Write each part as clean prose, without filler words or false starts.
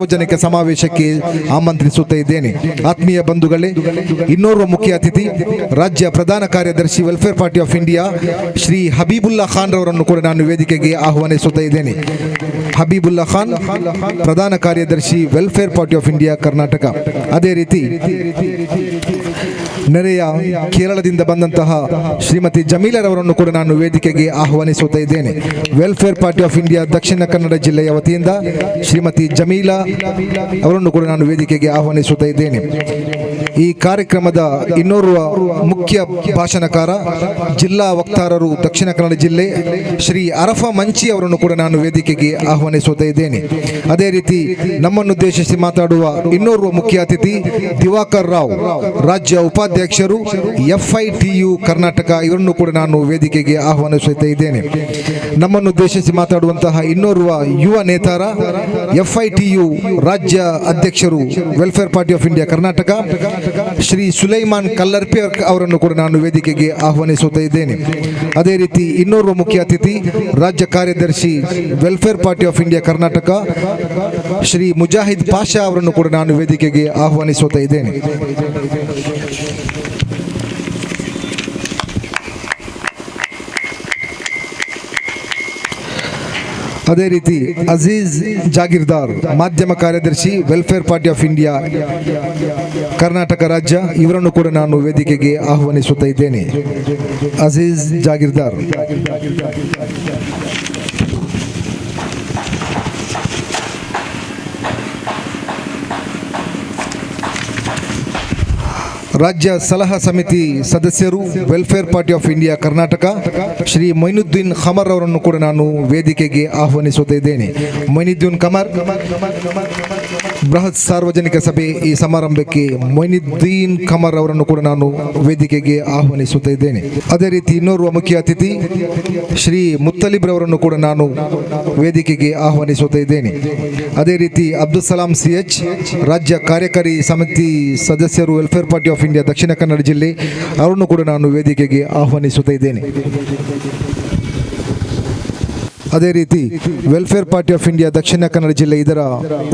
ಸಾರ್ವಜನಿಕ ಸಮಾವೇಶಕ್ಕೆ ಆಮಂತ್ರಿಸುತ್ತಾ ಇದ್ದೇನೆ. ಆತ್ಮೀಯ ಬಂಧುಗಳೇ, ಇನ್ನೋರ್ವ ಮುಖ್ಯ ಅತಿಥಿ ರಾಜ್ಯ ಪ್ರಧಾನ ಕಾರ್ಯದರ್ಶಿ welfare party of India Shri Habibullah Khan ರವರನ್ನು ಕೂಡ ನಾನು ವೇದಿಕೆಗೆ ಆಹ್ವಾನಿಸುತ್ತಾ ಇದ್ದೇನೆ. ಹಬೀಬುಲ್ಲಾ ಖಾನ್, ಪ್ರಧಾನ ಕಾರ್ಯದರ್ಶಿ welfare party of India Karnataka. ಅದೇ ರೀತಿ ನೆರೆಯ ಕೇರಳದಿಂದ ಬಂದಂತಹ ಶ್ರೀಮತಿ ಜಮೀಲರವರನ್ನು ಕೂಡ ನಾನು ವೇದಿಕೆಗೆ ಆಹ್ವಾನಿಸುತ್ತಾ ಇದ್ದೇನೆ. Welfare party of India Dakshina Kannada ಜಿಲ್ಲೆಯ ವತಿಯಿಂದ ಶ್ರೀಮತಿ ಜಮೀಲಾ ಅವರನ್ನು ಕೂಡ ನಾನು ವೇದಿಕೆಗೆ ಆಹ್ವಾನಿಸುತ್ತಾ ಇದ್ದೇನೆ. ಈ ಕಾರ್ಯಕ್ರಮದ ಇನ್ನೋರ್ವ ಮುಖ್ಯ ಭಾಷಣಕಾರ ಜಿಲ್ಲಾ ವಕ್ತಾರರು ದಕ್ಷಿಣ ಕನ್ನಡ ಜಿಲ್ಲೆ ಶ್ರೀ ಅರಫಾ ಮಂಚಿ ಅವರನ್ನು ಕೂಡ ನಾನು ವೇದಿಕೆಗೆ ಆಹ್ವಾನಿಸುತ್ತಾ ಇದ್ದೇನೆ. ಅದೇ ರೀತಿ ನಮ್ಮನ್ನುದ್ದೇಶಿಸಿ ಮಾತಾಡುವ ಇನ್ನೋರ್ವ ಮುಖ್ಯ ಅತಿಥಿ ದಿವಾಕರ್ ರಾವ್, ರಾಜ್ಯ ಉಪಾಧ್ಯಕ್ಷರು FITU ಕರ್ನಾಟಕ, ಇವರನ್ನು ಕೂಡ ನಾನು ವೇದಿಕೆಗೆ ಆಹ್ವಾನಿಸುತ್ತಾ ಇದ್ದೇನೆ. ನಮ್ಮನ್ನುದ್ದೇಶಿಸಿ ಮಾತಾಡುವಂತಹ ಇನ್ನೋರ್ವ ಯುವ ನೇತಾರ FITU ರಾಜ್ಯ ಅಧ್ಯಕ್ಷರು welfare party of India Karnataka Shri Sulaiman Kallarpi ಅವರನ್ನು ಕೂಡ ನಾನು ವೇದಿಕೆಗೆ ಆಹ್ವಾನಿಸುತ್ತಾ ಇದ್ದೇನೆ. ಅದೇ ರೀತಿ ಇನ್ನೋರ್ವ ಮುಖ್ಯ ಅತಿಥಿ ರಾಜ್ಯ ಕಾರ್ಯದರ್ಶಿ welfare party of India Karnataka Shri Mujahid Pasha ಅವರನ್ನು ಕೂಡ ನಾನು ವೇದಿಕೆಗೆ ಆಹ್ವಾನಿಸುತ್ತಾ ಇದ್ದೇನೆ. ಅದೇ ರೀತಿ ಅಜೀಜ್ ಜಾಗೀರ್ದಾರ್, ಮಾಧ್ಯಮ ಕಾರ್ಯದರ್ಶಿ welfare party of India Karnataka ರಾಜ್ಯ, ಇವರನ್ನು ಕೂಡ ನಾನು ವೇದಿಕೆಗೆ ಆಹ್ವಾನಿಸುತ್ತಾ ಇದ್ದೇನೆ. ಅಜೀಜ್ ಜಾಗೀರ್ದಾರ್. ರಾಜ್ಯ ಸಲಹಾ ಸಮಿತಿ ಸದಸ್ಯರು welfare party of India Karnataka Shri Moinuddin Qamar ಅವರನ್ನು ಕೂಡ ನಾನು ವೇದಿಕೆಗೆ ಆಹ್ವಾನಿಸುತ್ತಾ ಇದ್ದೇನೆ. ಮೊಯ್ನುದ್ದೀನ್ ಖಮರ್, ಬೃಹತ್ ಸಾರ್ವಜನಿಕ ಸಭೆ ಈ ಸಮಾರಂಭಕ್ಕೆ ಮೊಯ್ನುದ್ದೀನ್ ಖಮರ್ ಅವರನ್ನು ಕೂಡ ನಾನು ವೇದಿಕೆಗೆ ಆಹ್ವಾನಿಸುತ್ತಾ ಇದ್ದೇನೆ. ಅದೇ ರೀತಿ ಇನ್ನೋರ್ವ ಮುಖ್ಯ ಅತಿಥಿ ಶ್ರೀ ಮುತ್ತಲಿಬ್ ರವರನ್ನು ಕೂಡ ನಾನು ವೇದಿಕೆಗೆ ಆಹ್ವಾನಿಸುತ್ತಾ ಇದ್ದೇನೆ. ಅದೇ ರೀತಿ ಅಬ್ದುಲ್ ಸಲಾಂ CH, ರಾಜ್ಯ ಕಾರ್ಯಕಾರಿ ಸಮಿತಿ ಸದಸ್ಯರು welfare party of India Dakshina Kannada ಜಿಲ್ಲೆ, ಅವರನ್ನು ಕೂಡ ನಾನು ವೇದಿಕೆಗೆ ಆಹ್ವಾನಿಸುತ್ತಾ ಇದ್ದೇನೆ. ಅದೇ ರೀತಿ welfare party of India Dakshina Kannada ಜಿಲ್ಲೆ ಇದರ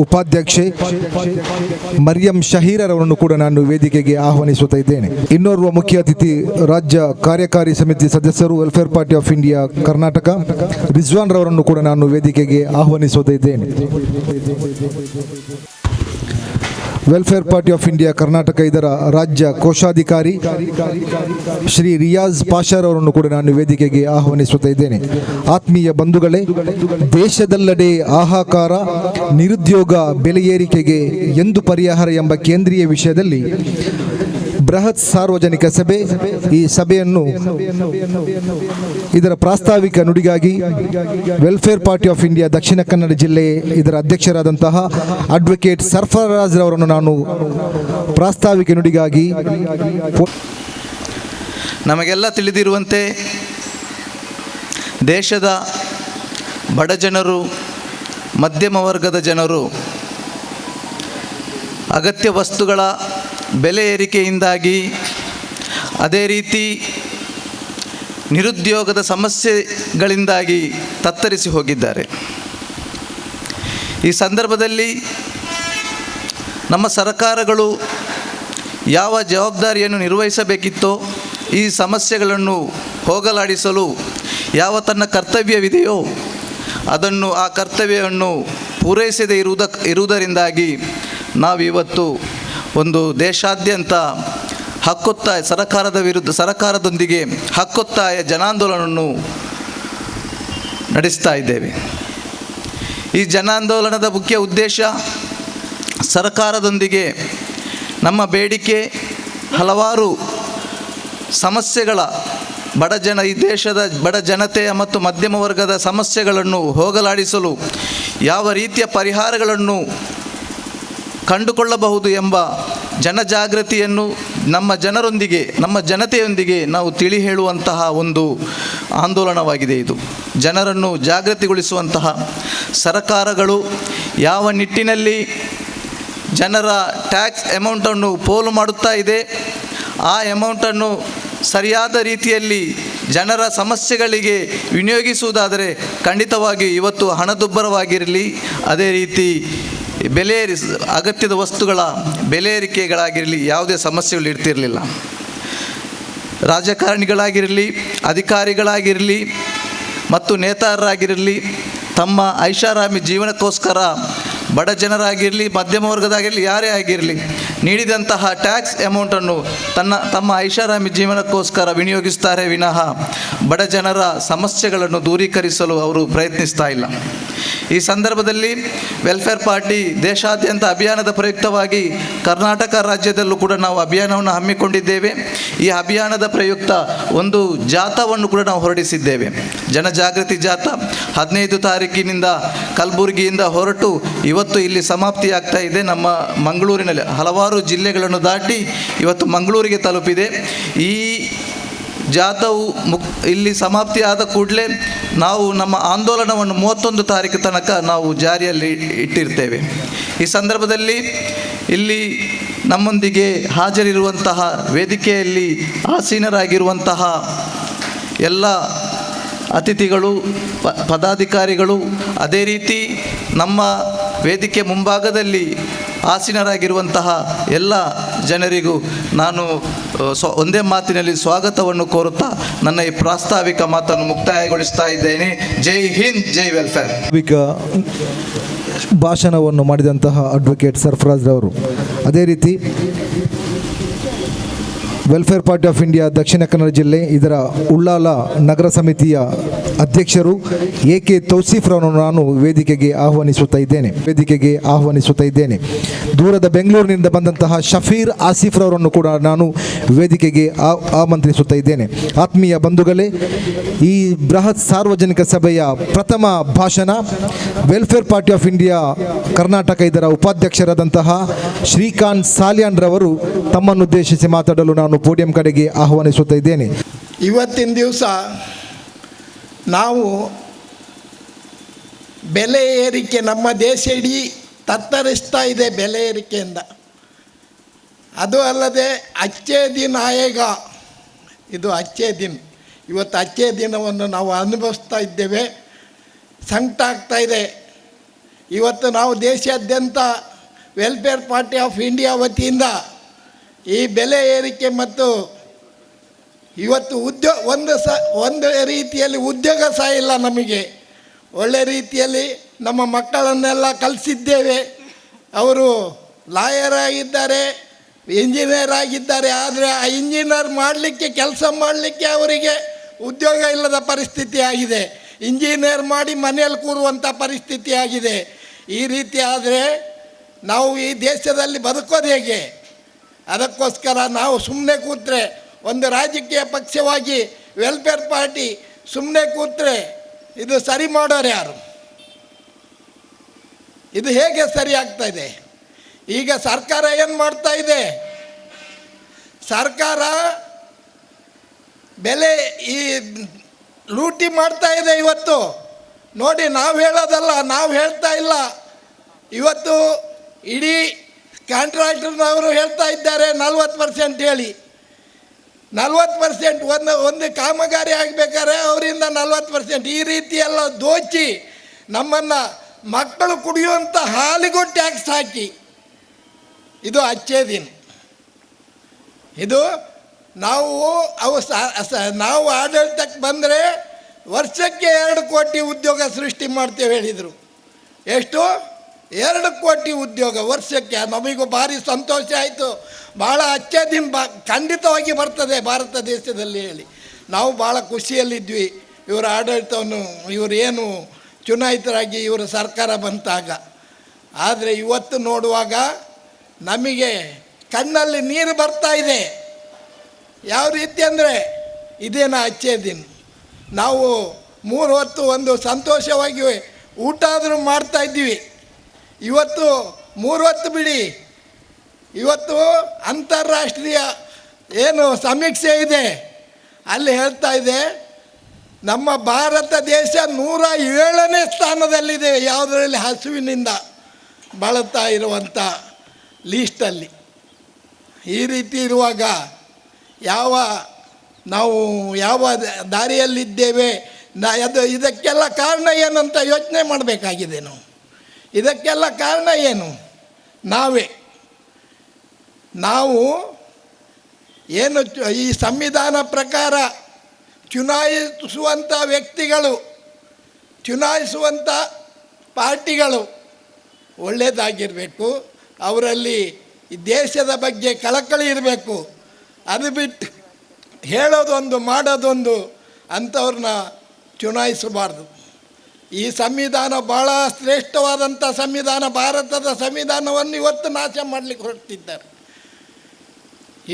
ಉಪಾಧ್ಯಕ್ಷೆ ಮರಿಯಂ ಶಹೀರರವರನ್ನು ಕೂಡ ನಾನು ವೇದಿಕೆಗೆ ಆಹ್ವಾನಿಸುತ್ತಾ ಇದ್ದೇನೆ. ಇನ್ನೋರ್ವ ಮುಖ್ಯ ಅತಿಥಿ ರಾಜ್ಯ ಕಾರ್ಯಕಾರಿ ಸಮಿತಿ ಸದಸ್ಯರು welfare party of India Karnataka Rizwan ರವರನ್ನು ಕೂಡ ನಾನು ವೇದಿಕೆಗೆ ಆಹ್ವಾನಿಸುತ್ತಾ ಇದ್ದೇನೆ. Welfare party of India Karnataka ಇದರ ರಾಜ್ಯ ಕೋಶಾಧಿಕಾರಿ ಶ್ರೀ ರಿಯಾಜ್ ಪಾಷಾರವರನ್ನು ಕೂಡ ನಾನು ವೇದಿಕೆಗೆ ಆಹ್ವಾನಿಸುತ್ತಾ ಇದ್ದೇನೆ. ಆತ್ಮೀಯ ಬಂಧುಗಳೇ, ದೇಶದೆಲ್ಲೆಡೆ ಹಾಹಾಕಾರ, ನಿರುದ್ಯೋಗ, ಬೆಲೆ ಏರಿಕೆಗೆ ಎಂದು ಪರಿಹಾರ ಎಂಬ ಕೇಂದ್ರೀಯ ವಿಷಯದಲ್ಲಿ ಬೃಹತ್ ಸಾರ್ವಜನಿಕ ಸಭೆ. ಈ ಸಭೆಯನ್ನು ಇದರ ಪ್ರಾಸ್ತಾವಿಕ ನುಡಿಗಾಗಿ welfare party of India Dakshina Kannada ಜಿಲ್ಲೆ ಇದರ ಅಧ್ಯಕ್ಷರಾದಂತಹ ಅಡ್ವೊಕೇಟ್ ಸರ್ಫರಾಜ್ ಅವರನ್ನು ನಾನು ಪ್ರಾಸ್ತಾವಿಕ ನುಡಿಗಾಗಿ. ನಮಗೆಲ್ಲ ತಿಳಿದಿರುವಂತೆ ದೇಶದ ಬಡ ಜನರು, ಮಧ್ಯಮ ವರ್ಗದ ಜನರು ಅಗತ್ಯ ವಸ್ತುಗಳ ಬೆಲೆ ಏರಿಕೆಯಿಂದಾಗಿ, ಅದೇ ರೀತಿ ನಿರುದ್ಯೋಗದ ಸಮಸ್ಯೆಗಳಿಂದಾಗಿ ತತ್ತರಿಸಿ ಹೋಗಿದ್ದಾರೆ. ಈ ಸಂದರ್ಭದಲ್ಲಿ ನಮ್ಮ ಸರ್ಕಾರಗಳು ಯಾವ ಜವಾಬ್ದಾರಿಯನ್ನು ನಿರ್ವಹಿಸಬೇಕಿತ್ತೋ, ಈ ಸಮಸ್ಯೆಗಳನ್ನು ಹೋಗಲಾಡಿಸಲು ಯಾವ ತನ್ನ ಕರ್ತವ್ಯವಿದೆಯೋ ಅದನ್ನು, ಆ ಕರ್ತವ್ಯವನ್ನು ಪೂರೈಸದೇ ಇರುವುದರಿಂದಾಗಿ ನಾವಿವತ್ತು ಒಂದು ದೇಶಾದ್ಯಂತ ಹಕ್ಕೊತ್ತಾಯ ಸರ್ಕಾರದೊಂದಿಗೆ ಹಕ್ಕೊತ್ತಾಯ ಜನಾಂದೋಲನವನ್ನು ನಡೆಸ್ತಾ ಇದ್ದೇವೆ. ಈ ಜನಾಂದೋಲನದ ಮುಖ್ಯ ಉದ್ದೇಶ ಸರ್ಕಾರದೊಂದಿಗೆ ನಮ್ಮ ಬೇಡಿಕೆ, ಹಲವಾರು ಸಮಸ್ಯೆಗಳ ಈ ದೇಶದ ಬಡ ಜನತೆಯ ಮತ್ತು ಮಧ್ಯಮ ವರ್ಗದ ಸಮಸ್ಯೆಗಳನ್ನು ಹೋಗಲಾಡಿಸಲು ಯಾವ ರೀತಿಯ ಪರಿಹಾರಗಳನ್ನು ಕಂಡುಕೊಳ್ಳಬಹುದು ಎಂಬ ಜನಜಾಗೃತಿಯನ್ನು ನಮ್ಮ ಜನತೆಯೊಂದಿಗೆ ನಾವು ತಿಳಿ ಹೇಳುವಂತಹ ಒಂದು ಆಂದೋಲನವಾಗಿದೆ. ಇದು ಜನರನ್ನು ಜಾಗೃತಿಗೊಳಿಸುವಂತಹ, ಸರ್ಕಾರಗಳು ಯಾವ ನಿಟ್ಟಿನಲ್ಲಿ ಜನರ ಟ್ಯಾಕ್ಸ್ ಅಮೌಂಟನ್ನು ಪೋಲು ಮಾಡುತ್ತಾ ಇದೆ, ಆ ಅಮೌಂಟನ್ನು ಸರಿಯಾದ ರೀತಿಯಲ್ಲಿ ಜನರ ಸಮಸ್ಯೆಗಳಿಗೆ ವಿನಿಯೋಗಿಸುವುದಾದರೆ ಖಂಡಿತವಾಗಿ ಇವತ್ತು ಹಣದುಬ್ಬರವಾಗಿರಲಿ, ಅದೇ ರೀತಿ ಅಗತ್ಯದ ವಸ್ತುಗಳ ಬೆಲೆ ಏರಿಕೆಗಳಾಗಿರಲಿ ಯಾವುದೇ ಸಮಸ್ಯೆಗಳು ಇರ್ತಿರಲಿಲ್ಲ. ರಾಜಕಾರಣಿಗಳಾಗಿರಲಿ, ಅಧಿಕಾರಿಗಳಾಗಿರಲಿ ಮತ್ತು ನೇತಾರರಾಗಿರಲಿ ತಮ್ಮ ಐಷಾರಾಮಿ ಜೀವನಕ್ಕೋಸ್ಕರ ಬಡ ಜನರಾಗಿರಲಿ, ಮಧ್ಯಮ ವರ್ಗದಾಗಿರಲಿ, ಯಾರೇ ಆಗಿರಲಿ ನೀಡಿದಂತಹ ಟ್ಯಾಕ್ಸ್ ಅಮೌಂಟನ್ನು ತಮ್ಮ ಐಷಾರಾಮಿ ಜೀವನಕ್ಕೋಸ್ಕರ ವಿನಿಯೋಗಿಸ್ತಾರೆ ವಿನಃ ಬಡ ಜನರ ಸಮಸ್ಯೆಗಳನ್ನು ದೂರೀಕರಿಸಲು ಅವರು ಪ್ರಯತ್ನಿಸ್ತಾ ಇಲ್ಲ. ಈ ಸಂದರ್ಭದಲ್ಲಿ ವೆಲ್ಫೇರ್ ಪಾರ್ಟಿ ದೇಶಾದ್ಯಂತ ಅಭಿಯಾನದ ಪ್ರಯುಕ್ತವಾಗಿ ಕರ್ನಾಟಕ ರಾಜ್ಯದಲ್ಲೂ ಕೂಡ ನಾವು ಅಭಿಯಾನವನ್ನು ಹಮ್ಮಿಕೊಂಡಿದ್ದೇವೆ. ಈ ಅಭಿಯಾನದ ಪ್ರಯುಕ್ತ ಒಂದು ಜಾಥಾವನ್ನು ಕೂಡ ನಾವು ಹೊರಡಿಸಿದ್ದೇವೆ. ಜನಜಾಗೃತಿ ಜಾಥಾ 15 ತಾರೀಕಿನಿಂದ ಕಲಬುರಗಿಯಿಂದ ಹೊರಟು ಇವತ್ತು ಇಲ್ಲಿ ಸಮಾಪ್ತಿಯಾಗ್ತಾ ಇದೆ. ನಮ್ಮ ಮಂಗಳೂರಿನಲ್ಲಿ ಹಲವಾರು ಜಿಲ್ಲೆಗಳನ್ನು ದಾಟಿ ಇವತ್ತು ಮಂಗಳೂರಿಗೆ ತಲುಪಿದೆ. ಈ ಜಾಥಾವು ಇಲ್ಲಿ ಸಮಾಪ್ತಿ ಆದ ಕೂಡಲೇ ನಾವು ನಮ್ಮ ಆಂದೋಲನವನ್ನು 31 ತಾರೀಕು ತನಕ ನಾವು ಜಾರಿಯಲ್ಲಿ ಇಟ್ಟಿರ್ತೇವೆ. ಈ ಸಂದರ್ಭದಲ್ಲಿ ಇಲ್ಲಿ ನಮ್ಮೊಂದಿಗೆ ಹಾಜರಿರುವಂತಹ ವೇದಿಕೆಯಲ್ಲಿ ಆಸೀನರಾಗಿರುವಂತಹ ಎಲ್ಲ ಅತಿಥಿಗಳು, ಪದಾಧಿಕಾರಿಗಳು, ಅದೇ ರೀತಿ ನಮ್ಮ ವೇದಿಕೆ ಮುಂಭಾಗದಲ್ಲಿ ಆಸೀನರಾಗಿರುವಂತಹ ಎಲ್ಲ ಜನರಿಗೂ ನಾನು ಒಂದೇ ಮಾತಿನಲ್ಲಿ ಸ್ವಾಗತವನ್ನು ಕೋರುತ್ತಾ ನನ್ನ ಈ ಪ್ರಾಸ್ತಾವಿಕ ಮಾತನ್ನು ಮುಕ್ತಾಯಗೊಳಿಸ್ತಾ ಇದ್ದೇನೆ. ಜೈ ಹಿಂದ್, ಜೈ ವೆಲ್ಫೇರ್. ಭಾಷಣವನ್ನು ಮಾಡಿದಂತಹ ಅಡ್ವೊಕೇಟ್ ಸರ್ಫರಾಜ್ ರವರು, ಅದೇ ರೀತಿ welfare party of India Dakshina Kannada ಜಿಲ್ಲೆ ಇದರ ಉಳ್ಳಾಲ ನಗರ ಸಮಿತಿಯ ಅಧ್ಯಕ್ಷರು ಎ.ಕೆ. ತೌಸೀಫ್ ರವರನ್ನು ನಾನು ವೇದಿಕೆಗೆ ಆಹ್ವಾನಿಸುತ್ತಾ ಇದ್ದೇನೆ. ದೂರದ ಬೆಂಗಳೂರಿನಿಂದ ಬಂದಂತಹ ಶಫೀರ್ ಆಸಿಫ್ ರವರನ್ನು ಕೂಡ ನಾನು ವೇದಿಕೆಗೆ ಆಮಂತ್ರಿಸುತ್ತಾ ಇದ್ದೇನೆ. ಆತ್ಮೀಯ ಬಂಧುಗಳೇ, ಈ ಬೃಹತ್ ಸಾರ್ವಜನಿಕ ಸಭೆಯ ಪ್ರಥಮ ಭಾಷಣ welfare party of India Karnataka ಇದರ ಉಪಾಧ್ಯಕ್ಷರಾದಂತಹ ಶ್ರೀಕಾಂತ್ ಸಾಲ್ಯಾನ್ ರವರು ತಮ್ಮನ್ನುದ್ದೇಶಿಸಿ ಮಾತಾಡಲು ನಾನು ಪೋಡಿಯಂ ಕಡೆಗೆ ಆಹ್ವಾನಿಸುತ್ತಾ ಇದ್ದೇನೆ. ಇವತ್ತಿನ ದಿವಸ ನಾವು ಬೆಲೆ ಏರಿಕೆ, ನಮ್ಮ ದೇಶ ಇಡೀ ತತ್ತರಿಸ್ತಾ ಇದೆ ಬೆಲೆ ಏರಿಕೆಯಿಂದ. ಅದು ಅಲ್ಲದೆ ಅಚ್ಚೇ ದಿನ ಆಯೇಗ, ಇದು ಅಚ್ಚೇ ದಿನ, ಇವತ್ತು ಅಚ್ಚೇ ದಿನವನ್ನು ನಾವು ಅನುಭವಿಸ್ತಾ ಇದ್ದೇವೆ. ಸಂಕಟ ಆಗ್ತಾ ಇದೆ. ಇವತ್ತು ನಾವು ದೇಶಾದ್ಯಂತ ವೆಲ್ಫೇರ್ ಪಾರ್ಟಿ ಆಫ್ ಇಂಡಿಯಾ ವತಿಯಿಂದ ಈ ಬೆಲೆ ಏರಿಕೆ ಮತ್ತು ಇವತ್ತು ಒಂದು ರೀತಿಯಲ್ಲಿ ಉದ್ಯೋಗ ಸಹ ಇಲ್ಲ ನಮಗೆ. ಒಳ್ಳೆ ರೀತಿಯಲ್ಲಿ ನಮ್ಮ ಮಕ್ಕಳನ್ನೆಲ್ಲ ಕಲಿಸಿದ್ದೇವೆ. ಅವರು ಲಾಯರ್ ಆಗಿದ್ದಾರೆ, ಇಂಜಿನಿಯರ್ ಆಗಿದ್ದಾರೆ. ಆದರೆ ಆ ಇಂಜಿನಿಯರ್ ಮಾಡಲಿಕ್ಕೆ, ಕೆಲಸ ಮಾಡಲಿಕ್ಕೆ ಅವರಿಗೆ ಉದ್ಯೋಗ ಇಲ್ಲದ ಪರಿಸ್ಥಿತಿ ಆಗಿದೆ. ಇಂಜಿನಿಯರ್ ಮಾಡಿ ಮನೆಯಲ್ಲಿ ಕೂರುವಂಥ ಪರಿಸ್ಥಿತಿ ಆಗಿದೆ. ಈ ರೀತಿ ಆದರೆ ನಾವು ಈ ದೇಶದಲ್ಲಿ ಬದುಕೋದು ಹೇಗೆ? ಅದಕ್ಕೋಸ್ಕರ ನಾವು ಸುಮ್ಮನೆ ಕೂತ್ರೆ, ಒಂದು ರಾಜಕೀಯ ಪಕ್ಷವಾಗಿ ವೆಲ್ಫೇರ್ ಪಾರ್ಟಿ ಸುಮ್ಮನೆ ಕೂತ್ರೆ ಇದು ಸರಿ ಮಾಡೋರು ಯಾರು? ಇದು ಹೇಗೆ ಸರಿ ಆಗ್ತಾ ಇದೆ? ಈಗ ಸರ್ಕಾರ ಏನು ಮಾಡ್ತಾ ಇದೆ? ಸರ್ಕಾರ ಬೆಲೆ ಈ ಲೂಟಿ ಮಾಡ್ತಾ ಇದೆ. ಇವತ್ತು ನೋಡಿ, ನಾವು ಹೇಳೋದಲ್ಲ, ನಾವು ಹೇಳ್ತಾ ಇಲ್ಲ. ಇವತ್ತು ಇಡೀ ಕಾಂಟ್ರಾಕ್ಟರ್ನವರು ಹೇಳ್ತಾ ಇದ್ದಾರೆ 40% ಹೇಳಿ. 40% ಒಂದು ಕಾಮಗಾರಿ ಆಗಬೇಕಾದ್ರೆ ಅವರಿಂದ 40%. ಈ ರೀತಿಯೆಲ್ಲ ದೋಚಿ ನಮ್ಮನ್ನು ಮಕ್ಕಳು ಕುಡಿಯುವಂಥ ಹಾಲಿಗೂ ಟ್ಯಾಕ್ಸ್ ಹಾಕಿ, ಇದು ಅಚ್ಚೇ ದಿನ. ಇದು ನಾವು ಆಡಳಿತಕ್ಕೆ ಬಂದರೆ ವರ್ಷಕ್ಕೆ 2 ಕೋಟಿ ಉದ್ಯೋಗ ಸೃಷ್ಟಿ ಮಾಡ್ತೇವೆ ಹೇಳಿದರು. ಎಷ್ಟು? 2 ಕೋಟಿ ಉದ್ಯೋಗ ವರ್ಷಕ್ಕೆ. ನಮಗೂ ಭಾರಿ ಸಂತೋಷ ಆಯಿತು. ಭಾಳ ಅಚ್ಚೇ ದಿನ ಖಂಡಿತವಾಗಿ ಬರ್ತದೆ ಭಾರತ ದೇಶದಲ್ಲಿ ಹೇಳಿ ನಾವು ಭಾಳ ಖುಷಿಯಲ್ಲಿದ್ವಿ. ಇವರ ಆಡಳಿತವನ್ನು, ಇವರೇನು ಚುನಾಯಿತರಾಗಿ ಇವರ ಸರ್ಕಾರ ಬಂತಾಗ. ಆದರೆ ಇವತ್ತು ನೋಡುವಾಗ ನಮಗೆ ಕಣ್ಣಲ್ಲಿ ನೀರು ಬರ್ತಾ ಇದೆ. ಯಾವ ರೀತಿ ಅಂದರೆ, ಇದೇನ ಅಚ್ಚೇ ದಿನ? ನಾವು 3 ಹೊತ್ತು ಒಂದು ಸಂತೋಷವಾಗಿ ಊಟ ಆದರೂ ಮಾಡ್ತಾಯಿದ್ವಿ. ಇವತ್ತು 3 ಹೊತ್ತು ಬಿಡಿ, ಇವತ್ತು ಅಂತಾರಾಷ್ಟ್ರೀಯ ಏನು ಸಮೀಕ್ಷೆ ಇದೆ, ಅಲ್ಲಿ ಹೇಳ್ತಾ ಇದೆ ನಮ್ಮ ಭಾರತ ದೇಶ 107ನೇ ಸ್ಥಾನದಲ್ಲಿದೆ. ಯಾವುದರಲ್ಲಿ? ಹಸುವಿನಿಂದ ಬಳಲ್ತಾ ಇರುವಂಥ ಲೀಸ್ಟಲ್ಲಿ. ಈ ರೀತಿ ಇರುವಾಗ ನಾವು ಯಾವ ದಾರಿಯಲ್ಲಿದ್ದೇವೆ? ಇದಕ್ಕೆಲ್ಲ ಕಾರಣ ಏನಂತ ಯೋಚನೆ ಮಾಡಬೇಕಾಗಿದೆ ನಾವು. ಇದಕ್ಕೆಲ್ಲ ಕಾರಣ ಏನು? ನಾವೇ. ನಾವು ಏನು ಈ ಸಂವಿಧಾನ ಪ್ರಕಾರ ಚುನಾಯಿಸುವಂಥ ವ್ಯಕ್ತಿಗಳು, ಚುನಾಯಿಸುವಂಥ ಪಾರ್ಟಿಗಳು ಒಳ್ಳೆಯದಾಗಿರಬೇಕು, ಅವರಲ್ಲಿ ಈ ದೇಶದ ಬಗ್ಗೆ ಕಳಕಳಿ ಇರಬೇಕು. ಅದು ಬಿಟ್ಟು ಹೇಳೋದೊಂದು ಮಾಡೋದೊಂದು ಅಂಥವ್ರನ್ನ ಚುನಾಯಿಸಬಾರ್ದು. ಈ ಸಂವಿಧಾನ ಭಾಳ ಶ್ರೇಷ್ಠವಾದಂಥ ಸಂವಿಧಾನ, ಭಾರತದ ಸಂವಿಧಾನವನ್ನು ಇವತ್ತು ನಾಶ ಮಾಡಲಿಕ್ಕೆ ಹೊರಟಿದ್ದಾರೆ.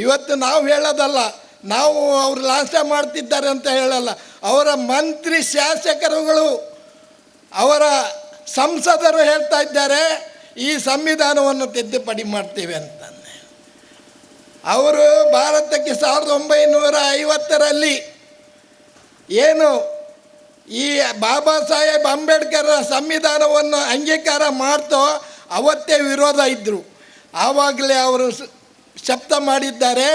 ಇವತ್ತು ನಾವು ಹೇಳೋದಲ್ಲ, ನಾವು ಅವರು ನಾಶ ಮಾಡ್ತಿದ್ದಾರೆ ಅಂತ ಹೇಳಲ್ಲ. ಅವರ ಮಂತ್ರಿ ಶಾಸಕರುಗಳು, ಅವರ ಸಂಸದರು ಹೇಳ್ತಾ ಇದ್ದಾರೆ ಈ ಸಂವಿಧಾನವನ್ನು ತಿದ್ದುಪಡಿ ಮಾಡ್ತೇವೆ ಅಂತಂದೆ. ಅವರು ಭಾರತಕ್ಕೆ 1950ರಲ್ಲಿ ಏನು ಈ ಬಾಬಾ ಸಾಹೇಬ್ ಅಂಬೇಡ್ಕರ್ ಸಂವಿಧಾನವನ್ನು ಅಂಗೀಕಾರ ಮಾಡ್ತೋ ಅವತ್ತೇ ವಿರೋಧ ಇದ್ದರು. ಆವಾಗಲೇ ಅವರು ಶಬ್ದ ಮಾಡಿದ್ದಾರೆ,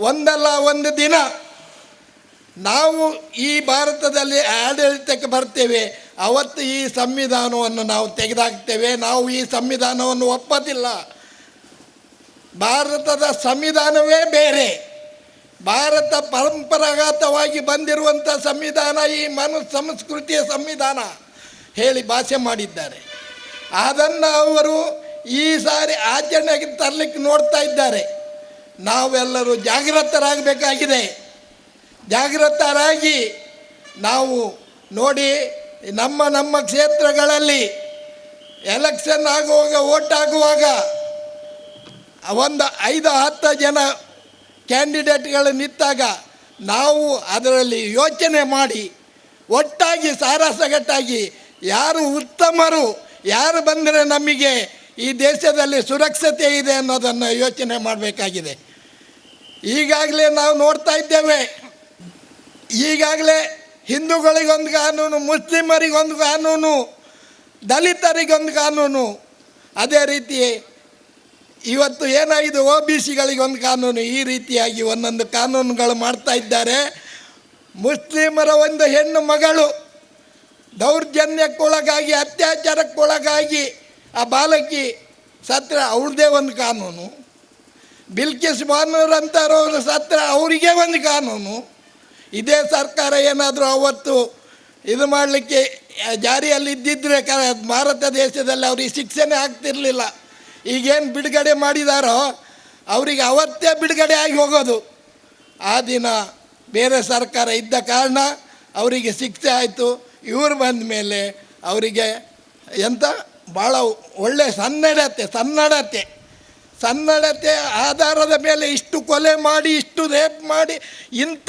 ಒಂದಲ್ಲ ಒಂದು ದಿನ ನಾವು ಈ ಭಾರತದಲ್ಲಿ ಆಡಳಿತಕ್ಕೆ ಬರ್ತೇವೆ, ಅವತ್ತು ಈ ಸಂವಿಧಾನವನ್ನು ನಾವು ತೆಗೆದುಹಾಕ್ತೇವೆ, ನಾವು ಈ ಸಂವಿಧಾನವನ್ನು ಒಪ್ಪೋದಿಲ್ಲ. ಭಾರತದ ಸಂವಿಧಾನವೇ ಬೇರೆ, ಭಾರತ ಪರಂಪರಾಗತವಾಗಿ ಬಂದಿರುವಂಥ ಸಂವಿಧಾನ ಈ ಸಂಸ್ಕೃತಿಯ ಸಂವಿಧಾನ ಹೇಳಿ ಭಾಷೆ ಮಾಡಿದ್ದಾರೆ. ಅದನ್ನು ಅವರು ಈ ಸಾರಿ ಆಚರಣೆಗೆ ತರಲಿಕ್ಕೆ ನೋಡ್ತಾ ಇದ್ದಾರೆ. ನಾವೆಲ್ಲರೂ ಜಾಗೃತರಾಗಬೇಕಾಗಿದೆ. ಜಾಗೃತರಾಗಿ ನಾವು ನೋಡಿ ನಮ್ಮ ಕ್ಷೇತ್ರಗಳಲ್ಲಿ ಎಲೆಕ್ಷನ್ ಆಗುವಾಗ, ಓಟ್ ಆಗುವಾಗ ಒಂದು 5-10 ಜನ ಕ್ಯಾಂಡಿಡೇಟ್ಗಳು ನಿಂತಾಗ ನಾವು ಅದರಲ್ಲಿ ಯೋಚನೆ ಮಾಡಿ ಒಟ್ಟಾಗಿ ಸಾರಾಸಗಟ್ಟಾಗಿ ಯಾರು ಉತ್ತಮರು, ಯಾರು ಬಂದರೆ ನಮಗೆ ಈ ದೇಶದಲ್ಲಿ ಸುರಕ್ಷತೆ ಇದೆ ಅನ್ನೋದನ್ನು ಯೋಚನೆ ಮಾಡಬೇಕಾಗಿದೆ. ಈಗಾಗಲೇ ನಾವು ನೋಡ್ತಾ ಇದ್ದೇವೆ, ಈಗಾಗಲೇ ಹಿಂದೂಗಳಿಗೊಂದು ಕಾನೂನು, ಮುಸ್ಲಿಮರಿಗೊಂದು ಕಾನೂನು, ದಲಿತರಿಗೊಂದು ಕಾನೂನು, ಅದೇ ರೀತಿ ಇವತ್ತು ಏನಾಗಿದೆ OBCಗಳಿಗೊಂದು ಕಾನೂನು, ಈ ರೀತಿಯಾಗಿ ಒಂದೊಂದು ಕಾನೂನುಗಳು ಮಾಡ್ತಾ ಇದ್ದಾರೆ. ಮುಸ್ಲಿಮರ ಒಂದು ಹೆಣ್ಣು ಮಗಳು ದೌರ್ಜನ್ಯಕ್ಕೊಳಗಾಗಿ, ಅತ್ಯಾಚಾರಕ್ಕೊಳಗಾಗಿ ಆ ಬಾಲಕಿ ಸತ್ರ ಅವ್ರದ್ದೇ ಒಂದು ಕಾನೂನು. ಬಿಲ್ಕಿಸ್ ಬಾನೂರ್ ಅಂತಾರವ್ರು ಸತ್ರ ಅವರಿಗೆ ಒಂದು ಕಾನೂನು. ಇದೇ ಸರ್ಕಾರ ಏನಾದರೂ ಅವತ್ತು ಇದು ಮಾಡಲಿಕ್ಕೆ ಜಾರಿಯಲ್ಲಿ ಇದ್ದಿದ್ದರೆ ಭಾರತ ದೇಶದಲ್ಲಿ ಅವ್ರಿಗೆ ಶಿಕ್ಷೆನೇ ಆಗ್ತಿರಲಿಲ್ಲ. ಈಗೇನು ಬಿಡುಗಡೆ ಮಾಡಿದಾರೋ ಅವರಿಗೆ ಅವತ್ತೇ ಬಿಡುಗಡೆ ಆಗಿ ಹೋಗೋದು. ಆ ದಿನ ಬೇರೆ ಸರ್ಕಾರ ಇದ್ದ ಕಾರಣ ಅವರಿಗೆ ಶಿಕ್ಷೆ ಆಯಿತು. ಇವರು ಬಂದ ಮೇಲೆ ಅವರಿಗೆ ಎಂಥ ಭಾಳ ಒಳ್ಳೆ ಸನ್ನಡತೆ ಆಧಾರದ ಮೇಲೆ ಇಷ್ಟು ಕೊಲೆ ಮಾಡಿ, ಇಷ್ಟು ರೇಪ್ ಮಾಡಿ, ಇಂಥ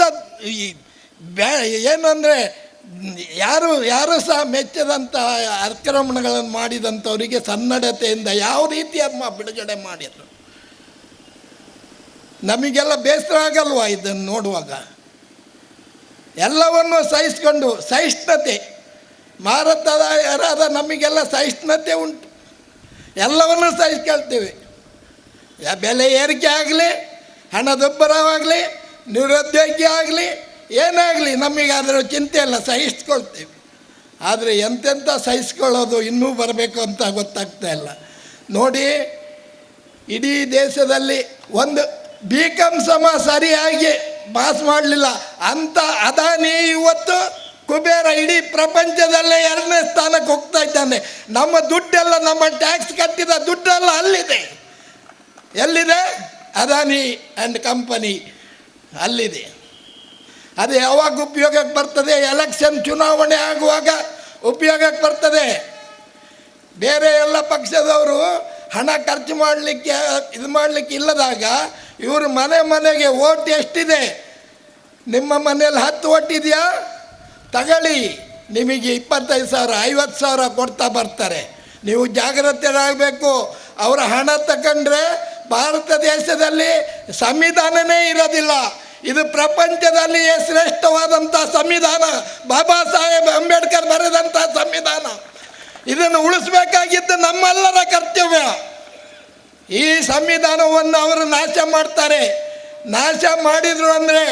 ಏನಂದರೆ ಯಾರು ಸಹ ಮೆಚ್ಚದಂಥ ಆಕ್ರಮಣಗಳನ್ನು ಮಾಡಿದಂಥವರಿಗೆ ಸನ್ನಡತೆಯಿಂದ ಯಾವ ರೀತಿ ಬಿಡುಗಡೆ ಮಾಡಿದ್ರು. ನಮಗೆಲ್ಲ ಬೇಸರ ಆಗಲ್ವಾ ಇದನ್ನು ನೋಡುವಾಗ? ಎಲ್ಲವನ್ನು ಸಹಿಸ್ಕೊಂಡು ಸಹಿಷ್ಣುತೆ, ಭಾರತದ ಯಾರಾದ ನಮಗೆಲ್ಲ ಸಹಿಷ್ಣುತೆ ಉಂಟು, ಎಲ್ಲವನ್ನು ಸಹಿಸ್ಕೊಳ್ತೀವಿ. ಬೆಲೆ ಏರಿಕೆ ಆಗಲಿ, ಹಣದುಬ್ಬರವಾಗಲಿ, ನಿರುದ್ಯೋಗಿ ಆಗಲಿ, ಏನಾಗಲಿ ನಮಗೆ ಅದರ ಚಿಂತೆ ಇಲ್ಲ, ಸಹಿಸ್ಕೊಳ್ತೀವಿ. ಆದರೆ ಎಂತೆಂಥ ಸಹಿಸ್ಕೊಳ್ಳೋದು ಇನ್ನೂ ಬರಬೇಕು ಅಂತ ಗೊತ್ತಾಗ್ತಾ ಇಲ್ಲ. ನೋಡಿ, ಇಡೀ ದೇಶದಲ್ಲಿ ಒಂದು BCom ಸರಿಯಾಗಿ ಪಾಸ್ ಮಾಡಲಿಲ್ಲ ಅಂತ ಅದಾನಿ ಇವತ್ತು ಕುಬೇರ ಇಡೀ ಪ್ರಪಂಚದಲ್ಲೇ 2ನೇ ಸ್ಥಾನಕ್ಕೆ ಹೋಗ್ತಾ ಇದ್ದಾನೆ. ನಮ್ಮ ದುಡ್ಡೆಲ್ಲ, ನಮ್ಮ ಟ್ಯಾಕ್ಸ್ ಕಟ್ಟಿದ ದುಡ್ಡೆಲ್ಲ ಅಲ್ಲಿದೆ. ಎಲ್ಲಿದೆ? ಅದಾನಿ ಆ್ಯಂಡ್ ಕಂಪನಿ ಅಲ್ಲಿದೆ. ಅದು ಯಾವಾಗ ಉಪಯೋಗಕ್ಕೆ ಬರ್ತದೆ? ಎಲೆಕ್ಷನ್ ಚುನಾವಣೆ ಆಗುವಾಗ ಉಪಯೋಗಕ್ಕೆ ಬರ್ತದೆ. ಬೇರೆ ಎಲ್ಲ ಪಕ್ಷದವರು ಹಣ ಖರ್ಚು ಮಾಡಲಿಕ್ಕೆ ಮಾಡಲಿಕ್ಕೆ ಇಲ್ಲದಾಗ ಇವರು ಮನೆಗೆ ಓಟ್ ಎಷ್ಟಿದೆ? ನಿಮ್ಮ ಮನೆಯಲ್ಲಿ 10 ಓಟ್ ಇದೆಯಾ? ತಗೊಳ್ಳಿ, ನಿಮಗೆ 25,000 50,000 ಕೊಡ್ತಾ ಬರ್ತಾರೆ. ನೀವು ಜಾಗ್ರತೆಯಾಗಬೇಕು. ಅವರ ಹಣ ತಗೊಂಡ್ರೆ ಭಾರತ ದೇಶದಲ್ಲಿ ಸಂವಿಧಾನನೇ ಇರೋದಿಲ್ಲ. ಇದು ಪ್ರಪಂಚದಲ್ಲಿಯೇ ಶ್ರೇಷ್ಠವಾದಂಥ ಸಂವಿಧಾನ, ಬಾಬಾ ಸಾಹೇಬ್ ಅಂಬೇಡ್ಕರ್ ಬರೆದಂಥ ಸಂವಿಧಾನ. ಇದನ್ನು ಉಳಿಸ್ಬೇಕಾಗಿದ್ದು ನಮ್ಮೆಲ್ಲರ ಕರ್ತವ್ಯ. ಈ ಸಂವಿಧಾನವನ್ನು ಅವರು ನಾಶ ಮಾಡ್ತಾರೆ. ನಾಶ ಮಾಡಿದರು ಅಂದರೆ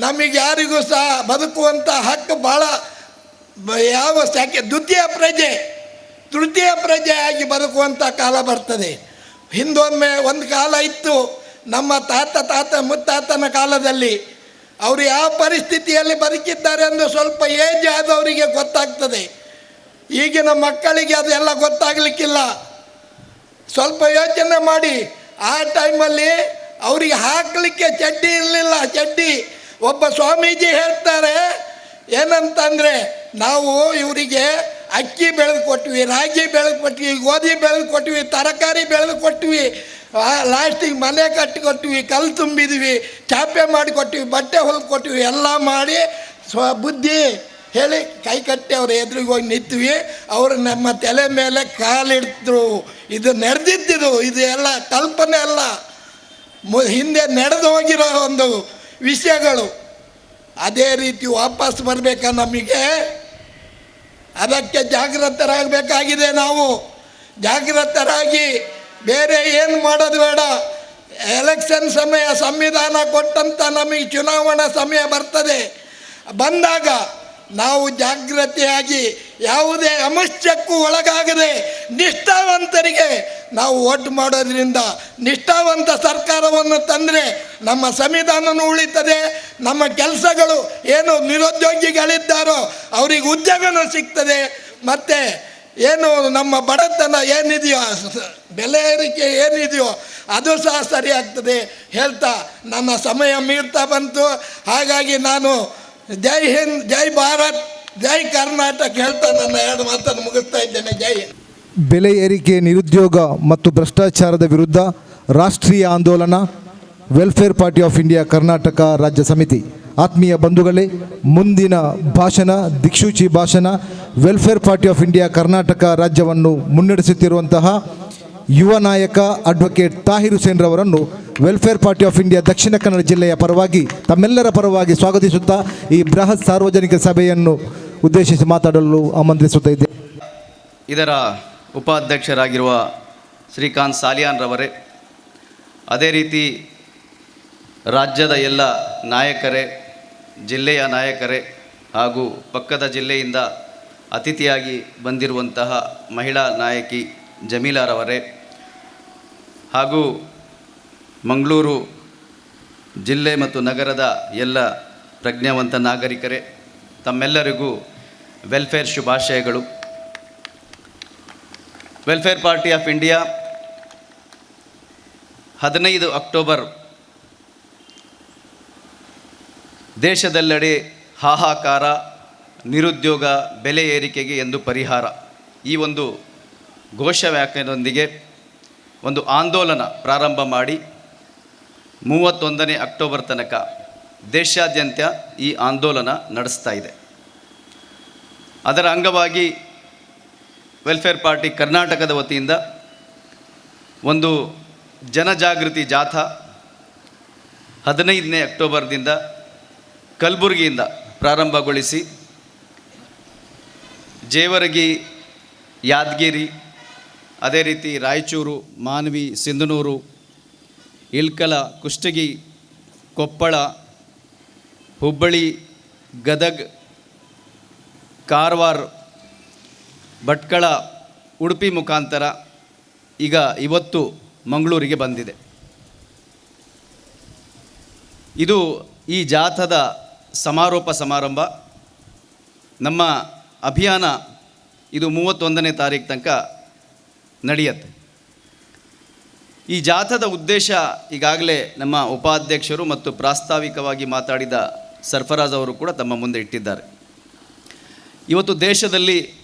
ನಮಗೆ ಯಾರಿಗೂ ಸಹ ಬದುಕುವಂಥ ಹಕ್ಕು ಭಾಳ ಯಾವ ದ್ವಿತೀಯ ಪ್ರಜೆ ತೃತೀಯ ಪ್ರಜೆಯಾಗಿ ಬದುಕುವಂಥ ಕಾಲ ಬರ್ತದೆ. ಹಿಂದೊಮ್ಮೆ ಒಂದು ಕಾಲ ಇತ್ತು, ನಮ್ಮ ತಾತ ಮುತ್ತಾತನ ಕಾಲದಲ್ಲಿ ಅವರು ಯಾವ ಪರಿಸ್ಥಿತಿಯಲ್ಲಿ ಬದುಕಿದ್ದಾರೆ ಎಂದು ಸ್ವಲ್ಪ ಏಜ್ ಆದವರಿಗೆ ಗೊತ್ತಾಗ್ತದೆ. ಈಗಿನ ಮಕ್ಕಳಿಗೆ ಅದೆಲ್ಲ ಗೊತ್ತಾಗಲಿಕ್ಕಿಲ್ಲ. ಸ್ವಲ್ಪ ಯೋಚನೆ ಮಾಡಿ, ಆ ಟೈಮಲ್ಲಿ ಅವರಿಗೆ ಹಾಕಲಿಕ್ಕೆ ಚಡ್ಡಿ ಇರಲಿಲ್ಲ. ಚಡ್ಡಿ ಒಬ್ಬ ಸ್ವಾಮೀಜಿ ಹೇಳ್ತಾರೆ ಏನಂತಂದರೆ, ನಾವು ಇವರಿಗೆ ಅಕ್ಕಿ ಬೆಳೆದು ಕೊಟ್ವಿ, ರಾಗಿ ಬೆಳೆದು ಕೊಟ್ವಿ, ಗೋಧಿ ಬೆಳೆದು ಕೊಟ್ವಿ, ತರಕಾರಿ ಬೆಳೆದು ಕೊಟ್ವಿ, ಲಾಸ್ಟಿಗೆ ಮನೆ ಕಟ್ಟಿಕೊಟ್ವಿ, ಕಲ್ಲು ತುಂಬಿದ್ವಿ, ಚಾಪೆ ಮಾಡಿಕೊಟ್ವಿ, ಬಟ್ಟೆ ಹೊಲ್ದು ಕೊಟ್ವಿ, ಎಲ್ಲ ಮಾಡಿ ಬುದ್ಧಿ ಹೇಳಿ ಕೈ ಕಟ್ಟಿ ಅವ್ರ ಎದುರಿಗೆ ಹೋಗಿ ನಿಂತ್ವಿ. ಅವರು ನಮ್ಮ ತಲೆ ಮೇಲೆ ಕಾಲಿಡ್ತರು. ಇದು ನಡೆದಿದ್ದು, ಇದು ಎಲ್ಲ ಕಲ್ಪನೆ ಅಲ್ಲ, ಹಿಂದೆ ನಡೆದು ಹೋಗಿರೋ ಒಂದು ವಿಷಯಗಳು. ಅದೇ ರೀತಿ ವಾಪಸ್ ಬರಬೇಕಾ ನಮಗೆ? ಅದಕ್ಕೆ ಜಾಗೃತರಾಗಬೇಕಾಗಿದೆ. ನಾವು ಜಾಗೃತರಾಗಿ ಬೇರೆ ಏನು ಮಾಡೋದು ಬೇಡ. ಎಲೆಕ್ಷನ್ ಸಮಯ, ಸಂವಿಧಾನ ಕೊಟ್ಟಂಥ ನಮಗೆ ಚುನಾವಣಾ ಸಮಯ ಬರ್ತದೆ. ಬಂದಾಗ ನಾವು ಜಾಗೃತಿಯಾಗಿ ಯಾವುದೇ ಅಮಸ್ಯಕ್ಕೂ ಒಳಗಾಗದೆ ನಿಷ್ಠಾವಂತರಿಗೆ ನಾವು ವೋಟ್ ಮಾಡೋದ್ರಿಂದ ನಿಷ್ಠಾವಂತ ಸರ್ಕಾರವನ್ನು ತಂದರೆ ನಮ್ಮ ಸಂವಿಧಾನನೂ ಉಳಿತದೆ, ನಮ್ಮ ಕೆಲಸಗಳು ಏನು ನಿರುದ್ಯೋಗಿಗಳಿದ್ದಾರೋ ಅವರಿಗೆ ಉದ್ಯೋಗನೂ ಸಿಗ್ತದೆ, ಮತ್ತು ಏನು ನಮ್ಮ ಬಡತನ ಏನಿದೆಯೋ, ಬೆಲೆ ಏರಿಕೆ ಏನಿದೆಯೋ ಅದು ಸಹ ಸರಿಯಾಗ್ತದೆ ಹೇಳ್ತಾ ನನ್ನ ಸಮಯ ಮೀರ್ತಾ ಬಂತು. ಹಾಗಾಗಿ ನಾನು ಜೈ ಹಿಂದ್, ಜೈ ಭಾರತ್, ಜೈ ಕರ್ನಾಟಕ ಹೇಳ್ತಾ ನನ್ನ 2 ಮಾತನ್ನು ಮುಗಿಸ್ತಾ ಇದ್ದೇನೆ. ಜೈ ಹಿಂದ್. ಬೆಲೆ ಏರಿಕೆ, ನಿರುದ್ಯೋಗ ಮತ್ತು ಭ್ರಷ್ಟಾಚಾರದ ವಿರುದ್ಧ ರಾಷ್ಟ್ರೀಯ ಆಂದೋಲನ, welfare party of India Karnataka ರಾಜ್ಯ ಸಮಿತಿ. ಆತ್ಮೀಯ ಬಂಧುಗಳೇ, ಮುಂದಿನ ಭಾಷಣ, ದಿಕ್ಸೂಚಿ ಭಾಷಣ, welfare party of India Karnataka ರಾಜ್ಯವನ್ನು ಮುನ್ನಡೆಸುತ್ತಿರುವಂತಹ ಯುವ ನಾಯಕ ಅಡ್ವೊಕೇಟ್ ತಾಹಿರ್ ಹುಸೇನ್ ರವರನ್ನು welfare party of India Dakshina Kannada ಜಿಲ್ಲೆಯ ಪರವಾಗಿ, ತಮ್ಮೆಲ್ಲರ ಪರವಾಗಿ ಸ್ವಾಗತಿಸುತ್ತಾ ಈ ಬೃಹತ್ ಸಾರ್ವಜನಿಕ ಸಭೆಯನ್ನು ಉದ್ದೇಶಿಸಿ ಮಾತಾಡಲು ಆಮಂತ್ರಿಸುತ್ತಾ ಇದ್ದೇನೆ. ಇದರ ಉಪಾಧ್ಯಕ್ಷರಾಗಿರುವ ಶ್ರೀಕಾಂತ್ ಸಾಲಿಯಾನ್ ರವರೇ, ಅದೇ ರೀತಿ ರಾಜ್ಯದ ಎಲ್ಲ ನಾಯಕರೇ, ಜಿಲ್ಲೆಯ ನಾಯಕರೇ ಹಾಗೂ ಪಕ್ಕದ ಜಿಲ್ಲೆಯಿಂದ ಅತಿಥಿಯಾಗಿ ಬಂದಿರುವಂತಹ ಮಹಿಳಾ ನಾಯಕಿ ಜಮೀಲಾರವರೇ ಹಾಗೂ ಮಂಗಳೂರು ಜಿಲ್ಲೆ ಮತ್ತು ನಗರದ ಎಲ್ಲ ಪ್ರಜ್ಞಾವಂತ ನಾಗರಿಕರೇ, ತಮ್ಮೆಲ್ಲರಿಗೂ ವೆಲ್ಫೇರ್ ಶುಭಾಶಯಗಳು. Welfare party of India 15 October ದೇಶದೆಲ್ಲೆಡೆ ಹಾಹಾಕಾರ, ನಿರುದ್ಯೋಗ, ಬೆಲೆ ಏರಿಕೆಗೆ ಎಂದು ಪರಿಹಾರ, ಈ ಒಂದು ಘೋಷವಾಕ್ಯದೊಂದಿಗೆ ಒಂದು ಆಂದೋಲನ ಪ್ರಾರಂಭ ಮಾಡಿ 31 ಅಕ್ಟೋಬರ್ ತನಕ ದೇಶಾದ್ಯಂತ ಈ ಆಂದೋಲನ ನಡೆಸ್ತಾ ಇದೆ. ಅದರ ಅಂಗವಾಗಿ ವೆಲ್ಫೇರ್ ಪಾರ್ಟಿ ಕರ್ನಾಟಕದ ವತಿಯಿಂದ ಒಂದು ಜನಜಾಗೃತಿ ಜಾಥಾ 15 ಅಕ್ಟೋಬರ್ದಿಂದ ಕಲಬುರಗಿಯಿಂದ ಪ್ರಾರಂಭಗೊಳಿಸಿ ಜೇವರಗಿ, ಯಾದಗಿರಿ, ಅದೇ ರೀತಿ ರಾಯಚೂರು, ಮಾನ್ವಿ, ಸಿಂಧನೂರು, ಇಳ್ಕಲ, ಕುಷ್ಟಗಿ, ಕೊಪ್ಪಳ, ಹುಬ್ಬಳ್ಳಿ, ಗದಗ್, ಕಾರವಾರ, ಭಟ್ಕಳ, ಉಡುಪಿ ಮುಖಾಂತರ ಈಗ ಇವತ್ತು ಮಂಗಳೂರಿಗೆ ಬಂದಿದೆ. ಇದು ಈ ಜಾಥಾದ ಸಮಾರೋಪ ಸಮಾರಂಭ. ನಮ್ಮ ಅಭಿಯಾನ ಇದು 31ನೇ ತಾರೀಕು ತನಕ ನಡೆಯುತ್ತೆ. ಈ ಜಾಥಾದ ಉದ್ದೇಶ ಈಗಾಗಲೇ ನಮ್ಮ ಉಪಾಧ್ಯಕ್ಷರು ಮತ್ತು ಪ್ರಾಸ್ತಾವಿಕವಾಗಿ ಮಾತಾಡಿದ ಸರ್ಫರಾಜ್ ಅವರು ಕೂಡ ತಮ್ಮ ಮುಂದೆ ಇಟ್ಟಿದ್ದಾರೆ. ಇವತ್ತು ದೇಶದಲ್ಲಿ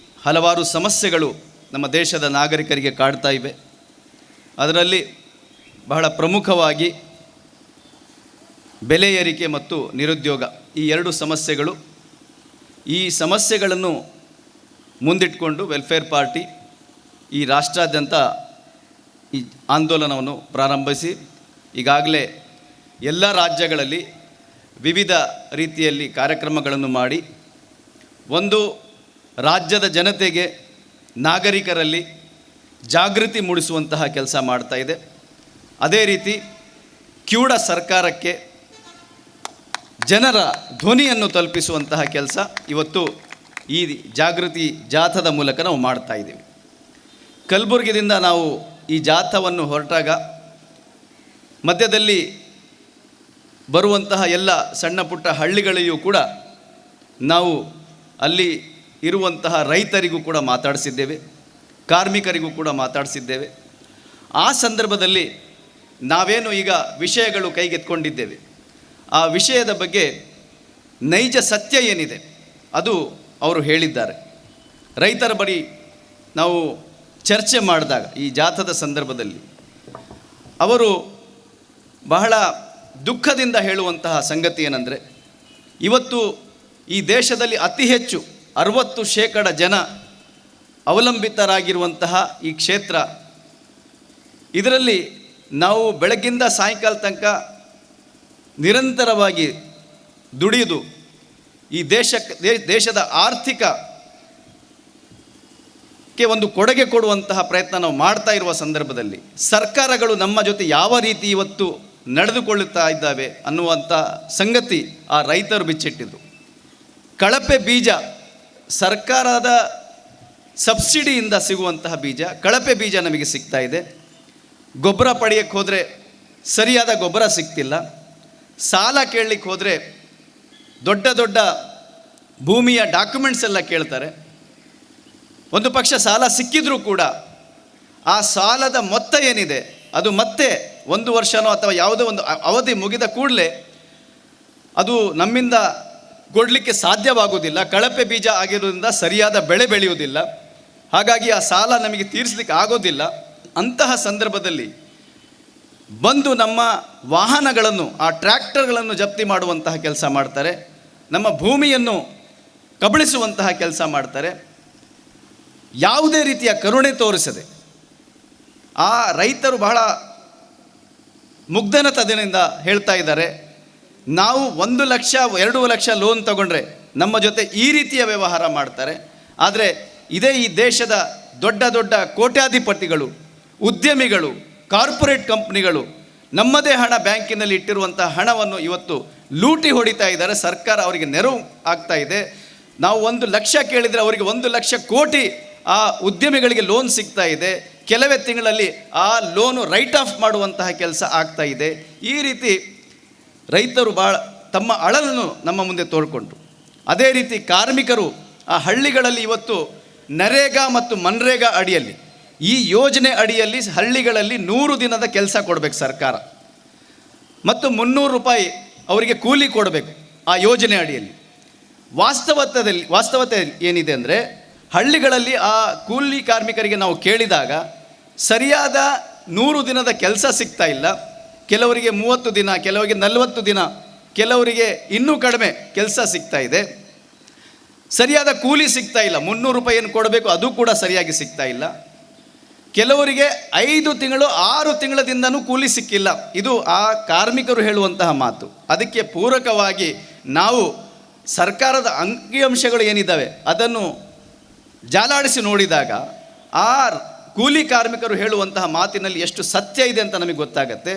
ಹಲವಾರು ಸಮಸ್ಯೆಗಳು ನಮ್ಮ ದೇಶದ ನಾಗರಿಕರಿಗೆ ಕಾಡ್ತಾ ಇವೆ. ಅದರಲ್ಲಿ ಬಹಳ ಪ್ರಮುಖವಾಗಿ ಬೆಲೆ ಏರಿಕೆ ಮತ್ತು ನಿರುದ್ಯೋಗ, ಈ 2 ಸಮಸ್ಯೆಗಳು. ಈ ಸಮಸ್ಯೆಗಳನ್ನು ಮುಂದಿಟ್ಕೊಂಡು ವೆಲ್ಫೇರ್ ಪಾರ್ಟಿ ಈ ರಾಷ್ಟ್ರಾದ್ಯಂತ ಈ ಆಂದೋಲನವನ್ನು ಪ್ರಾರಂಭಿಸಿ ಈಗಾಗಲೇ ಎಲ್ಲ ರಾಜ್ಯಗಳಲ್ಲಿ ವಿವಿಧ ರೀತಿಯಲ್ಲಿ ಕಾರ್ಯಕ್ರಮಗಳನ್ನು ಮಾಡಿ ಒಂದು ರಾಜ್ಯದ ಜನತೆಗೆ, ನಾಗರಿಕರಲ್ಲಿ ಜಾಗೃತಿ ಮೂಡಿಸುವಂತಹ ಕೆಲಸ ಮಾಡ್ತಾ ಇದೆ. ಅದೇ ರೀತಿ ಕಿವುಡ ಸರ್ಕಾರಕ್ಕೆ ಜನರ ಧ್ವನಿಯನ್ನು ತಲುಪಿಸುವಂತಹ ಕೆಲಸ ಇವತ್ತು ಈ ಜಾಗೃತಿ ಜಾಥಾದ ಮೂಲಕ ನಾವು ಮಾಡ್ತಾ ಇದ್ದೀವಿ. ಕಲಬುರಗಿದಿಂದ ನಾವು ಈ ಜಾಥಾವನ್ನು ಹೊರಟಾಗ ಮಧ್ಯದಲ್ಲಿ ಬರುವಂತಹ ಎಲ್ಲ ಸಣ್ಣ ಪುಟ್ಟ ಹಳ್ಳಿಗಳಿಗೂ ಕೂಡ ನಾವು ಅಲ್ಲಿ ಇರುವಂತಹ ರೈತರಿಗೂ ಕೂಡ ಮಾತಾಡಿಸಿದ್ದೇವೆ, ಕಾರ್ಮಿಕರಿಗೂ ಕೂಡ ಮಾತಾಡಿಸಿದ್ದೇವೆ. ಆ ಸಂದರ್ಭದಲ್ಲಿ ನಾವೇನು ಈಗ ವಿಷಯಗಳು ಕೈಗೆತ್ಕೊಂಡಿದ್ದೇವೆ, ಆ ವಿಷಯದ ಬಗ್ಗೆ ನೈಜ ಸತ್ಯ ಏನಿದೆ ಅದು ಅವರು ಹೇಳಿದ್ದಾರೆ. ರೈತರ ಬಳಿ ನಾವು ಚರ್ಚೆ ಮಾಡಿದಾಗ ಈ ಜಾಥಾದ ಸಂದರ್ಭದಲ್ಲಿ ಅವರು ಬಹಳ ದುಃಖದಿಂದ ಹೇಳುವಂತಹ ಸಂಗತಿ ಏನಂದರೆ, ಇವತ್ತು ಈ ದೇಶದಲ್ಲಿ ಅತಿ ಹೆಚ್ಚು 60% ಜನ ಅವಲಂಬಿತರಾಗಿರುವಂತಹ ಈ ಕ್ಷೇತ್ರ, ಇದರಲ್ಲಿ ನಾವು ಬೆಳಗ್ಗಿಂದ ಸಾಯಂಕಾಲ ತನಕ ನಿರಂತರವಾಗಿ ದುಡಿಯುವುದು ಈ ದೇಶದ ಆರ್ಥಿಕಕ್ಕೆ ಒಂದು ಕೊಡುಗೆ ಕೊಡುವಂತಹ ಪ್ರಯತ್ನ ನಾವು ಮಾಡ್ತಾ ಇರುವ ಸಂದರ್ಭದಲ್ಲಿ ಸರ್ಕಾರಗಳು ನಮ್ಮ ಜೊತೆ ಯಾವ ರೀತಿ ಇವತ್ತು ನಡೆದುಕೊಳ್ಳುತ್ತಾ ಇದ್ದಾವೆ ಅನ್ನುವಂಥ ಸಂಗತಿ ಆ ರೈತರು ಬಿಚ್ಚಿಟ್ಟಿದ್ದು. ಕಳಪೆ ಬೀಜ, ಸರ್ಕಾರದ ಸಬ್ಸಿಡಿಯಿಂದ ಸಿಗುವಂತಹ ಬೀಜ, ಕಳಪೆ ಬೀಜ ನಮಗೆ ಸಿಗ್ತಾ ಇದೆ. ಗೊಬ್ಬರ ಪಡೆಯಕ್ಕೆ ಹೋದರೆ ಸರಿಯಾದ ಗೊಬ್ಬರ ಸಿಗ್ತಿಲ್ಲ. ಸಾಲ ಕೇಳಲಿಕ್ಕೆ ಹೋದರೆ ದೊಡ್ಡ ದೊಡ್ಡ ಭೂಮಿಯ ಡಾಕ್ಯುಮೆಂಟ್ಸ್ ಎಲ್ಲ ಕೇಳ್ತಾರೆ. ಒಂದು ಪಕ್ಷ ಸಾಲ ಸಿಕ್ಕಿದ್ರೂ ಕೂಡ ಆ ಸಾಲದ ಮೊತ್ತ ಏನಿದೆ ಅದು ಮತ್ತೆ 1 ವರ್ಷನೋ ಅಥವಾ ಯಾವುದೋ ಒಂದು ಅವಧಿ ಮುಗಿದ ಕೂಡಲೇ ಅದು ನಮ್ಮಿಂದ ಕೊಡಲಿಕ್ಕೆ ಸಾಧ್ಯವಾಗುವುದಿಲ್ಲ. ಕಳಪೆ ಬೀಜ ಆಗಿರೋದ್ರಿಂದ ಸರಿಯಾದ ಬೆಳೆ ಬೆಳೆಯುವುದಿಲ್ಲ. ಹಾಗಾಗಿ ಆ ಸಾಲ ನಮಗೆ ತೀರಿಸಲಿಕ್ಕೆ ಆಗೋದಿಲ್ಲ. ಅಂತಹ ಸಂದರ್ಭದಲ್ಲಿ ಬಂದು ನಮ್ಮ ವಾಹನಗಳನ್ನು, ಆ ಟ್ರ್ಯಾಕ್ಟರ್ಗಳನ್ನು ಜಪ್ತಿ ಮಾಡುವಂತಹ ಕೆಲಸ ಮಾಡ್ತಾರೆ, ನಮ್ಮ ಭೂಮಿಯನ್ನು ಕಬಳಿಸುವಂತಹ ಕೆಲಸ ಮಾಡ್ತಾರೆ. ಯಾವುದೇ ರೀತಿಯ ಕರುಣೆ ತೋರಿಸದೆ ಆ ರೈತರು ಬಹಳ ಮುಗ್ಧನತನದಿಂದ ಹೇಳ್ತಾ ಇದ್ದಾರೆ, ನಾವು 1 ಲಕ್ಷ 2 ಲಕ್ಷ ಲೋನ್ ತಗೊಂಡ್ರೆ ನಮ್ಮ ಜೊತೆ ಈ ರೀತಿಯ ವ್ಯವಹಾರ ಮಾಡ್ತಾರೆ. ಆದರೆ ಇದೇ ಈ ದೇಶದ ದೊಡ್ಡ ದೊಡ್ಡ ಕೋಟ್ಯಾಧಿಪತಿಗಳು, ಉದ್ಯಮಿಗಳು, ಕಾರ್ಪೊರೇಟ್ ಕಂಪ್ನಿಗಳು ನಮ್ಮದೇ ಹಣ ಬ್ಯಾಂಕಿನಲ್ಲಿ ಇಟ್ಟಿರುವಂಥ ಹಣವನ್ನು ಇವತ್ತು ಲೂಟಿ ಹೊಡಿತಾ ಇದ್ದಾರೆ. ಸರ್ಕಾರ ಅವರಿಗೆ ನೆರವು ಆಗ್ತಾ ಇದೆ. ನಾವು 1 ಲಕ್ಷ ಕೇಳಿದರೆ ಅವರಿಗೆ 1 ಲಕ್ಷ ಕೋಟಿ ಆ ಉದ್ಯಮಿಗಳಿಗೆ ಲೋನ್ ಸಿಗ್ತಾ ಇದೆ. ಕೆಲವೇ ತಿಂಗಳಲ್ಲಿ ಆ ಲೋನು ರೈಟ್ ಆಫ್ ಮಾಡುವಂತಹ ಕೆಲಸ ಆಗ್ತಾ ಇದೆ. ಈ ರೀತಿ ರೈತರು ಭಾಳ ತಮ್ಮ ಅಳಲನ್ನು ನಮ್ಮ ಮುಂದೆ ತೋಡ್ಕೊಂಡ್ರು. ಅದೇ ರೀತಿ ಕಾರ್ಮಿಕರು ಆ ಹಳ್ಳಿಗಳಲ್ಲಿ ಇವತ್ತು ನರೇಗಾ ಮತ್ತು ಮನ್ರೇಗಾ ಅಡಿಯಲ್ಲಿ, ಈ ಯೋಜನೆ ಅಡಿಯಲ್ಲಿ ಹಳ್ಳಿಗಳಲ್ಲಿ 100 ದಿನದ ಕೆಲಸ ಕೊಡಬೇಕು ಸರ್ಕಾರ, ಮತ್ತು 300 ರೂಪಾಯಿ ಅವರಿಗೆ ಕೂಲಿ ಕೊಡಬೇಕು ಆ ಯೋಜನೆ ಅಡಿಯಲ್ಲಿ. ವಾಸ್ತವತೆ ಏನಿದೆ ಅಂದರೆ, ಹಳ್ಳಿಗಳಲ್ಲಿ ಆ ಕೂಲಿ ಕಾರ್ಮಿಕರಿಗೆ ನಾವು ಕೇಳಿದಾಗ ಸರಿಯಾದ 100 ದಿನದ ಕೆಲಸ ಸಿಗ್ತಾ ಇಲ್ಲ. ಕೆಲವರಿಗೆ 30 ದಿನ, ಕೆಲವರಿಗೆ 40 ದಿನ, ಕೆಲವರಿಗೆ ಇನ್ನೂ ಕಡಿಮೆ ಕೆಲಸ ಸಿಗ್ತಾ ಇದೆ. ಸರಿಯಾದ ಕೂಲಿ ಸಿಗ್ತಾ ಇಲ್ಲ. 300 ರೂಪಾಯಿಯನ್ನು ಕೊಡಬೇಕು, ಅದು ಕೂಡ ಸರಿಯಾಗಿ ಸಿಗ್ತಾ ಇಲ್ಲ. ಕೆಲವರಿಗೆ 5 ತಿಂಗಳು 6 ತಿಂಗಳದಿಂದನೂ ಕೂಲಿ ಸಿಕ್ಕಿಲ್ಲ. ಇದು ಆ ಕಾರ್ಮಿಕರು ಹೇಳುವಂತಹ ಮಾತು. ಅದಕ್ಕೆ ಪೂರಕವಾಗಿ ನಾವು ಸರ್ಕಾರದ ಅಂಕಿಅಂಶಗಳು ಏನಿದ್ದಾವೆ ಅದನ್ನು ಜಾಲಾಡಿಸಿ ನೋಡಿದಾಗ ಆ ಕೂಲಿ ಕಾರ್ಮಿಕರು ಹೇಳುವಂತಹ ಮಾತಿನಲ್ಲಿ ಎಷ್ಟು ಸತ್ಯ ಇದೆ ಅಂತ ನಮಗೆ ಗೊತ್ತಾಗತ್ತೆ.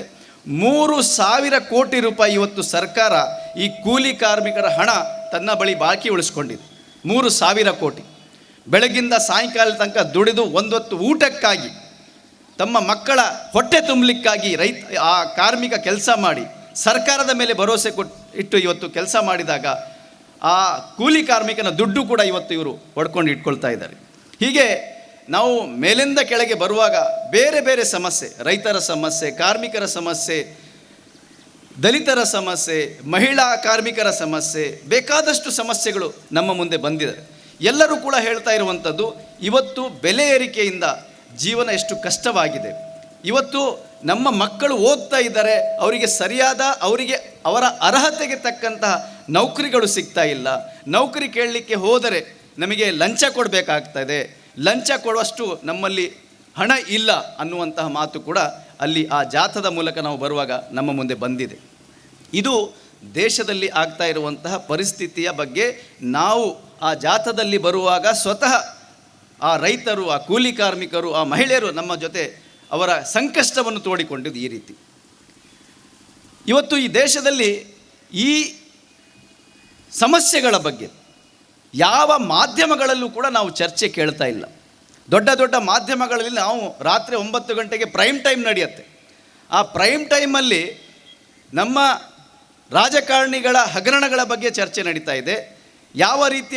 3,000 ಕೋಟಿ ರೂಪಾಯಿ ಇವತ್ತು ಸರ್ಕಾರ ಈ ಕೂಲಿ ಕಾರ್ಮಿಕರ ಹಣ ತನ್ನ ಬಳಿ ಬಾಕಿ ಉಳಿಸ್ಕೊಂಡಿದೆ. 3,000 ಕೋಟಿ. ಬೆಳಗ್ಗಿಂದ ಸಾಯಂಕಾಲ ತನಕ ದುಡಿದು ಒಂದೊತ್ತು ಊಟಕ್ಕಾಗಿ, ತಮ್ಮ ಮಕ್ಕಳ ಹೊಟ್ಟೆ ತುಂಬಲಿಕ್ಕಾಗಿ ಆ ಕಾರ್ಮಿಕ ಕೆಲಸ ಮಾಡಿ ಸರ್ಕಾರದ ಮೇಲೆ ಭರವಸೆ ಇಟ್ಟು ಇವತ್ತು ಕೆಲಸ ಮಾಡಿದಾಗ ಆ ಕೂಲಿ ಕಾರ್ಮಿಕನ ದುಡ್ಡು ಕೂಡ ಇವತ್ತು ಇವರು ಹೊಡ್ಕೊಂಡು ಇಟ್ಕೊಳ್ತಾ ಇದ್ದಾರೆ. ಹೀಗೆ ನಾವು ಮೇಲಿಂದ ಕೆಳಗೆ ಬರುವಾಗ ಬೇರೆ ಬೇರೆ ಸಮಸ್ಯೆ, ರೈತರ ಸಮಸ್ಯೆ, ಕಾರ್ಮಿಕರ ಸಮಸ್ಯೆ, ದಲಿತರ ಸಮಸ್ಯೆ, ಮಹಿಳಾ ಕಾರ್ಮಿಕರ ಸಮಸ್ಯೆ, ಬೇಕಾದಷ್ಟು ಸಮಸ್ಯೆಗಳು ನಮ್ಮ ಮುಂದೆ ಬಂದಿದೆ. ಎಲ್ಲರೂ ಕೂಡ ಹೇಳ್ತಾ ಇರುವಂಥದ್ದು, ಇವತ್ತು ಬೆಲೆ ಏರಿಕೆಯಿಂದ ಜೀವನ ಎಷ್ಟು ಕಷ್ಟವಾಗಿದೆ. ಇವತ್ತು ನಮ್ಮ ಮಕ್ಕಳು ಓದ್ತಾ ಇದ್ದಾರೆ, ಅವರಿಗೆ ಸರಿಯಾದ ಅವರ ಅರ್ಹತೆಗೆ ತಕ್ಕಂತಹ ನೌಕರಿಗಳು ಸಿಗ್ತಾ ಇಲ್ಲ. ನೌಕರಿ ಕೇಳಲಿಕ್ಕೆ ಹೋದರೆ ನಮಗೆ ಲಂಚ ಕೊಡಬೇಕಾಗ್ತದೆ, ಲಂಚ ಕೊಡುವಷ್ಟು ನಮ್ಮಲ್ಲಿ ಹಣ ಇಲ್ಲ ಅನ್ನುವಂತಹ ಮಾತು ಕೂಡ ಅಲ್ಲಿ ಆ ಜಾಥಾದ ಮೂಲಕ ನಾವು ಬರುವಾಗ ನಮ್ಮ ಮುಂದೆ ಬಂದಿದೆ. ಇದು ದೇಶದಲ್ಲಿ ಆಗ್ತಾ ಇರುವಂತಹ ಪರಿಸ್ಥಿತಿಯ ಬಗ್ಗೆ ನಾವು ಆ ಜಾಥಾದಲ್ಲಿ ಬರುವಾಗ ಸ್ವತಃ ಆ ರೈತರು, ಆ ಕೂಲಿ ಕಾರ್ಮಿಕರು, ಆ ಮಹಿಳೆಯರು ನಮ್ಮ ಜೊತೆ ಅವರ ಸಂಕಷ್ಟವನ್ನು ತೋಡಿಕೊಂಡಿದ್ದು ಈ ರೀತಿ. ಇವತ್ತು ಈ ದೇಶದಲ್ಲಿ ಈ ಸಮಸ್ಯೆಗಳ ಬಗ್ಗೆ ಯಾವ ಮಾಧ್ಯಮಗಳಲ್ಲೂ ಕೂಡ ನಾವು ಚರ್ಚೆ ಕೇಳ್ತಾ ಇಲ್ಲ. ದೊಡ್ಡ ದೊಡ್ಡ ಮಾಧ್ಯಮಗಳಲ್ಲಿ ನಾವು ರಾತ್ರಿ 9 ಗಂಟೆಗೆ ಪ್ರೈಮ್ ಟೈಮ್ ನಡೆಯುತ್ತೆ. ಆ ಪ್ರೈಮ್ ಟೈಮಲ್ಲಿ ನಮ್ಮ ರಾಜಕಾರಣಿಗಳ ಹಗರಣಗಳ ಬಗ್ಗೆ ಚರ್ಚೆ ನಡೀತಾ ಇದೆ. ಯಾವ ರೀತಿ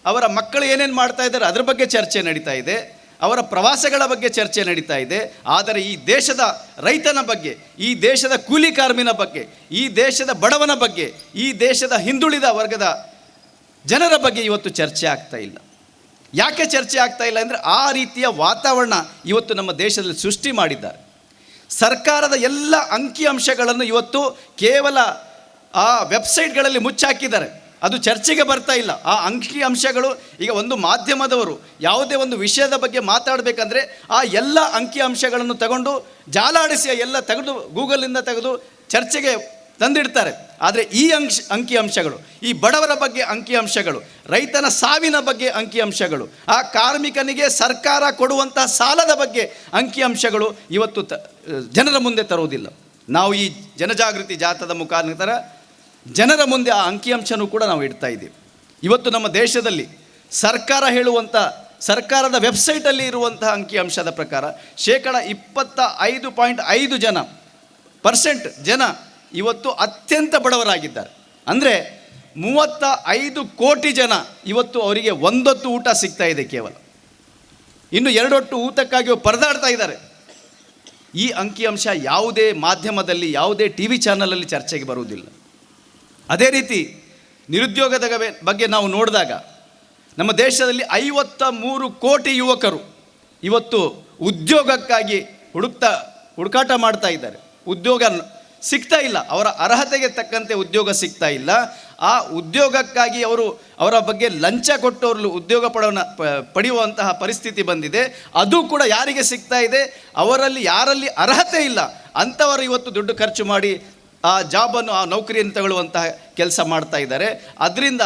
ಅವರ ಮಕ್ಕಳು ಏನೇನು ಮಾಡ್ತಾ ಇದ್ದಾರೆ ಅದ್ರ ಬಗ್ಗೆ ಚರ್ಚೆ ನಡೀತಾ ಇದೆ. ಅವರ ಪ್ರವಾಸಗಳ ಬಗ್ಗೆ ಚರ್ಚೆ ನಡೀತಾ ಇದೆ. ಆದರೆ ಈ ದೇಶದ ರೈತನ ಬಗ್ಗೆ, ಈ ದೇಶದ ಕೂಲಿ ಕಾರ್ಮಿಕನ ಬಗ್ಗೆ, ಈ ದೇಶದ ಬಡವನ ಬಗ್ಗೆ, ಈ ದೇಶದ ಹಿಂದುಳಿದ ವರ್ಗದ ಜನರ ಬಗ್ಗೆ ಇವತ್ತು ಚರ್ಚೆ ಆಗ್ತಾ ಇಲ್ಲ. ಯಾಕೆ ಚರ್ಚೆ ಆಗ್ತಾ ಇಲ್ಲ ಅಂದರೆ ಆ ರೀತಿಯ ವಾತಾವರಣ ಇವತ್ತು ನಮ್ಮ ದೇಶದಲ್ಲಿ ಸೃಷ್ಟಿ ಮಾಡಿದ್ದಾರೆ. ಸರ್ಕಾರದ ಎಲ್ಲ ಅಂಕಿಅಂಶಗಳನ್ನು ಇವತ್ತು ಕೇವಲ ಆ ವೆಬ್ಸೈಟ್ಗಳಲ್ಲಿ ಮುಚ್ಚಾಕಿದ್ದಾರೆ. ಅದು ಚರ್ಚೆಗೆ ಬರ್ತಾ ಇಲ್ಲ. ಆ ಅಂಕಿಅಂಶಗಳು ಈಗ ಒಂದು ಮಾಧ್ಯಮದವರು ಯಾವುದೇ ಒಂದು ವಿಷಯದ ಬಗ್ಗೆ ಮಾತಾಡಬೇಕಂದ್ರೆ ಆ ಎಲ್ಲ ಅಂಕಿಅಂಶಗಳನ್ನು ತಗೊಂಡು ಜಾಲಾಡಿಸಿ ಎಲ್ಲ ತೆಗೆದು ಗೂಗಲಿಂದ ತೆಗೆದು ಚರ್ಚೆಗೆ ತಂದಿಡ್ತಾರೆ. ಆದರೆ ಈ ಅಂಕಿಅಂಶಗಳು, ಈ ಬಡವರ ಬಗ್ಗೆ ಅಂಕಿಅಂಶಗಳು, ರೈತನ ಸಾವಿನ ಬಗ್ಗೆ ಅಂಕಿಅಂಶಗಳು, ಆ ಕಾರ್ಮಿಕನಿಗೆ ಸರ್ಕಾರ ಕೊಡುವಂತಹ ಸಾಲದ ಬಗ್ಗೆ ಅಂಕಿಅಂಶಗಳು ಇವತ್ತು ಜನರ ಮುಂದೆ ತರುವುದಿಲ್ಲ. ನಾವು ಈ ಜನಜಾಗೃತಿ ಜಾಥಾದ ಮುಖಾಂತರ ಜನರ ಮುಂದೆ ಆ ಅಂಕಿಅಂಶನೂ ಕೂಡ ನಾವು ಇಡ್ತಾ ಇದ್ದೀವಿ. ಇವತ್ತು ನಮ್ಮ ದೇಶದಲ್ಲಿ ಸರ್ಕಾರ ಹೇಳುವಂಥ, ಸರ್ಕಾರದ ವೆಬ್ಸೈಟಲ್ಲಿ ಇರುವಂತಹ ಅಂಕಿಅಂಶದ ಪ್ರಕಾರ 25.5% ಜನ ಇವತ್ತು ಅತ್ಯಂತ ಬಡವರಾಗಿದ್ದಾರೆ. ಅಂದರೆ 35 ಕೋಟಿ ಜನ ಇವತ್ತು ಅವರಿಗೆ ಒಂದೊತ್ತು ಊಟ ಸಿಗ್ತಾ ಇದೆ ಕೇವಲ. ಇನ್ನು 2 ಹೊತ್ತು ಊಟಕ್ಕಾಗಿ ಪರದಾಡ್ತಾ ಇದ್ದಾರೆ. ಈ ಅಂಕಿಅಂಶ ಯಾವುದೇ ಮಾಧ್ಯಮದಲ್ಲಿ, ಯಾವುದೇ ಟಿ ವಿ ಚಾನಲಲ್ಲಿ ಚರ್ಚೆಗೆ ಬರುವುದಿಲ್ಲ. ಅದೇ ರೀತಿ ನಿರುದ್ಯೋಗದ ಬಗ್ಗೆ ನಾವು ನೋಡಿದಾಗ ನಮ್ಮ ದೇಶದಲ್ಲಿ 53 ಕೋಟಿ ಯುವಕರು ಇವತ್ತು ಉದ್ಯೋಗಕ್ಕಾಗಿ ಹುಡುಕಾಟ ಮಾಡ್ತಾ ಇದ್ದಾರೆ. ಉದ್ಯೋಗ ಸಿಗ್ತಾ ಇಲ್ಲ, ಅವರ ಅರ್ಹತೆಗೆ ತಕ್ಕಂತೆ ಉದ್ಯೋಗ ಸಿಗ್ತಾ ಇಲ್ಲ. ಆ ಉದ್ಯೋಗಕ್ಕಾಗಿ ಅವರ ಬಗ್ಗೆ ಲಂಚ ಕೊಟ್ಟವರು ಉದ್ಯೋಗ ಪಡೆಯುವಂತಹ ಪರಿಸ್ಥಿತಿ ಬಂದಿದೆ. ಅದು ಕೂಡ ಯಾರಿಗೆ ಸಿಗ್ತಾ ಇದೆ? ಯಾರಲ್ಲಿ ಅರ್ಹತೆ ಇಲ್ಲ ಅಂಥವರು ಇವತ್ತು ದುಡ್ಡು ಖರ್ಚು ಮಾಡಿ ಆ ಜಾಬನ್ನು, ಆ ನೌಕರಿಯನ್ನು ತಗೊಳ್ಳುವಂತಹ ಕೆಲಸ ಮಾಡ್ತಾ ಇದ್ದಾರೆ. ಅದರಿಂದ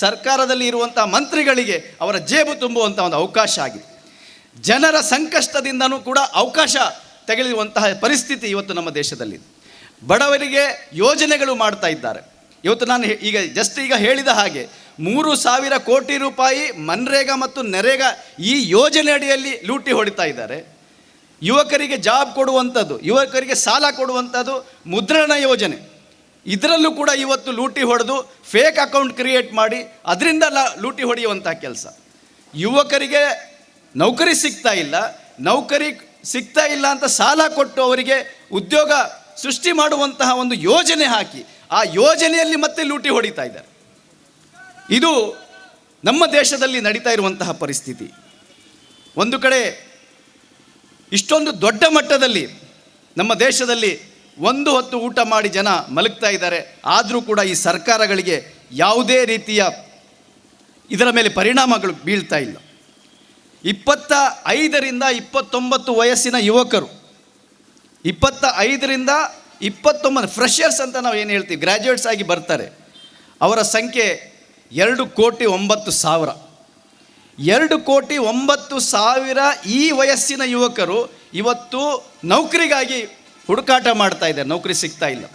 ಸರ್ಕಾರದಲ್ಲಿ ಇರುವಂತಹ ಮಂತ್ರಿಗಳಿಗೆ ಅವರ ಜೇಬು ತುಂಬುವಂಥ ಒಂದು ಅವಕಾಶ ಆಗಿದೆ. ಜನರ ಸಂಕಷ್ಟದಿಂದನೂ ಕೂಡ ಅವಕಾಶ ತೆಗೆಯುವಂತಹ ಪರಿಸ್ಥಿತಿ ಇವತ್ತು ನಮ್ಮ ದೇಶದಲ್ಲಿದೆ. ಬಡವರಿಗೆ ಯೋಜನೆಗಳು ಮಾಡ್ತಾ ಇದ್ದಾರೆ. ಇವತ್ತು ನಾನು ಈಗ ಹೇಳಿದ ಹಾಗೆ 3,000 ಕೋಟಿ ರೂಪಾಯಿ ಮನ್ರೇಗಾ ಮತ್ತು ನರೇಗಾ ಈ ಯೋಜನೆ ಅಡಿಯಲ್ಲಿ ಲೂಟಿ ಹೊಡಿತಾ ಇದ್ದಾರೆ. ಯುವಕರಿಗೆ ಜಾಬ್ ಕೊಡುವಂಥದ್ದು, ಯುವಕರಿಗೆ ಸಾಲ ಕೊಡುವಂಥದ್ದು ಮುದ್ರಣ ಯೋಜನೆ, ಇದರಲ್ಲೂ ಕೂಡ ಇವತ್ತು ಲೂಟಿ ಹೊಡೆದು ಫೇಕ್ ಅಕೌಂಟ್ ಕ್ರಿಯೇಟ್ ಮಾಡಿ ಅದರಿಂದ ಲೂಟಿ ಹೊಡೆಯುವಂಥ ಕೆಲಸ. ಯುವಕರಿಗೆ ನೌಕರಿ ಸಿಗ್ತಾ ಇಲ್ಲ ಅಂತ ಸಾಲ ಕೊಟ್ಟು ಅವರಿಗೆ ಉದ್ಯೋಗ ಸೃಷ್ಟಿ ಮಾಡುವಂತಹ ಒಂದು ಯೋಜನೆ ಹಾಕಿ ಆ ಯೋಜನೆಯಲ್ಲಿ ಮತ್ತೆ ಲೂಟಿ ಹೊಡಿತಾ ಇದ್ದಾರೆ. ಇದು ನಮ್ಮ ದೇಶದಲ್ಲಿ ನಡೀತಾ ಇರುವಂತಹ ಪರಿಸ್ಥಿತಿ. ಒಂದು ಕಡೆ ಇಷ್ಟೊಂದು ದೊಡ್ಡ ಮಟ್ಟದಲ್ಲಿ ನಮ್ಮ ದೇಶದಲ್ಲಿ ಒಂದು ಹೊತ್ತು ಊಟ ಮಾಡಿ ಜನ ಮಲಗ್ತಾ ಇದ್ದಾರೆ. ಆದರೂ ಕೂಡ ಈ ಸರ್ಕಾರಗಳಿಗೆ ಯಾವುದೇ ರೀತಿಯ ಇದರ ಮೇಲೆ ಪರಿಣಾಮಗಳು ಬೀಳ್ತಾ ಇಲ್ಲ. 25ರಿಂದ 29 ವಯಸ್ಸಿನ ಯುವಕರು, 25ರಿಂದ 29 ಫ್ರೆಷರ್ಸ್ ಅಂತ ನಾವು ಏನು ಹೇಳ್ತೀವಿ, ಗ್ರ್ಯಾಜುಯೇಟ್ಸ್ ಆಗಿ ಬರ್ತಾರೆ, ಅವರ ಸಂಖ್ಯೆ 2,09,000. 2,09,000 ಈ ವಯಸ್ಸಿನ ಯುವಕರು ಇವತ್ತು ನೌಕರಿಗಾಗಿ ಹುಡುಕಾಟ ಮಾಡ್ತಾ ಇದ್ದಾರೆ. ನೌಕರಿ ಸಿಗ್ತಾ ಇಲ್ಲ,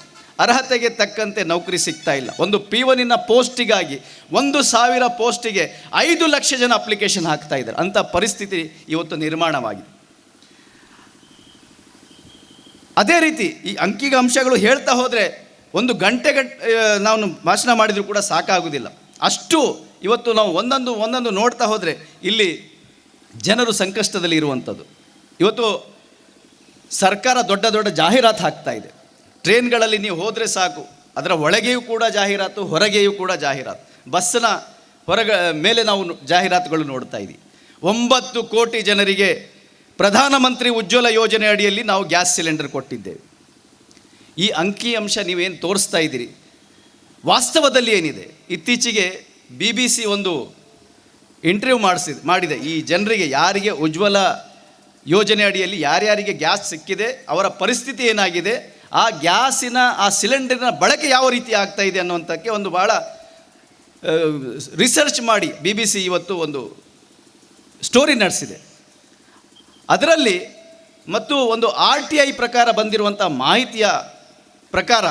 ಅರ್ಹತೆಗೆ ತಕ್ಕಂತೆ ನೌಕರಿ ಸಿಗ್ತಾ ಇಲ್ಲ. ಒಂದು P1 ಪೋಸ್ಟಿಗಾಗಿ 1,000 ಪೋಸ್ಟಿಗೆ 5 ಲಕ್ಷ ಜನ ಅಪ್ಲಿಕೇಶನ್ ಹಾಕ್ತಾ ಇದ್ದಾರೆ. ಅಂಥ ಪರಿಸ್ಥಿತಿ ಇವತ್ತು ನಿರ್ಮಾಣವಾಗಿದೆ. ಅದೇ ರೀತಿ ಈ ಅಂಕಿಅಂಶಗಳು ಹೇಳ್ತಾ ಹೋದರೆ ಒಂದು ಗಂಟೆ ನಾವು ಭಾಷಣ ಮಾಡಿದರೂ ಕೂಡ ಸಾಕಾಗುವುದಿಲ್ಲ. ಅಷ್ಟು ಇವತ್ತು ನಾವು ಒಂದೊಂದು ನೋಡ್ತಾ ಹೋದರೆ ಇಲ್ಲಿ ಜನರು ಸಂಕಷ್ಟದಲ್ಲಿ ಇರುವಂಥದ್ದು. ಇವತ್ತು ಸರ್ಕಾರ ದೊಡ್ಡ ದೊಡ್ಡ ಜಾಹೀರಾತು ಹಾಕ್ತಾ ಇದೆ. ಟ್ರೈನ್ಗಳಲ್ಲಿ ನೀವು ಹೋದರೆ ಸಾಕು, ಅದರ ಒಳಗೆಯೂ ಕೂಡ ಜಾಹೀರಾತು, ಹೊರಗೆಯೂ ಕೂಡ ಜಾಹೀರಾತು. ಬಸ್ಸಿನ ಮೇಲೆ ನಾವು ಜಾಹೀರಾತುಗಳು ನೋಡ್ತಾ ಇದ್ದೀವಿ. 9 ಕೋಟಿ ಜನರಿಗೆ ಪ್ರಧಾನಮಂತ್ರಿ ಉಜ್ವಲ ಯೋಜನೆ ಅಡಿಯಲ್ಲಿ ನಾವು ಗ್ಯಾಸ್ ಸಿಲಿಂಡರ್ ಕೊಟ್ಟಿದ್ದೇವೆ. ಈ ಅಂಕಿಅಂಶ ನೀವೇನು ತೋರಿಸ್ತಾ ಇದ್ದೀರಿ, ವಾಸ್ತವದಲ್ಲಿ ಏನಿದೆ? ಇತ್ತೀಚೆಗೆ BBC ಒಂದು ಇಂಟರ್ವ್ಯೂ ಮಾಡಿದೆ. ಈ ಜನರಿಗೆ ಯಾರಿಗೆ ಉಜ್ವಲ ಯೋಜನೆ ಅಡಿಯಲ್ಲಿ ಯಾರ್ಯಾರಿಗೆ ಗ್ಯಾಸ್ ಸಿಕ್ಕಿದೆ, ಅವರ ಪರಿಸ್ಥಿತಿ ಏನಾಗಿದೆ, ಆ ಗ್ಯಾಸಿನ ಆ ಸಿಲಿಂಡರ್ನ ಬಳಕೆ ಯಾವ ರೀತಿ ಆಗ್ತಾ ಇದೆ ಅನ್ನುವಂಥಕ್ಕೆ ಒಂದು ಭಾಳ ರಿಸರ್ಚ್ ಮಾಡಿ BBC ಇವತ್ತು ಒಂದು ಸ್ಟೋರಿ ನಡೆಸಿದೆ. ಅದರಲ್ಲಿ ಮತ್ತು ಒಂದು RTI ಪ್ರಕಾರ ಬಂದಿರುವಂಥ ಮಾಹಿತಿಯ ಪ್ರಕಾರ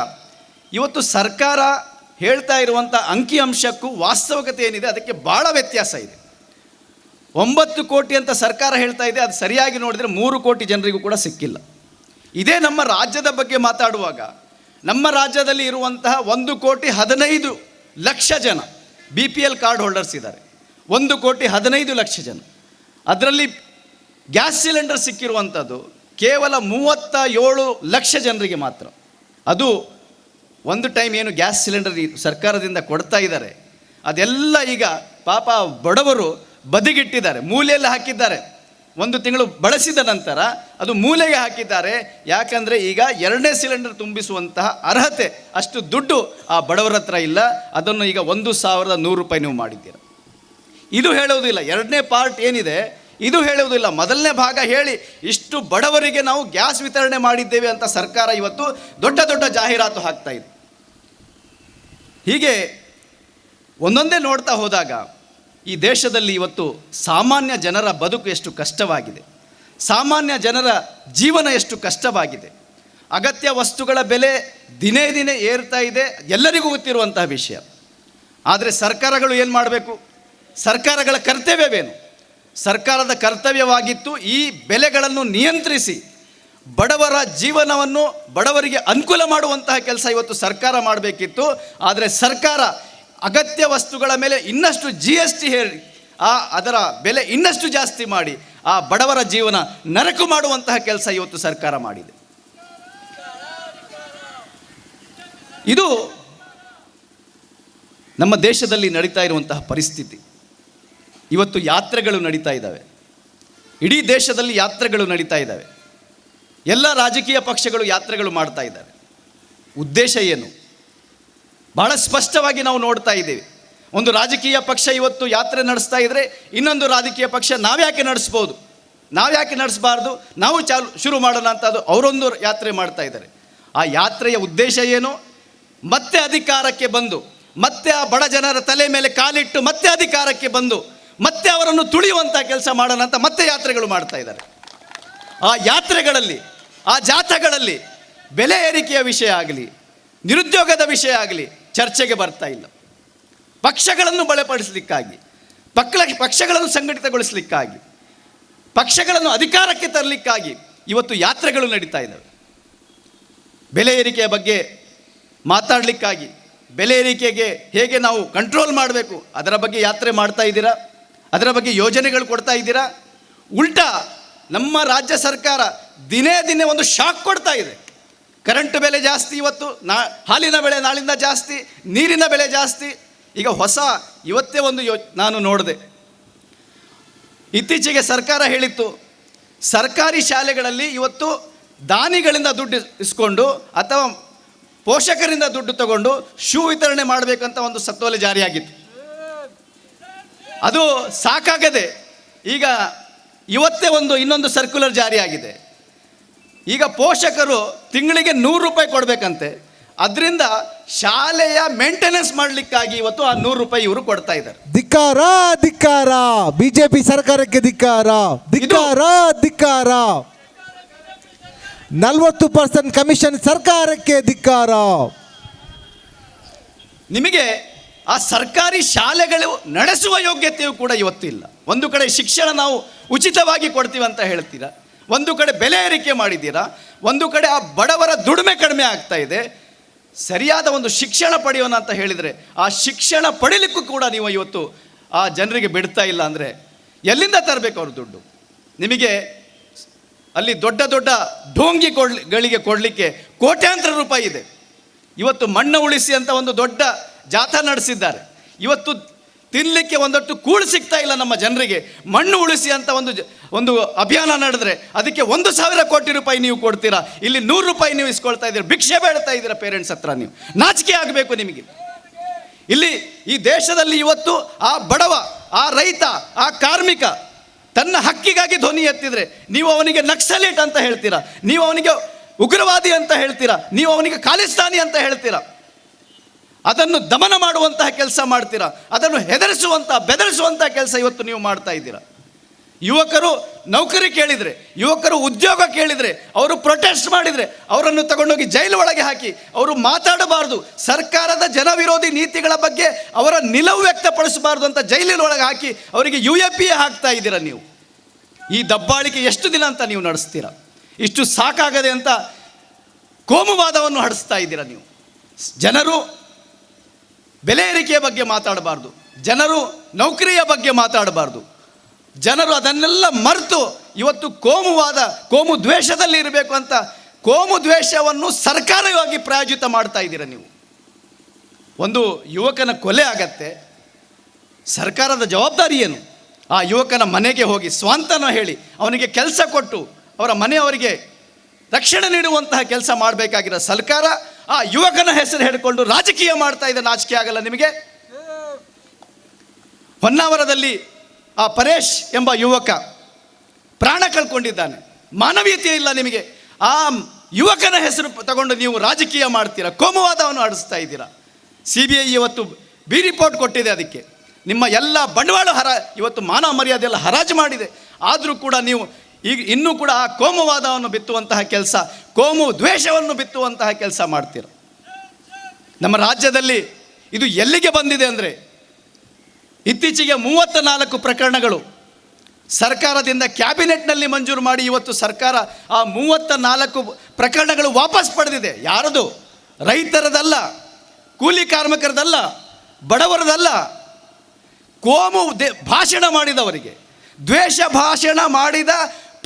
ಇವತ್ತು ಸರ್ಕಾರ ಹೇಳ್ತಾ ಇರುವಂಥ ಅಂಕಿಅಂಶಕ್ಕೂ ವಾಸ್ತವಿಕತೆ ಏನಿದೆ ಅದಕ್ಕೆ ಭಾಳ ವ್ಯತ್ಯಾಸ ಇದೆ. 9 ಕೋಟಿ ಅಂತ ಸರ್ಕಾರ ಹೇಳ್ತಾ ಇದೆ, ಅದು ಸರಿಯಾಗಿ ನೋಡಿದರೆ 3 ಕೋಟಿ ಜನರಿಗೂ ಕೂಡ ಸಿಕ್ಕಿಲ್ಲ. ಇದೇ ನಮ್ಮ ರಾಜ್ಯದ ಬಗ್ಗೆ ಮಾತಾಡುವಾಗ, ನಮ್ಮ ರಾಜ್ಯದಲ್ಲಿ ಇರುವಂತಹ 1,15,00,000 ಜನ BPL ಕಾರ್ಡ್ ಹೋಲ್ಡರ್ಸ್ ಇದ್ದಾರೆ. 1,15,00,000 ಜನ. ಅದರಲ್ಲಿ ಗ್ಯಾಸ್ ಸಿಲಿಂಡರ್ ಸಿಕ್ಕಿರುವಂಥದ್ದು ಕೇವಲ 37 ಲಕ್ಷ ಜನರಿಗೆ ಮಾತ್ರ. ಅದು ಒಂದು ಟೈಮ್ ಏನು ಗ್ಯಾಸ್ ಸಿಲಿಂಡರ್ ಸರ್ಕಾರದಿಂದ ಕೊಡ್ತಾ ಇದ್ದಾರೆ, ಅದೆಲ್ಲ ಈಗ ಪಾಪ ಬಡವರು ಬದಿಗಿಟ್ಟಿದ್ದಾರೆ, ಮೂಲೆಯಲ್ಲಿ ಹಾಕಿದ್ದಾರೆ. 1 ತಿಂಗಳು ಬಳಸಿದ ನಂತರ ಅದು ಮೂಲೆಗೆ ಹಾಕಿದ್ದಾರೆ. ಯಾಕಂದರೆ ಈಗ 2ನೇ ಸಿಲಿಂಡರ್ ತುಂಬಿಸುವಂತಹ ಅರ್ಹತೆ, ಅಷ್ಟು ದುಡ್ಡು ಆ ಬಡವರ ಹತ್ರ ಇಲ್ಲ. ಅದನ್ನು ಈಗ 1,100 ರೂಪಾಯಿ ನೀವು ಮಾಡಿದ್ದೀರ. ಇದು ಹೇಳುವುದಿಲ್ಲ, 2ನೇ ಪಾರ್ಟ್ ಏನಿದೆ ಇದು ಹೇಳುವುದಿಲ್ಲ. ಮೊದಲನೇ ಭಾಗ ಹೇಳಿ ಇಷ್ಟು ಬಡವರಿಗೆ ನಾವು ಗ್ಯಾಸ್ ವಿತರಣೆ ಮಾಡಿದ್ದೇವೆ ಅಂತ ಸರ್ಕಾರ ಇವತ್ತು ದೊಡ್ಡ ದೊಡ್ಡ ಜಾಹೀರಾತು ಹಾಕ್ತಾ ಇದೆ. ಹೀಗೆ ಒಂದೊಂದೇ ನೋಡ್ತಾ ಹೋದಾಗ ಈ ದೇಶದಲ್ಲಿ ಇವತ್ತು ಸಾಮಾನ್ಯ ಜನರ ಬದುಕು ಎಷ್ಟು ಕಷ್ಟವಾಗಿದೆ, ಸಾಮಾನ್ಯ ಜನರ ಜೀವನ ಎಷ್ಟು ಕಷ್ಟವಾಗಿದೆ. ಅಗತ್ಯ ವಸ್ತುಗಳ ಬೆಲೆ ದಿನೇ ದಿನೇ ಏರ್ತಾ ಇದೆ, ಎಲ್ಲರಿಗೂ ಗೊತ್ತಿರುವಂತಹ ವಿಷಯ. ಆದರೆ ಸರ್ಕಾರಗಳು ಏನು ಮಾಡಬೇಕು? ಸರ್ಕಾರಗಳ ಕರ್ತವ್ಯವೇನು? ಸರ್ಕಾರದ ಕರ್ತವ್ಯವಾಗಿತ್ತು ಈ ಬೆಲೆಗಳನ್ನು ನಿಯಂತ್ರಿಸಿ ಬಡವರ ಜೀವನವನ್ನು, ಬಡವರಿಗೆ ಅನುಕೂಲ ಮಾಡುವಂತಹ ಕೆಲಸ ಇವತ್ತು ಸರ್ಕಾರ ಮಾಡಬೇಕಿತ್ತು. ಆದರೆ ಸರ್ಕಾರ ಅಗತ್ಯ ವಸ್ತುಗಳ ಮೇಲೆ ಇನ್ನಷ್ಟು GST ಹೇರಿ ಅದರ ಬೆಲೆ ಇನ್ನಷ್ಟು ಜಾಸ್ತಿ ಮಾಡಿ ಆ ಬಡವರ ಜೀವನ ನರಕು ಮಾಡುವಂತಹ ಕೆಲಸ ಇವತ್ತು ಸರ್ಕಾರ ಮಾಡಿದೆ. ಇದು ನಮ್ಮ ದೇಶದಲ್ಲಿ ನಡೀತಾ ಇರುವಂತಹ ಪರಿಸ್ಥಿತಿ. ಇವತ್ತು ಯಾತ್ರೆಗಳು ನಡೀತಾ ಇದ್ದಾವೆ, ಇಡೀ ದೇಶದಲ್ಲಿ ಯಾತ್ರೆಗಳು ನಡೀತಾ ಇದ್ದಾವೆ. ಎಲ್ಲ ರಾಜಕೀಯ ಪಕ್ಷಗಳು ಯಾತ್ರೆಗಳು ಮಾಡ್ತಾ ಇದ್ದಾರೆ. ಉದ್ದೇಶ ಏನು? ಬಹಳ ಸ್ಪಷ್ಟವಾಗಿ ನಾವು ನೋಡ್ತಾ ಇದ್ದೇವೆ. ಒಂದು ರಾಜಕೀಯ ಪಕ್ಷ ಇವತ್ತು ಯಾತ್ರೆ ನಡೆಸ್ತಾ ಇದ್ದರೆ ಇನ್ನೊಂದು ರಾಜಕೀಯ ಪಕ್ಷ ನಾವ್ಯಾಕೆ ನಡೆಸ್ಬೋದು, ನಾವ್ಯಾಕೆ ನಡೆಸಬಾರ್ದು, ನಾವು ಶುರು ಮಾಡೋಣ ಅಂತ ಅದು ಅವರೊಂದು ಯಾತ್ರೆ ಮಾಡ್ತಾ ಇದ್ದಾರೆ. ಆ ಯಾತ್ರೆಯ ಉದ್ದೇಶ ಏನು? ಮತ್ತೆ ಅಧಿಕಾರಕ್ಕೆ ಬಂದು ಮತ್ತೆ ಆ ಬಡ ಜನರ ತಲೆ ಮೇಲೆ ಕಾಲಿಟ್ಟು ಮತ್ತೆ ಅಧಿಕಾರಕ್ಕೆ ಬಂದು ಮತ್ತೆ ಅವರನ್ನು ತುಳಿಯುವಂಥ ಕೆಲಸ ಮಾಡೋಣ ಅಂತ ಮತ್ತೆ ಯಾತ್ರೆಗಳು ಮಾಡ್ತಾ ಇದ್ದಾರೆ. ಆ ಯಾತ್ರೆಗಳಲ್ಲಿ, ಆ ಜಾಥಾಗಳಲ್ಲಿ ಬೆಲೆ ಏರಿಕೆಯ ವಿಷಯ ಆಗಲಿ, ನಿರುದ್ಯೋಗದ ವಿಷಯ ಆಗಲಿ ಚರ್ಚೆಗೆ ಬರ್ತಾ ಇಲ್ಲ. ಪಕ್ಷಗಳನ್ನು ಬಲಪಡಿಸಲಿಕ್ಕಾಗಿ, ಪಕ್ಷಗಳನ್ನು ಸಂಘಟಿತಗೊಳಿಸಲಿಕ್ಕಾಗಿ, ಪಕ್ಷಗಳನ್ನು ಅಧಿಕಾರಕ್ಕೆ ತರಲಿಕ್ಕಾಗಿ ಇವತ್ತು ಯಾತ್ರೆಗಳು ನಡೀತಾ ಇದ್ದಾವೆ. ಬೆಲೆ ಏರಿಕೆಯ ಬಗ್ಗೆ ಮಾತಾಡಲಿಕ್ಕಾಗಿ, ಬೆಲೆ ಏರಿಕೆಗೆ ಹೇಗೆ ನಾವು ಕಂಟ್ರೋಲ್ ಮಾಡಬೇಕು ಅದರ ಬಗ್ಗೆ ಯಾತ್ರೆ ಮಾಡ್ತಾ ಇದ್ದೀರಾ, ಅದರ ಬಗ್ಗೆ ಯೋಜನೆಗಳು ಕೊಡ್ತಾ ಇದ್ದೀರಾ. ಉಲ್ಟಾ ನಮ್ಮ ರಾಜ್ಯ ಸರ್ಕಾರ ದಿನೇ ದಿನೇ ಒಂದು ಶಾಕ್ ಕೊಡ್ತಾ ಇದೆ. ಕರೆಂಟ್ ಬೆಲೆ ಜಾಸ್ತಿ, ಇವತ್ತು ಹಾಲಿನ ಬೆಲೆ ನಾಳಿಂದ ಜಾಸ್ತಿ, ನೀರಿನ ಬೆಲೆ ಜಾಸ್ತಿ. ಈಗ ಇವತ್ತೇ ಒಂದು ನಾನು ನೋಡಿದೆ, ಇತ್ತೀಚೆಗೆ ಸರ್ಕಾರ ಹೇಳಿತ್ತು ಸರ್ಕಾರಿ ಶಾಲೆಗಳಲ್ಲಿ ಇವತ್ತು ದಾನಿಗಳಿಂದ ದುಡ್ಡು ಇಸ್ಕೊಂಡು ಅಥವಾ ಪೋಷಕರಿಂದ ದುಡ್ಡು ತಗೊಂಡು ಶೂ ವಿತರಣೆ ಮಾಡಬೇಕಂತ ಒಂದು ಸತ್ವಲೆ ಜಾರಿಯಾಗಿತ್ತು. ಅದು ಸಾಕಾಗದೆ ಈಗ ಇವತ್ತೇ ಇನ್ನೊಂದು ಸರ್ಕ್ಯುಲರ್ ಜಾರಿಯಾಗಿದೆ. ಈಗ ಪೋಷಕರು ತಿಂಗಳಿಗೆ 100 ರೂಪಾಯಿ ಕೊಡಬೇಕಂತೆ. ಅದರಿಂದ ಶಾಲೆಯ ಮೇಂಟೆನೆನ್ಸ್ ಮಾಡಲಿಕ್ಕಾಗಿ ಇವತ್ತು ಆ 100 ರೂಪಾಯಿ ಇವರು ಕೊಡ್ತಾ ಇದ್ದಾರೆ. ಧಿಕ್ಕಾರ, ಧಿಕ್ಕಾರ, ಬಿಜೆಪಿ ಸರ್ಕಾರಕ್ಕೆ ಧಿಕ್ಕಾರ, ಧಿಕ್ಕಾರ, ಧಿಕ್ಕಾರ. 40% ಕಮಿಷನ್ ಸರ್ಕಾರಕ್ಕೆ ಧಿಕ್ಕಾರ. ನಿಮಗೆ ಆ ಸರ್ಕಾರಿ ಶಾಲೆಗಳು ನಡೆಸುವ ಯೋಗ್ಯತೆಯೂ ಕೂಡ ಇವತ್ತಿಲ್ಲ. ಒಂದು ಕಡೆ ಶಿಕ್ಷಣ ನಾವು ಉಚಿತವಾಗಿ ಕೊಡ್ತೀವಿ ಅಂತ ಹೇಳ್ತೀರಾ, ಒಂದು ಕಡೆ ಬೆಲೆ ಏರಿಕೆ ಮಾಡಿದ್ದೀರಾ, ಒಂದು ಕಡೆ ಆ ಬಡವರ ದುಡಿಮೆ ಕಡಿಮೆ ಆಗ್ತಾ ಇದೆ. ಸರಿಯಾದ ಒಂದು ಶಿಕ್ಷಣ ಪಡೆಯೋಣ ಅಂತ ಹೇಳಿದರೆ ಆ ಶಿಕ್ಷಣ ಪಡೀಲಿಕ್ಕೂ ಕೂಡ ನೀವು ಇವತ್ತು ಆ ಜನರಿಗೆ ಬಿಡ್ತಾ ಇಲ್ಲ. ಅಂದರೆ ಎಲ್ಲಿಂದ ತರಬೇಕು ಅವ್ರ ದುಡ್ಡು? ನಿಮಗೆ ಅಲ್ಲಿ ದೊಡ್ಡ ದೊಡ್ಡ ಢೋಂಗಿಗಳಿಗೆ ಕೊಡಲಿಕ್ಕೆ ಕೋಟ್ಯಾಂತರ ರೂಪಾಯಿ ಇದೆ. ಇವತ್ತು ಮಣ್ಣು ಉಳಿಸಿ ಅಂತ ಒಂದು ದೊಡ್ಡ ಜಾಥಾ ನಡೆಸಿದ್ದಾರೆ. ಇವತ್ತು ತಿನ್ನಲಿಕ್ಕೆ ಒಂದೊಟ್ಟು ಕೂಳು ಸಿಗ್ತಾ ಇಲ್ಲ ನಮ್ಮ ಜನರಿಗೆ. ಮಣ್ಣು ಉಳಿಸಿ ಅಂತ ಒಂದು ಅಭಿಯಾನ ನಡೆದ್ರೆ ಅದಕ್ಕೆ 1,000 ಕೋಟಿ ರೂಪಾಯಿ ನೀವು ಕೊಡ್ತೀರಾ, ಇಲ್ಲಿ 100 ರೂಪಾಯಿ ನೀವು ಇಸ್ಕೊಳ್ತಾ ಇದ್ದೀರಾ, ಭಿಕ್ಷೆ ಬೇಡ್ತಾ ಇದ್ದೀರಾ ಪೇರೆಂಟ್ಸ್ ಹತ್ರ. ನೀವು ನಾಚಿಕೆ ಆಗಬೇಕು ನಿಮಗೆ. ಇಲ್ಲಿ ಈ ದೇಶದಲ್ಲಿ ಇವತ್ತು ಆ ಬಡವ, ಆ ರೈತ, ಆ ಕಾರ್ಮಿಕ ತನ್ನ ಹಕ್ಕಿಗಾಗಿ ಧ್ವನಿ ಎತ್ತಿದ್ರೆ ನೀವು ಅವನಿಗೆ ನಕ್ಸಲೇಟ್ ಅಂತ ಹೇಳ್ತೀರಾ, ನೀವು ಅವನಿಗೆ ಉಗ್ರವಾದಿ ಅಂತ ಹೇಳ್ತೀರಾ, ನೀವು ಅವನಿಗೆ ಖಾಲಿಸ್ತಾನಿ ಅಂತ ಹೇಳ್ತೀರಾ. ಅದನ್ನು ದಮನ ಮಾಡುವಂತಹ ಕೆಲಸ ಮಾಡ್ತೀರಾ, ಅದನ್ನು ಹೆದರಿಸುವಂತಹ ಬೆದರಿಸುವಂತಹ ಕೆಲಸ ಇವತ್ತು ನೀವು ಮಾಡ್ತಾ ಇದ್ದೀರಾ. ಯುವಕರು ನೌಕರಿ ಕೇಳಿದರೆ, ಯುವಕರು ಉದ್ಯೋಗ ಕೇಳಿದರೆ, ಅವರು ಪ್ರೊಟೆಸ್ಟ್ ಮಾಡಿದರೆ ಅವರನ್ನು ತಗೊಂಡೋಗಿ ಜೈಲು ಒಳಗೆ ಹಾಕಿ ಅವರು ಮಾತಾಡಬಾರ್ದು, ಸರ್ಕಾರದ ಜನವಿರೋಧಿ ನೀತಿಗಳ ಬಗ್ಗೆ ಅವರ ನಿಲುವು ವ್ಯಕ್ತಪಡಿಸಬಾರ್ದು ಅಂತ ಜೈಲಿನೊಳಗೆ ಹಾಕಿ ಅವರಿಗೆ UAP ಹಾಕ್ತಾ ಇದ್ದೀರಾ ನೀವು. ಈ ದಬ್ಬಾಳಿಕೆ ಎಷ್ಟು ದಿನ ಅಂತ ನೀವು ನಡೆಸ್ತೀರಾ? ಇಷ್ಟು ಸಾಕಾಗದೆ ಅಂತ ಕೋಮುವಾದವನ್ನು ಹಡಿಸ್ತಾ ಇದ್ದೀರಾ ನೀವು. ಜನರು ಬೆಲೆ ಏರಿಕೆಯ ಬಗ್ಗೆ ಮಾತಾಡಬಾರ್ದು, ಜನರು ನೌಕರಿಯ ಬಗ್ಗೆ ಮಾತಾಡಬಾರ್ದು, ಜನರು ಅದನ್ನೆಲ್ಲ ಮರೆತು ಇವತ್ತು ಕೋಮುವಾದ, ಕೋಮು ದ್ವೇಷದಲ್ಲಿ ಇರಬೇಕು ಅಂತ ಕೋಮು ದ್ವೇಷವನ್ನು ಸರ್ಕಾರವಾಗಿ ಪ್ರಾಯೋಜಿತ ಮಾಡ್ತಾ ಇದ್ದೀರಾ ನೀವು. ಒಂದು ಯುವಕನ ಕೊಲೆ ಆಗತ್ತೆ, ಸರ್ಕಾರದ ಜವಾಬ್ದಾರಿ ಏನು? ಆ ಯುವಕನ ಮನೆಗೆ ಹೋಗಿ ಸ್ವಾಂತನ ಹೇಳಿ ಅವನಿಗೆ ಕೆಲಸ ಕೊಟ್ಟು ಅವರ ಮನೆಯವರಿಗೆ ರಕ್ಷಣೆ ನೀಡುವಂತಹ ಕೆಲಸ ಮಾಡಬೇಕಾಗಿರೋ ಸರ್ಕಾರ ಆ ಯುವಕನ ಹೆಸರು ಹೇಳಿಕೊಂಡು ರಾಜಕೀಯ ಮಾಡ್ತಾ ಇದೆ. ನಾಚಿಕೆ ಆಗಲ್ಲ ನಿಮಗೆ? ಹೊನ್ನಾವರದಲ್ಲಿ ಆ ಪರೇಶ್ ಎಂಬ ಯುವಕ ಪ್ರಾಣ ಕಳ್ಕೊಂಡಿದ್ದಾನೆ. ಮಾನವೀಯತೆ ಇಲ್ಲ ನಿಮಗೆ. ಆ ಯುವಕನ ಹೆಸರು ತಗೊಂಡು ನೀವು ರಾಜಕೀಯ ಮಾಡ್ತೀರಾ, ಕೋಮುವಾದವನ್ನು ಆಡಿಸ್ತಾ ಇದ್ದೀರಾ. CBI ಇವತ್ತು ಬಿ ರಿಪೋರ್ಟ್ ಕೊಟ್ಟಿದೆ. ಅದಕ್ಕೆ ನಿಮ್ಮ ಎಲ್ಲ ಬಂಡವಾಳ ಇವತ್ತು ಮಾನ ಮರ್ಯಾದೆ ಎಲ್ಲ ಹರಾಜು ಮಾಡಿದೆ. ಆದರೂ ಕೂಡ ನೀವು ಈಗ ಇನ್ನೂ ಕೂಡ ಆ ಕೋಮುವಾದವನ್ನು ಬಿತ್ತುವಂತಹ ಕೆಲಸ, ಕೋಮು ದ್ವೇಷವನ್ನು ಬಿತ್ತುವಂತಹ ಕೆಲಸ ಮಾಡ್ತೀರ. ನಮ್ಮ ರಾಜ್ಯದಲ್ಲಿ ಇದು ಎಲ್ಲಿಗೆ ಬಂದಿದೆ ಅಂದರೆ, ಇತ್ತೀಚೆಗೆ 34 ಪ್ರಕರಣಗಳು ಸರ್ಕಾರದಿಂದ ಕ್ಯಾಬಿನೆಟ್ನಲ್ಲಿ ಮಂಜೂರು ಮಾಡಿ ಇವತ್ತು ಸರ್ಕಾರ ಆ 34 ಪ್ರಕರಣಗಳು ವಾಪಸ್ ಪಡೆದಿದೆ. ಯಾರದು? ರೈತರದಲ್ಲ, ಕೂಲಿ ಕಾರ್ಮಿಕರದಲ್ಲ, ಬಡವರದಲ್ಲ, ಕೋಮು ಭಾಷಣ ಮಾಡಿದವರಿಗೆ, ದ್ವೇಷ ಭಾಷಣ ಮಾಡಿದ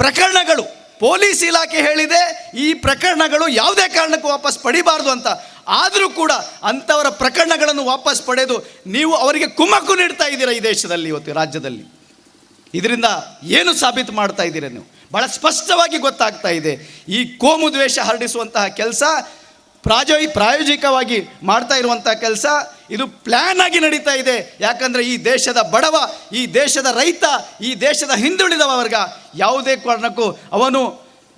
ಪ್ರಕರಣಗಳು. ಪೊಲೀಸ್ ಇಲಾಖೆ ಹೇಳಿದೆ ಈ ಪ್ರಕರಣಗಳು ಯಾವುದೇ ಕಾರಣಕ್ಕೂ ವಾಪಸ್ ಪಡಿಬಾರ್ದು ಅಂತ. ಆದರೂ ಕೂಡ ಅಂಥವರ ಪ್ರಕರಣಗಳನ್ನು ವಾಪಸ್ ಪಡೆದು ನೀವು ಅವರಿಗೆ ಕುಮ್ಮಕ್ಕು ನೀಡ್ತಾ ಇದ್ದೀರಾ ಈ ದೇಶದಲ್ಲಿ, ಇವತ್ತು ರಾಜ್ಯದಲ್ಲಿ. ಇದರಿಂದ ಏನು ಸಾಬೀತು ಮಾಡ್ತಾ ಇದ್ದೀರಾ ನೀವು? ಭಾಳ ಸ್ಪಷ್ಟವಾಗಿ ಗೊತ್ತಾಗ್ತಾ ಇದೆ. ಈ ಕೋಮು ದ್ವೇಷ ಹರಡಿಸುವಂತಹ ಕೆಲಸ ಪ್ರಾಯೋಜಿಕವಾಗಿ ಮಾಡ್ತಾ ಇರುವಂಥ ಕೆಲಸ ಇದು ಪ್ಲ್ಯಾನ್ ಆಗಿ ನಡೀತಾ ಇದೆ. ಯಾಕಂದರೆ ಈ ದೇಶದ ಬಡವ, ಈ ದೇಶದ ರೈತ, ಈ ದೇಶದ ಹಿಂದುಳಿದ ವರ್ಗ ಯಾವುದೇ ಕಾರಣಕ್ಕೂ ಅವನು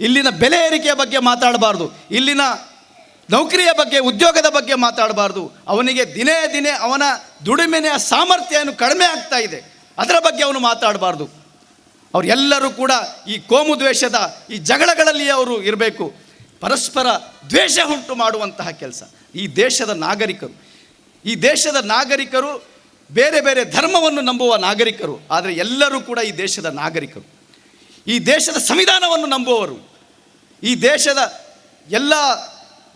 ಇಲ್ಲಿನ ಬೆಲೆ ಏರಿಕೆಯ ಬಗ್ಗೆ ಮಾತಾಡಬಾರ್ದು, ಇಲ್ಲಿನ ನೌಕರಿಯ ಬಗ್ಗೆ, ಉದ್ಯೋಗದ ಬಗ್ಗೆ ಮಾತಾಡಬಾರ್ದು. ಅವನಿಗೆ ದಿನೇ ದಿನೇ ಅವನ ದುಡಿಮೆಯ ಸಾಮರ್ಥ್ಯ ಕಡಿಮೆ ಆಗ್ತಾ ಇದೆ, ಅದರ ಬಗ್ಗೆ ಅವನು ಮಾತಾಡಬಾರ್ದು. ಅವರೆಲ್ಲರೂ ಕೂಡ ಈ ಕೋಮು ದ್ವೇಷದ ಈ ಜಗಳಗಳಲ್ಲಿ ಅವರು ಇರಬೇಕು. ಪರಸ್ಪರ ದ್ವೇಷ ಉಂಟು ಮಾಡುವಂತಹ ಕೆಲಸ. ಈ ದೇಶದ ನಾಗರಿಕರು ಬೇರೆ ಬೇರೆ ಧರ್ಮವನ್ನು ನಂಬುವ ನಾಗರಿಕರು, ಆದರೆ ಎಲ್ಲರೂ ಕೂಡ ಈ ದೇಶದ ನಾಗರಿಕರು, ಈ ದೇಶದ ಸಂವಿಧಾನವನ್ನು ನಂಬುವವರು, ಈ ದೇಶದ ಎಲ್ಲ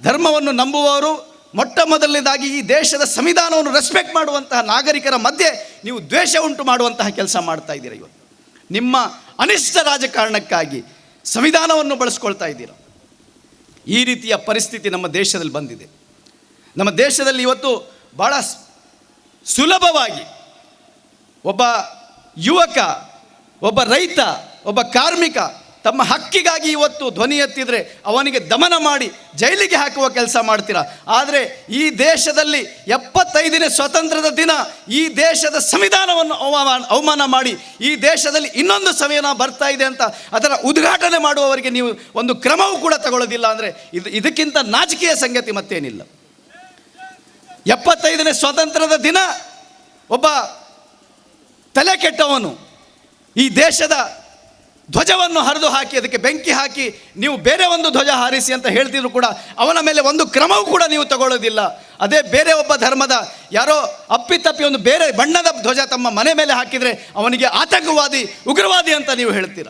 ಧರ್ಮವನ್ನು ನಂಬುವವರು. ಮೊಟ್ಟ ಮೊದಲನೇದಾಗಿ ಈ ದೇಶದ ಸಂವಿಧಾನವನ್ನು ರೆಸ್ಪೆಕ್ಟ್ ಮಾಡುವಂತಹ ನಾಗರಿಕರ ಮಧ್ಯೆ ನೀವು ದ್ವೇಷ ಉಂಟು ಮಾಡುವಂತಹ ಕೆಲಸ ಮಾಡ್ತಾ ಇದ್ದೀರಾ. ಇವತ್ತು ನಿಮ್ಮ ಅನಿಷ್ಟ ರಾಜಕಾರಣಕ್ಕಾಗಿ ಸಂವಿಧಾನವನ್ನು ಬಳಸ್ಕೊಳ್ತಾ ಇದ್ದೀರಾ. ಈ ರೀತಿಯ ಪರಿಸ್ಥಿತಿ ನಮ್ಮ ದೇಶದಲ್ಲಿ ಬಂದಿದೆ. ನಮ್ಮ ದೇಶದಲ್ಲಿ ಇವತ್ತು ಭಾಳ ಸುಲಭವಾಗಿ ಒಬ್ಬ ಯುವಕ, ಒಬ್ಬ ರೈತ, ಒಬ್ಬ ಕಾರ್ಮಿಕ ತಮ್ಮ ಹಕ್ಕಿಗಾಗಿ ಇವತ್ತು ಧ್ವನಿ ಎತ್ತಿದರೆ ಅವನಿಗೆ ದಮನ ಮಾಡಿ ಜೈಲಿಗೆ ಹಾಕುವ ಕೆಲಸ ಮಾಡ್ತೀರಾ. ಆದರೆ ಈ ದೇಶದಲ್ಲಿ 75ನೇ ಸ್ವಾತಂತ್ರ್ಯದ ದಿನ ಈ ದೇಶದ ಸಂವಿಧಾನವನ್ನು ಅವಮಾನ ಮಾಡಿ ಈ ದೇಶದಲ್ಲಿ ಇನ್ನೊಂದು ಸಂವಿಧಾನ ಬರ್ತಾ ಇದೆ ಅಂತ ಅದರ ಉದ್ಘಾಟನೆ ಮಾಡುವವರಿಗೆ ನೀವು ಒಂದು ಕ್ರಮವೂ ಕೂಡ ತಗೊಳ್ಳೋದಿಲ್ಲ ಅಂದರೆ ಇದಕ್ಕಿಂತ ನಾಚಿಕೆಯ ಸಂಗತಿ ಮತ್ತೇನಿಲ್ಲ. 75ನೇ ಸ್ವಾತಂತ್ರ್ಯದ ದಿನ ಒಬ್ಬ ತಲೆ ಕೆಟ್ಟವನು ಈ ದೇಶದ ಧ್ವಜವನ್ನು ಹರಿದು ಹಾಕಿ ಅದಕ್ಕೆ ಬೆಂಕಿ ಹಾಕಿ ನೀವು ಬೇರೆ ಒಂದು ಧ್ವಜ ಹಾರಿಸಿ ಅಂತ ಹೇಳ್ತಿದ್ರು ಕೂಡ ಅವನ ಮೇಲೆ ಒಂದು ಕ್ರಮವೂ ಕೂಡ ನೀವು ತಗೊಳ್ಳೋದಿಲ್ಲ. ಅದೇ ಬೇರೆ ಒಬ್ಬ ಧರ್ಮದ ಯಾರೋ ಅಪ್ಪಿತಪ್ಪಿ ಒಂದು ಬೇರೆ ಬಣ್ಣದ ಧ್ವಜ ತಮ್ಮ ಮನೆ ಮೇಲೆ ಹಾಕಿದರೆ ಅವನಿಗೆ ಆತಂಕವಾದಿ, ಉಗ್ರವಾದಿ ಅಂತ ನೀವು ಹೇಳ್ತೀರ.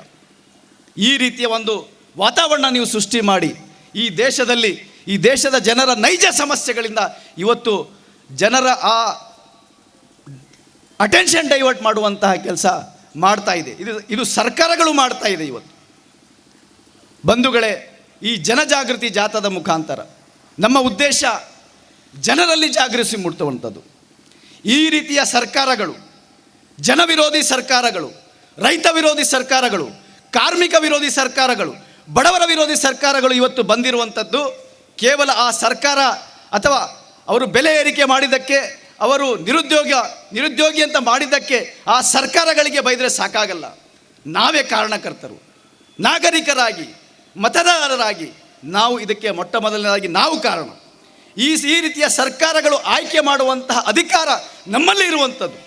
ಈ ರೀತಿಯ ಒಂದು ವಾತಾವರಣ ನೀವು ಸೃಷ್ಟಿ ಮಾಡಿ ಈ ದೇಶದಲ್ಲಿ ಈ ದೇಶದ ಜನರ ನೈಜ ಸಮಸ್ಯೆಗಳಿಂದ ಇವತ್ತು ಜನರ ಆ ಅಟೆನ್ಷನ್ ಡೈವರ್ಟ್ ಮಾಡುವಂತಹ ಕೆಲಸ ಮಾಡ್ತಾ ಇದೆ. ಇದು ಸರ್ಕಾರಗಳು ಮಾಡ್ತಾ ಇದೆ. ಇವತ್ತು ಬಂಧುಗಳೇ, ಈ ಜನಜಾಗೃತಿ ಜಾಥಾದ ಮುಖಾಂತರ ನಮ್ಮ ಉದ್ದೇಶ ಜನರಲ್ಲಿ ಜಾಗೃತಿ ಮೂಡಿಸುವಂಥದ್ದು. ಈ ರೀತಿಯ ಸರ್ಕಾರಗಳು, ಜನವಿರೋಧಿ ಸರ್ಕಾರಗಳು, ರೈತ ವಿರೋಧಿ ಸರ್ಕಾರಗಳು, ಕಾರ್ಮಿಕ ವಿರೋಧಿ ಸರ್ಕಾರಗಳು, ಬಡವರ ವಿರೋಧಿ ಸರ್ಕಾರಗಳು ಇವತ್ತು ಬಂದಿರುವಂಥದ್ದು ಕೇವಲ ಆ ಸರ್ಕಾರ ಅಥವಾ ಅವರು ಬೆಲೆ ಏರಿಕೆ ಮಾಡಿದ್ದಕ್ಕೆ, ಅವರು ನಿರುದ್ಯೋಗಿ ಅಂತ ಮಾಡಿದ್ದಕ್ಕೆ ಆ ಸರ್ಕಾರಗಳಿಗೆ ಬೈದರೆ ಸಾಕಾಗಲ್ಲ. ನಾವೇ ಕಾರಣಕರ್ತರು, ನಾಗರಿಕರಾಗಿ, ಮತದಾರರಾಗಿ ನಾವು ಇದಕ್ಕೆ ಮೊಟ್ಟ ಮೊದಲನೇದಾಗಿ ನಾವು ಕಾರಣ. ಈ ರೀತಿಯ ಸರ್ಕಾರಗಳು ಆಯ್ಕೆ ಮಾಡುವಂತಹ ಅಧಿಕಾರ ನಮ್ಮಲ್ಲಿ ಇರುವಂಥದ್ದು.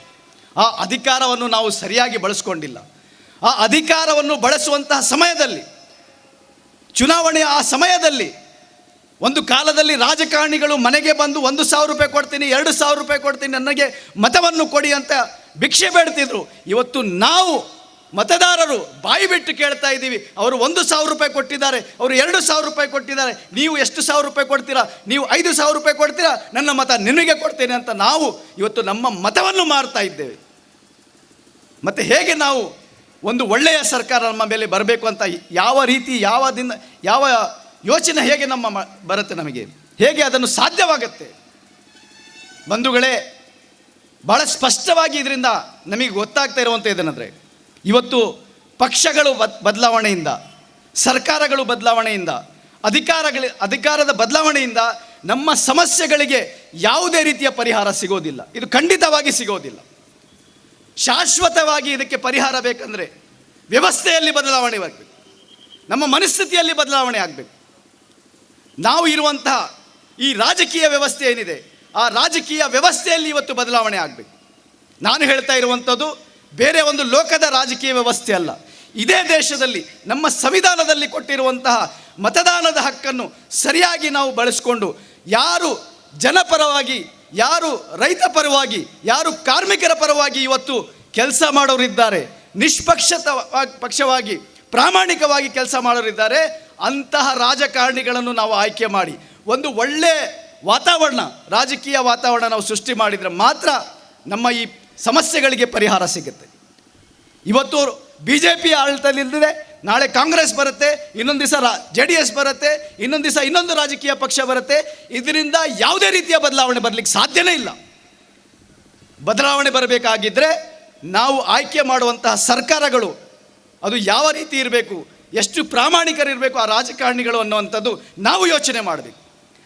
ಆ ಅಧಿಕಾರವನ್ನು ನಾವು ಸರಿಯಾಗಿ ಬಳಸ್ಕೊಂಡಿಲ್ಲ. ಆ ಅಧಿಕಾರವನ್ನು ಬಳಸುವಂತಹ ಸಮಯದಲ್ಲಿ, ಚುನಾವಣೆಯ ಆ ಸಮಯದಲ್ಲಿ, ಒಂದು ಕಾಲದಲ್ಲಿ ರಾಜಕಾರಣಿಗಳು ಮನೆಗೆ ಬಂದು 1,000 ರೂಪಾಯಿ ಕೊಡ್ತೀನಿ, 2,000 ರೂಪಾಯಿ ಕೊಡ್ತೀನಿ, ನನಗೆ ಮತವನ್ನು ಕೊಡಿ ಅಂತ ಭಿಕ್ಷೆ ಬೇಡ್ತಿದ್ರು. ಇವತ್ತು ನಾವು ಮತದಾರರು ಬಾಯಿ ಬಿಟ್ಟು ಕೇಳ್ತಾ ಇದ್ದೀವಿ, ಅವರು 1,000 ರೂಪಾಯಿ ಕೊಟ್ಟಿದ್ದಾರೆ, ಅವರು 2,000 ರೂಪಾಯಿ ಕೊಟ್ಟಿದ್ದಾರೆ, ನೀವು ಎಷ್ಟು 1,000 ರೂಪಾಯಿ ಕೊಡ್ತೀರಾ? ನೀವು 5,000 ರೂಪಾಯಿ ಕೊಡ್ತೀರಾ? ನನ್ನ ಮತ ನಿನಗೆ ಕೊಡ್ತೇನೆ ಅಂತ ನಾವು ಇವತ್ತು ನಮ್ಮ ಮತವನ್ನು ಮಾರ್ತಾ ಇದ್ದೇವೆ. ಮತ್ತು ಹೇಗೆ ನಾವು ಒಂದು ಒಳ್ಳೆಯ ಸರ್ಕಾರ ನಮ್ಮ ಮೇಲೆ ಬರಬೇಕು ಅಂತ ಯಾವ ರೀತಿ ಯಾವ ಯೋಚನೆ ಹೇಗೆ ಬರುತ್ತೆ ನಮಗೆ? ಹೇಗೆ ಅದನ್ನು ಸಾಧ್ಯವಾಗುತ್ತೆ? ಬಂಧುಗಳೇ, ಭಾಳ ಸ್ಪಷ್ಟವಾಗಿ ಇದರಿಂದ ನಮಗೆ ಗೊತ್ತಾಗ್ತಾ ಇರುವಂಥ ಇದೇನೆಂದರೆ, ಇವತ್ತು ಪಕ್ಷಗಳು ಬದಲಾವಣೆಯಿಂದ, ಸರ್ಕಾರಗಳು ಬದಲಾವಣೆಯಿಂದ, ಅಧಿಕಾರದ ಬದಲಾವಣೆಯಿಂದ ನಮ್ಮ ಸಮಸ್ಯೆಗಳಿಗೆ ಯಾವುದೇ ರೀತಿಯ ಪರಿಹಾರ ಸಿಗೋದಿಲ್ಲ. ಇದು ಖಂಡಿತವಾಗಿ ಸಿಗೋದಿಲ್ಲ. ಶಾಶ್ವತವಾಗಿ ಇದಕ್ಕೆ ಪರಿಹಾರ ಬೇಕಂದರೆ ವ್ಯವಸ್ಥೆಯಲ್ಲಿ ಬದಲಾವಣೆ ಆಗಬೇಕು, ನಮ್ಮ ಮನಸ್ಥಿತಿಯಲ್ಲಿ ಬದಲಾವಣೆ ಆಗಬೇಕು. ನಾವು ಇರುವಂತಹ ಈ ರಾಜಕೀಯ ವ್ಯವಸ್ಥೆ ಏನಿದೆ, ಆ ರಾಜಕೀಯ ವ್ಯವಸ್ಥೆಯಲ್ಲಿ ಇವತ್ತು ಬದಲಾವಣೆ ಆಗಬೇಕು. ನಾನು ಹೇಳ್ತಾ ಇರುವಂಥದ್ದು ಬೇರೆ ಒಂದು ಲೋಕದ ರಾಜಕೀಯ ವ್ಯವಸ್ಥೆ ಅಲ್ಲ. ಇದೇ ದೇಶದಲ್ಲಿ ನಮ್ಮ ಸಂವಿಧಾನದಲ್ಲಿ ಕೊಟ್ಟಿರುವಂತಹ ಮತದಾನದ ಹಕ್ಕನ್ನು ಸರಿಯಾಗಿ ನಾವು ಬಳಸಿಕೊಂಡು, ಯಾರು ಜನಪರವಾಗಿ, ಯಾರು ರೈತ ಪರವಾಗಿ, ಯಾರು ಕಾರ್ಮಿಕರ ಪರವಾಗಿ ಇವತ್ತು ಕೆಲಸ ಮಾಡೋರಿದ್ದಾರೆ, ಪಕ್ಷವಾಗಿ ಪ್ರಾಮಾಣಿಕವಾಗಿ ಕೆಲಸ ಮಾಡೋರಿದ್ದಾರೆ, ಅಂತಹ ರಾಜಕಾರಣಿಗಳನ್ನು ನಾವು ಆಯ್ಕೆ ಮಾಡಿ ಒಂದು ಒಳ್ಳೆಯ ವಾತಾವರಣ, ರಾಜಕೀಯ ವಾತಾವರಣ ನಾವು ಸೃಷ್ಟಿ ಮಾಡಿದರೆ ಮಾತ್ರ ನಮ್ಮ ಈ ಸಮಸ್ಯೆಗಳಿಗೆ ಪರಿಹಾರ ಸಿಗುತ್ತೆ. ಇವತ್ತು BJP ಆಡಳಿತದಲ್ಲಿದೆ, ನಾಳೆ ಕಾಂಗ್ರೆಸ್ ಬರುತ್ತೆ, ಇನ್ನೊಂದು ದಿವಸ JDS ಬರುತ್ತೆ, ಇನ್ನೊಂದು ದಿವಸ ಇನ್ನೊಂದು ರಾಜಕೀಯ ಪಕ್ಷ ಬರುತ್ತೆ. ಇದರಿಂದ ಯಾವುದೇ ರೀತಿಯ ಬದಲಾವಣೆ ಬರಲಿಕ್ಕೆ ಸಾಧ್ಯನೇ ಇಲ್ಲ. ಬದಲಾವಣೆ ಬರಬೇಕಾಗಿದ್ದರೆ ನಾವು ಆಯ್ಕೆ ಮಾಡುವಂತಹ ಸರ್ಕಾರಗಳು ಅದು ಯಾವ ರೀತಿ ಇರಬೇಕು, ಎಷ್ಟು ಪ್ರಾಮಾಣಿಕರಿರಬೇಕು ಆ ರಾಜಕಾರಣಿಗಳು ಅನ್ನುವಂಥದ್ದು ನಾವು ಯೋಚನೆ ಮಾಡಬೇಕು.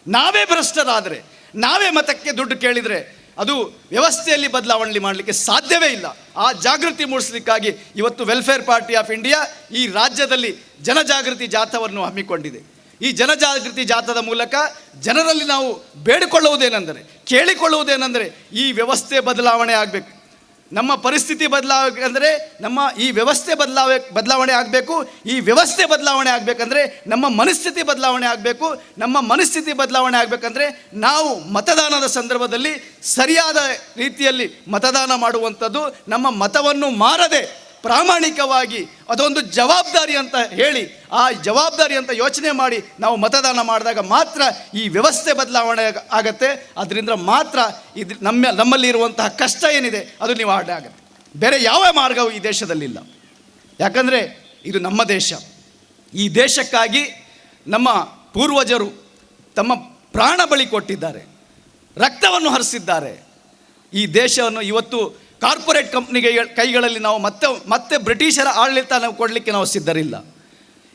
ನಾವೇ ಭ್ರಷ್ಟರಾದರೆ, ನಾವೇ ಮತಕ್ಕೆ ದುಡ್ಡು ಕೇಳಿದರೆ ಅದು ವ್ಯವಸ್ಥೆಯಲ್ಲಿ ಬದಲಾವಣೆ ಮಾಡಲಿಕ್ಕೆ ಸಾಧ್ಯವೇ ಇಲ್ಲ. ಆ ಜಾಗೃತಿ ಮೂಡಿಸಲಿಕ್ಕಾಗಿ ಇವತ್ತು ವೆಲ್ಫೇರ್ ಪಾರ್ಟಿ ಆಫ್ ಇಂಡಿಯಾ ಈ ರಾಜ್ಯದಲ್ಲಿ ಜನಜಾಗೃತಿ ಜಾಥಾವನ್ನು ಹಮ್ಮಿಕೊಂಡಿದೆ. ಈ ಜನಜಾಗೃತಿ ಜಾಥಾದ ಮೂಲಕ ಜನರಲ್ಲಿ ನಾವು ಬೇಡಿಕೊಳ್ಳುವುದೇನೆಂದರೆ, ಕೇಳಿಕೊಳ್ಳುವುದೇನೆಂದರೆ, ಈ ವ್ಯವಸ್ಥೆ ಬದಲಾವಣೆ ಆಗಬೇಕು, ನಮ್ಮ ಪರಿಸ್ಥಿತಿ ಬದಲಾಗಬೇಕಂದರೆ ನಮ್ಮ ಈ ವ್ಯವಸ್ಥೆ ಬದಲಾವಣೆ ಆಗಬೇಕು. ಈ ವ್ಯವಸ್ಥೆ ಬದಲಾವಣೆ ಆಗಬೇಕಂದ್ರೆ ನಮ್ಮ ಮನಸ್ಥಿತಿ ಬದಲಾವಣೆ ಆಗಬೇಕು. ನಮ್ಮ ಮನಸ್ಥಿತಿ ಬದಲಾವಣೆ ಆಗಬೇಕಂದ್ರೆ ನಾವು ಮತದಾನದ ಸಂದರ್ಭದಲ್ಲಿ ಸರಿಯಾದ ರೀತಿಯಲ್ಲಿ ಮತದಾನ ಮಾಡುವಂಥದ್ದು, ನಮ್ಮ ಮತವನ್ನು ಮಾರದೆ ಪ್ರಾಮಾಣಿಕವಾಗಿ ಅದೊಂದು ಜವಾಬ್ದಾರಿ ಅಂತ ಹೇಳಿ, ಆ ಜವಾಬ್ದಾರಿ ಅಂತ ಯೋಚನೆ ಮಾಡಿ ನಾವು ಮತದಾನ ಮಾಡಿದಾಗ ಮಾತ್ರ ಈ ವ್ಯವಸ್ಥೆ ಬದಲಾವಣೆ ಆಗತ್ತೆ. ಅದರಿಂದ ಮಾತ್ರ ಇದು ನಮ್ಮಲ್ಲಿ ಇರುವಂತಹ ಕಷ್ಟ ಏನಿದೆ ಅದು ನಿವಾರಣೆ ಆಗುತ್ತೆ. ಬೇರೆ ಯಾವ ಮಾರ್ಗವೂ ಈ ದೇಶದಲ್ಲಿಲ್ಲ. ಯಾಕಂದರೆ ಇದು ನಮ್ಮ ದೇಶ. ಈ ದೇಶಕ್ಕಾಗಿ ನಮ್ಮ ಪೂರ್ವಜರು ತಮ್ಮ ಪ್ರಾಣ ಬಲಿ ಕೊಟ್ಟಿದ್ದಾರೆ, ರಕ್ತವನ್ನು ಹರಿಸಿದ್ದಾರೆ. ಈ ದೇಶವನ್ನು ಇವತ್ತು ಕಾರ್ಪೊರೇಟ್ ಕಂಪ್ನಿಗೆ ಕೈಗಳಲ್ಲಿ ನಾವು ಮತ್ತೆ ಬ್ರಿಟಿಷರ ಆಡಳಿತ ನಾವು ಕೊಡಲಿಕ್ಕೆ ನಾವು ಸಿದ್ಧರಿಲ್ಲ.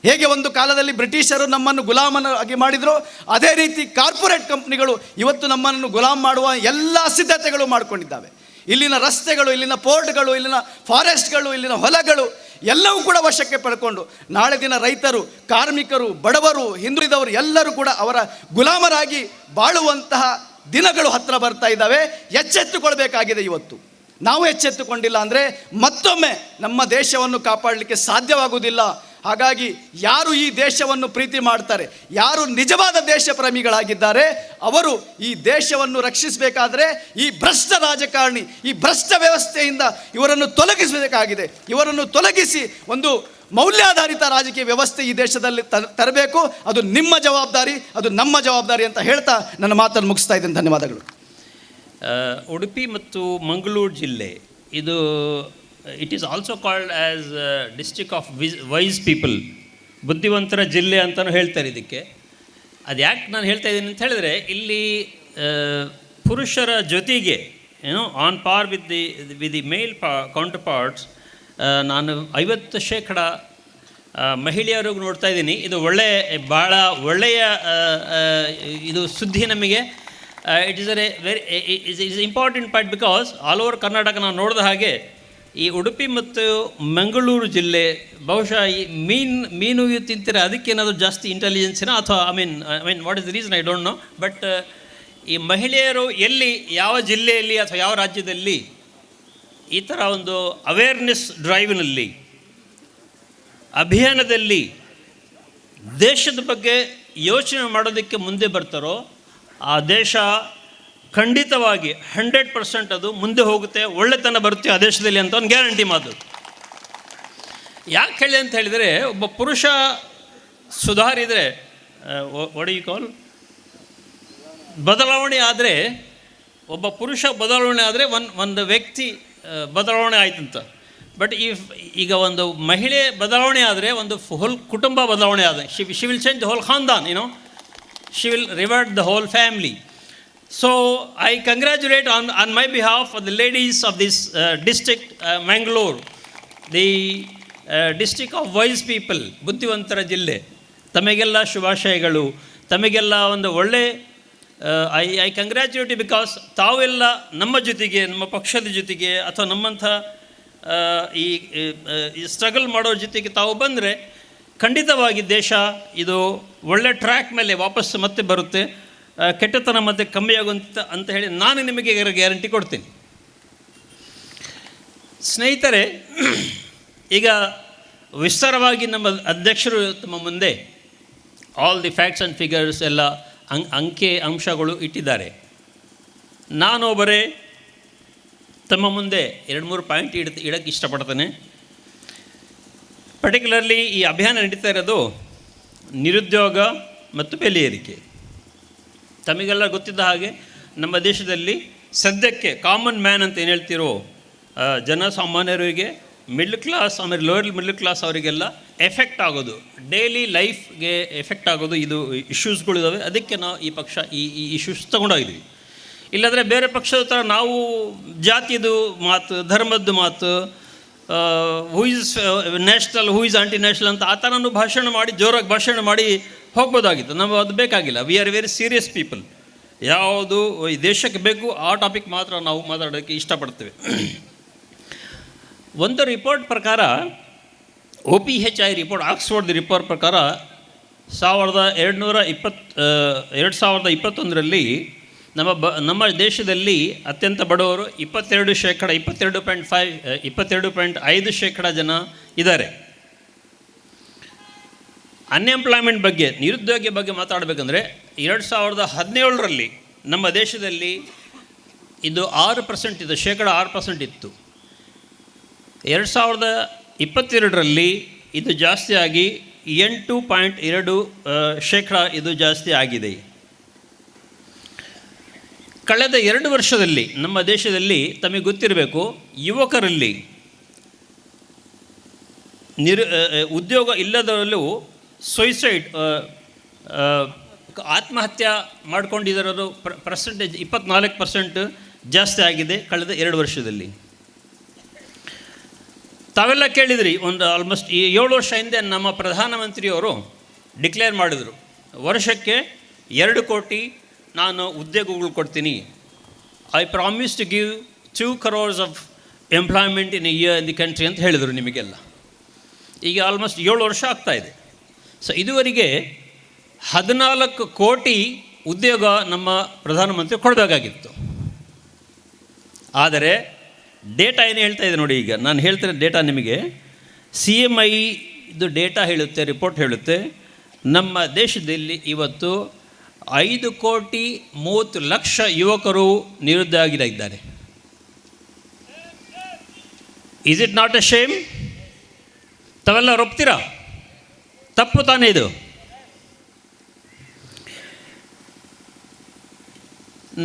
ಹೇಗೆ ಒಂದು ಕಾಲದಲ್ಲಿ ಬ್ರಿಟಿಷರು ನಮ್ಮನ್ನು ಗುಲಾಮನಾಗಿ ಮಾಡಿದ್ರು, ಅದೇ ರೀತಿ ಕಾರ್ಪೊರೇಟ್ ಕಂಪ್ನಿಗಳು ಇವತ್ತು ನಮ್ಮನ್ನು ಗುಲಾಮ್ ಮಾಡುವ ಎಲ್ಲ ಸಿದ್ಧತೆಗಳು ಮಾಡಿಕೊಂಡಿದ್ದಾವೆ. ಇಲ್ಲಿನ ರಸ್ತೆಗಳು, ಇಲ್ಲಿನ ಪೋರ್ಟ್ಗಳು, ಇಲ್ಲಿನ ಫಾರೆಸ್ಟ್ಗಳು, ಇಲ್ಲಿನ ಹೊಲಗಳು ಎಲ್ಲವೂ ಕೂಡ ವಶಕ್ಕೆ ಪಡ್ಕೊಂಡು ನಾಳೆ ದಿನ ರೈತರು, ಕಾರ್ಮಿಕರು, ಬಡವರು, ಹಿಂದುಳಿದವರು ಎಲ್ಲರೂ ಕೂಡ ಅವರ ಗುಲಾಮರಾಗಿ ಬಾಳುವಂತಹ ದಿನಗಳು ಹತ್ತಿರ ಬರ್ತಾ ಇದ್ದಾವೆ. ಎಚ್ಚೆತ್ತುಕೊಳ್ಬೇಕಾಗಿದೆ. ಇವತ್ತು ನಾವು ಎಚ್ಚೆತ್ತುಕೊಂಡಿಲ್ಲ ಅಂದರೆ ಮತ್ತೊಮ್ಮೆ ನಮ್ಮ ದೇಶವನ್ನು ಕಾಪಾಡಲಿಕ್ಕೆ ಸಾಧ್ಯವಾಗುವುದಿಲ್ಲ. ಹಾಗಾಗಿ ಯಾರು ಈ ದೇಶವನ್ನು ಪ್ರೀತಿ ಮಾಡ್ತಾರೆ, ಯಾರು ನಿಜವಾದ ದೇಶ ಪ್ರೇಮಿಗಳಾಗಿದ್ದಾರೆ, ಅವರು ಈ ದೇಶವನ್ನು ರಕ್ಷಿಸಬೇಕಾದ್ರೆ ಈ ಭ್ರಷ್ಟ ರಾಜಕಾರಣಿ, ಈ ಭ್ರಷ್ಟ ವ್ಯವಸ್ಥೆಯಿಂದ ಇವರನ್ನು ತೊಲಗಿಸಬೇಕಾಗಿದೆ. ಇವರನ್ನು ತೊಲಗಿಸಿ ಒಂದು ಮೌಲ್ಯಾಧಾರಿತ ರಾಜಕೀಯ ವ್ಯವಸ್ಥೆ ಈ ದೇಶದಲ್ಲಿ ತರಬೇಕು. ಅದು ನಿಮ್ಮ ಜವಾಬ್ದಾರಿ, ಅದು ನಮ್ಮ ಜವಾಬ್ದಾರಿ ಅಂತ ಹೇಳ್ತಾ ನನ್ನ ಮಾತನ್ನು ಮುಗಿಸ್ತಾ ಇದ್ದೇನೆ. ಧನ್ಯವಾದಗಳು. ಉಡುಪಿ ಮತ್ತು ಮಂಗಳೂರು ಜಿಲ್ಲೆ ಇದು it is also called as district of wise people, ಬುದ್ಧಿವಂತರ ಜಿಲ್ಲೆ ಅಂತಲೂ ಹೇಳ್ತಾರೆ ಇದಕ್ಕೆ. ಅದು ಯಾಕೆ ನಾನು ಹೇಳ್ತಾ ಇದ್ದೀನಿ ಅಂತ ಹೇಳಿದ್ರೆ, ಇಲ್ಲಿ ಪುರುಷರ ಜೊತೆಗೆ ಏನೋ ಆನ್ ಪಾರ್ with the male counter parts ನಾನು 50% ಮಹಿಳೆಯರಿಗೂ ನೋಡ್ತಾ ಇದ್ದೀನಿ. ಇದು ಭಾಳ ಒಳ್ಳೆಯ ಇದು ಸುದ್ದಿ ನಮಗೆ. It is it is important part because all over Karnataka ನಾವು ನೋಡಿದ ಹಾಗೆ ಈ ಉಡುಪಿ ಮತ್ತು ಮಂಗಳೂರು ಜಿಲ್ಲೆ ಬಹುಶಃ ಈ ಮೀನು ತಿಂತೀರ, ಅದಕ್ಕೇನಾದರೂ ಜಾಸ್ತಿ ಇಂಟೆಲಿಜೆನ್ಸಿನ ಅಥವಾ I mean what is the reason I don't know. But ಈ ಮಹಿಳೆಯರು ಎಲ್ಲಿ, ಯಾವ ಜಿಲ್ಲೆಯಲ್ಲಿ ಅಥವಾ ಯಾವ ರಾಜ್ಯದಲ್ಲಿ ಈ ಥರ ಒಂದು ಅವೇರ್ನೆಸ್ ಡ್ರೈವ್ನಲ್ಲಿ ಅಭಿಯಾನದಲ್ಲಿ ದೇಶದ ಬಗ್ಗೆ ಯೋಚನೆ ಮಾಡೋದಕ್ಕೆ ಮುಂದೆ ಬರ್ತಾರೋ ಆ ದೇಶ ಖಂಡಿತವಾಗಿ 100% ಅದು ಮುಂದೆ ಹೋಗುತ್ತೆ, ಒಳ್ಳೆತನ ಬರುತ್ತೆ ಆ ದೇಶದಲ್ಲಿ ಅಂತ ಒಂದು ಗ್ಯಾರಂಟಿ ಮಾತು. ಯಾಕೆ ಹೇಳಿ ಅಂತ ಹೇಳಿದರೆ, ಒಬ್ಬ ಪುರುಷ ಸುಧಾರಿದರೆ ಕಾಲ್ ಬದಲಾವಣೆ ಆದರೆ, ಒಬ್ಬ ಪುರುಷ ಬದಲಾವಣೆ ಆದರೆ ಒಂದು ವ್ಯಕ್ತಿ ಬದಲಾವಣೆ ಆಯ್ತಂತ. ಬಟ್ ಈಗ ಒಂದು ಮಹಿಳೆ ಬದಲಾವಣೆ ಆದರೆ ಒಂದು ಹೋಲ್ ಕುಟುಂಬ ಬದಲಾವಣೆ ಆದ. She will change the whole ಖಾನ್ದಾನ್, she will revert the whole family. So I congratulate on my behalf of the ladies of this district Mangalore, the district of wise people, ಬುದ್ಧಿವಂತರ ಜಿಲ್ಲೆ. ತಮಗೆಲ್ಲ ಶುಭಾಶಯಗಳು, ತಮಗೆಲ್ಲ ಒಂದು ಒಳ್ಳೆ ಐ ಕಂಗ್ರ್ಯಾಚುಲೇಟ್ ಬಿಕಾಸ್ ತಾವೆಲ್ಲ ನಮ್ಮ ಜೊತೆಗೆ, ನಮ್ಮ ಪಕ್ಷದ ಜೊತೆಗೆ ಅಥವಾ ನಮ್ಮಂಥ ಈ ಸ್ಟ್ರಗಲ್ ಮಾಡೋರ ಜೊತೆಗೆ ತಾವು ಬಂದರೆ ಖಂಡಿತವಾಗಿ ದೇಶ ಇದು ಒಳ್ಳೆ ಟ್ರ್ಯಾಕ್ ಮೇಲೆ ವಾಪಸ್ ಮತ್ತೆ ಬರುತ್ತೆ, ಕೆಟ್ಟತನ ಮತ್ತೆ ಕಮ್ಮಿ ಆಗುವಂತ ಅಂತ ಹೇಳಿ ನಾನು ನಿಮಗೆ ಗ್ಯಾರಂಟಿ ಕೊಡ್ತೀನಿ. ಸ್ನೇಹಿತರೆ, ಈಗ ವಿಸ್ತಾರವಾಗಿ ನಮ್ಮ ಅಧ್ಯಕ್ಷರು ತಮ್ಮ ಮುಂದೆ all the facts and figures ಎಲ್ಲ ಅಂಕೆ ಅಂಶಗಳು ಇಟ್ಟಿದ್ದಾರೆ. ನಾನು ಬರೇ ತಮ್ಮ ಮುಂದೆ 2-3 ಪಾಯಿಂಟ್ ಇಡಕ್ಕೆ ಇಷ್ಟಪಡ್ತೇನೆ. ಪರ್ಟಿಕ್ಯುಲರ್ಲಿ ಈ ಅಭಿಯಾನ ನಡೀತಾ ಇರೋದು ನಿರುದ್ಯೋಗ ಮತ್ತು ಬೆಲೆ ಏರಿಕೆ. ತಮಗೆಲ್ಲ ಗೊತ್ತಿದ್ದ ಹಾಗೆ ನಮ್ಮ ದೇಶದಲ್ಲಿ ಸದ್ಯಕ್ಕೆ ಕಾಮನ್ ಮ್ಯಾನ್ ಅಂತ ಏನು ಹೇಳ್ತಿರೋ ಜನಸಾಮಾನ್ಯರಿಗೆ, ಮಿಡ್ಲ್ ಕ್ಲಾಸ್ ಆಮೇಲೆ ಲೋಯರ್ ಮಿಡ್ಲ್ ಕ್ಲಾಸ್ ಅವರಿಗೆಲ್ಲ ಎಫೆಕ್ಟ್ ಆಗೋದು, ಡೈಲಿ ಲೈಫ್ಗೆ ಎಫೆಕ್ಟ್ ಆಗೋದು, ಇದು ಇಶ್ಯೂಸ್ಗಳಿದ್ದಾವೆ. ಅದಕ್ಕೆ ನಾವು ಈ ಪಕ್ಷ ಈ ಇಶ್ಯೂಸ್ ತೊಗೊಂಡೋಗಿದ್ವಿ. ಇಲ್ಲಾಂದರೆ ಬೇರೆ ಪಕ್ಷದ ಥರ ನಾವು ಜಾತಿದು ಮಾತು, ಧರ್ಮದ್ದು ಮಾತು, who is national, who is aunty national ಅಂತ ಆ ಥರನೂ ಭಾಷಣ ಮಾಡಿ, ಜೋರಾಗಿ ಭಾಷಣ ಮಾಡಿ ಹೋಗ್ಬೋದಾಗಿತ್ತು. ನಮಗೆ ಅದು ಬೇಕಾಗಿಲ್ಲ. We are very serious people. ಯಾವುದು ಈ ದೇಶಕ್ಕೆ ಬೇಕು ಆ ಟಾಪಿಕ್ ಮಾತ್ರ ನಾವು ಮಾತಾಡೋಕ್ಕೆ ಇಷ್ಟಪಡ್ತೇವೆ. ಒಂದು ರಿಪೋರ್ಟ್ ಪ್ರಕಾರ, OPHI ರಿಪೋರ್ಟ್, ಆಕ್ಸ್ಫೋರ್ಡ್ ರಿಪೋರ್ಟ್ ಪ್ರಕಾರ 2021ರಲ್ಲಿ ನಮ್ಮ ದೇಶದಲ್ಲಿ ಅತ್ಯಂತ ಬಡವರು 22.5% ಜನ ಇದ್ದಾರೆ. ಅನ್ಎಂಪ್ಲಾಯ್ಮೆಂಟ್ ಬಗ್ಗೆ, ನಿರುದ್ಯೋಗ ಬಗ್ಗೆ ಮಾತಾಡಬೇಕಂದ್ರೆ 2017ರಲ್ಲಿ ನಮ್ಮ ದೇಶದಲ್ಲಿ ಇದು 6% ಇದು, 6% ಇತ್ತು. 2022ರಲ್ಲಿ ಇದು ಜಾಸ್ತಿಯಾಗಿ 8.2% ಇದು ಜಾಸ್ತಿ ಆಗಿದೆ. ಕಳೆದ 2 ವರ್ಷದಲ್ಲಿ ನಮ್ಮ ದೇಶದಲ್ಲಿ ತಮಗೆ ಗೊತ್ತಿರಬೇಕು, ಯುವಕರಲ್ಲಿ ಉದ್ಯೋಗ ಇಲ್ಲದರಲ್ಲೂ ಸುಯಿಸೈಡ್, ಆತ್ಮಹತ್ಯೆ ಮಾಡ್ಕೊಂಡಿದ್ದರದು ಪರ್ಸೆಂಟೇಜ್ 24% ಜಾಸ್ತಿ ಆಗಿದೆ ಕಳೆದ 2 ವರ್ಷದಲ್ಲಿ. ತಾವೆಲ್ಲ ಕೇಳಿದ್ರಿ, ಒಂದು ಆಲ್ಮೋಸ್ಟ್ 7 ವರ್ಷ ಹಿಂದೆ ನಮ್ಮ ಪ್ರಧಾನಮಂತ್ರಿಯವರು ಡಿಕ್ಲೇರ್ ಮಾಡಿದರು, ವರ್ಷಕ್ಕೆ 2 ಕೋಟಿ ನಾನು ಉದ್ಯೋಗಗಳು ಕೊಡ್ತೀನಿ. I promise to give 2 crores of employment in a year in the country ಅಂತ ಹೇಳಿದರು ನಿಮಗೆಲ್ಲ. ಈಗ ಆಲ್ಮೋಸ್ಟ್ 7 ವರ್ಷ ಆಗ್ತಾಯಿದೆ. ಸೊ ಇದುವರೆಗೆ 14 ಕೋಟಿ ಉದ್ಯೋಗ ನಮ್ಮ ಪ್ರಧಾನಮಂತ್ರಿ ಕೊಡಬೇಕಾಗಿತ್ತು. ಆದರೆ ಡೇಟಾ ಏನು ಹೇಳ್ತಾ ಇದೆ ನೋಡಿ, ಈಗ ನಾನು ಹೇಳ್ತಿರೋ ಡೇಟಾ ನಿಮಗೆ CMI ಇದು ಡೇಟಾ ಹೇಳುತ್ತೆ, ರಿಪೋರ್ಟ್ ಹೇಳುತ್ತೆ, ನಮ್ಮ ದೇಶದಲ್ಲಿ ಇವತ್ತು 5,30,00,000 ಯುವಕರು ನಿರುದ್ಯೋಗಿಯಾಗಿದ್ದಾರೆ. Is it not a shame? ತಾವೆಲ್ಲ ಒಪ್ತೀರಾ? ತಪ್ಪು ತಾನೇ ಇದು?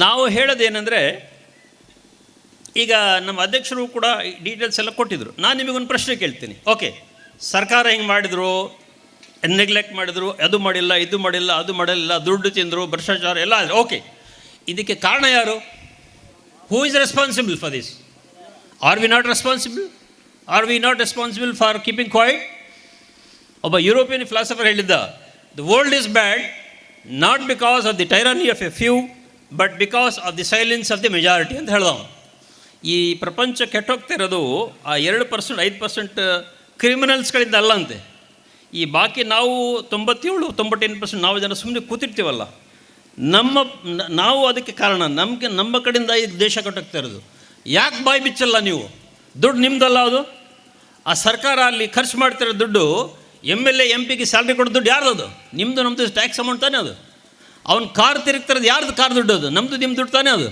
ನಾವು ಹೇಳೋದೇನೆಂದರೆ, ಈಗ ನಮ್ಮ ಅಧ್ಯಕ್ಷರು ಕೂಡ ಡೀಟೇಲ್ಸ್ ಎಲ್ಲ ಕೊಟ್ಟಿದ್ದರು. ನಾನು ನಿಮಗೊಂದು ಪ್ರಶ್ನೆ ಕೇಳ್ತೀನಿ. ಓಕೆ, ಸರ್ಕಾರ ಹಿಂಗೆ ಮಾಡಿದರು, ನೆಗ್ಲೆಕ್ಟ್ ಮಾಡಿದರು, ಅದು ಮಾಡಿಲ್ಲ, ಇದು ಮಾಡಿಲ್ಲ, ಅದು ಮಾಡಿಲ್ಲ, ದುಡ್ಡು ತಿಂದರು, ಭ್ರಷ್ಟಾಚಾರ ಎಲ್ಲ ಆದರೆ ಓಕೆ, ಇದಕ್ಕೆ ಕಾರಣ ಯಾರು? Who is responsible for this? Are we not responsible? Are we not responsible for keeping quiet? ಒಬ್ಬ ಯುರೋಪಿಯನ್ ಫಿಲಾಸಫರ್ ಹೇಳಿದ್ದ, the world is bad not because of the tyranny of a few but because of the silence of the majority ಅಂತ ಹೇಳ್ದವ. ಈ ಪ್ರಪಂಚ ಕೆಟ್ಟೋಗ್ತಿರೋದು ಆ 2%, 5% ಕ್ರಿಮಿನಲ್ಸ್ಗಳಿಂದ ಅಲ್ಲಂತೆ. ಈ ಬಾಕಿ ನಾವು 97-98% ನಾವು ಜನ ಸುಮ್ಮನೆ ಕೂತಿರ್ತೀವಲ್ಲ, ನಾವು ಅದಕ್ಕೆ ಕಾರಣ. ನಮ್ಮ ಕಡೆಯಿಂದ ಈ ದೇಶ ಕೆಟ್ಟೋಗ್ತಾ ಇರೋದು. ಯಾಕೆ ಬಾಯಿ ಬಿಚ್ಚಲ್ಲ ನೀವು? ದುಡ್ಡು ನಿಮ್ಮದಲ್ಲ ಅದು. ಆ ಸರ್ಕಾರ ಅಲ್ಲಿ ಖರ್ಚು ಮಾಡ್ತಿರೋ ದುಡ್ಡು MLA MP ಗೆ ಸ್ಯಾಲ್ರಿ ಕೊಡೋ ದುಡ್ಡು ಯಾರ್ದು? ನಿಮ್ಮದು ನಮ್ಮದು ಟ್ಯಾಕ್ಸ್ ಅಮೌಂಟ್ ತಾನೇ ಅದು. ಅವ್ನು ಕಾರ್ ತಿರುಗ್ತಿರೋದು ಯಾರ್ದು ಕಾರ್ ದುಡ್ಡು ಅದು? ನಮ್ಮದು ನಿಮ್ಮ ದುಡ್ಡು ತಾನೇ ಅದು.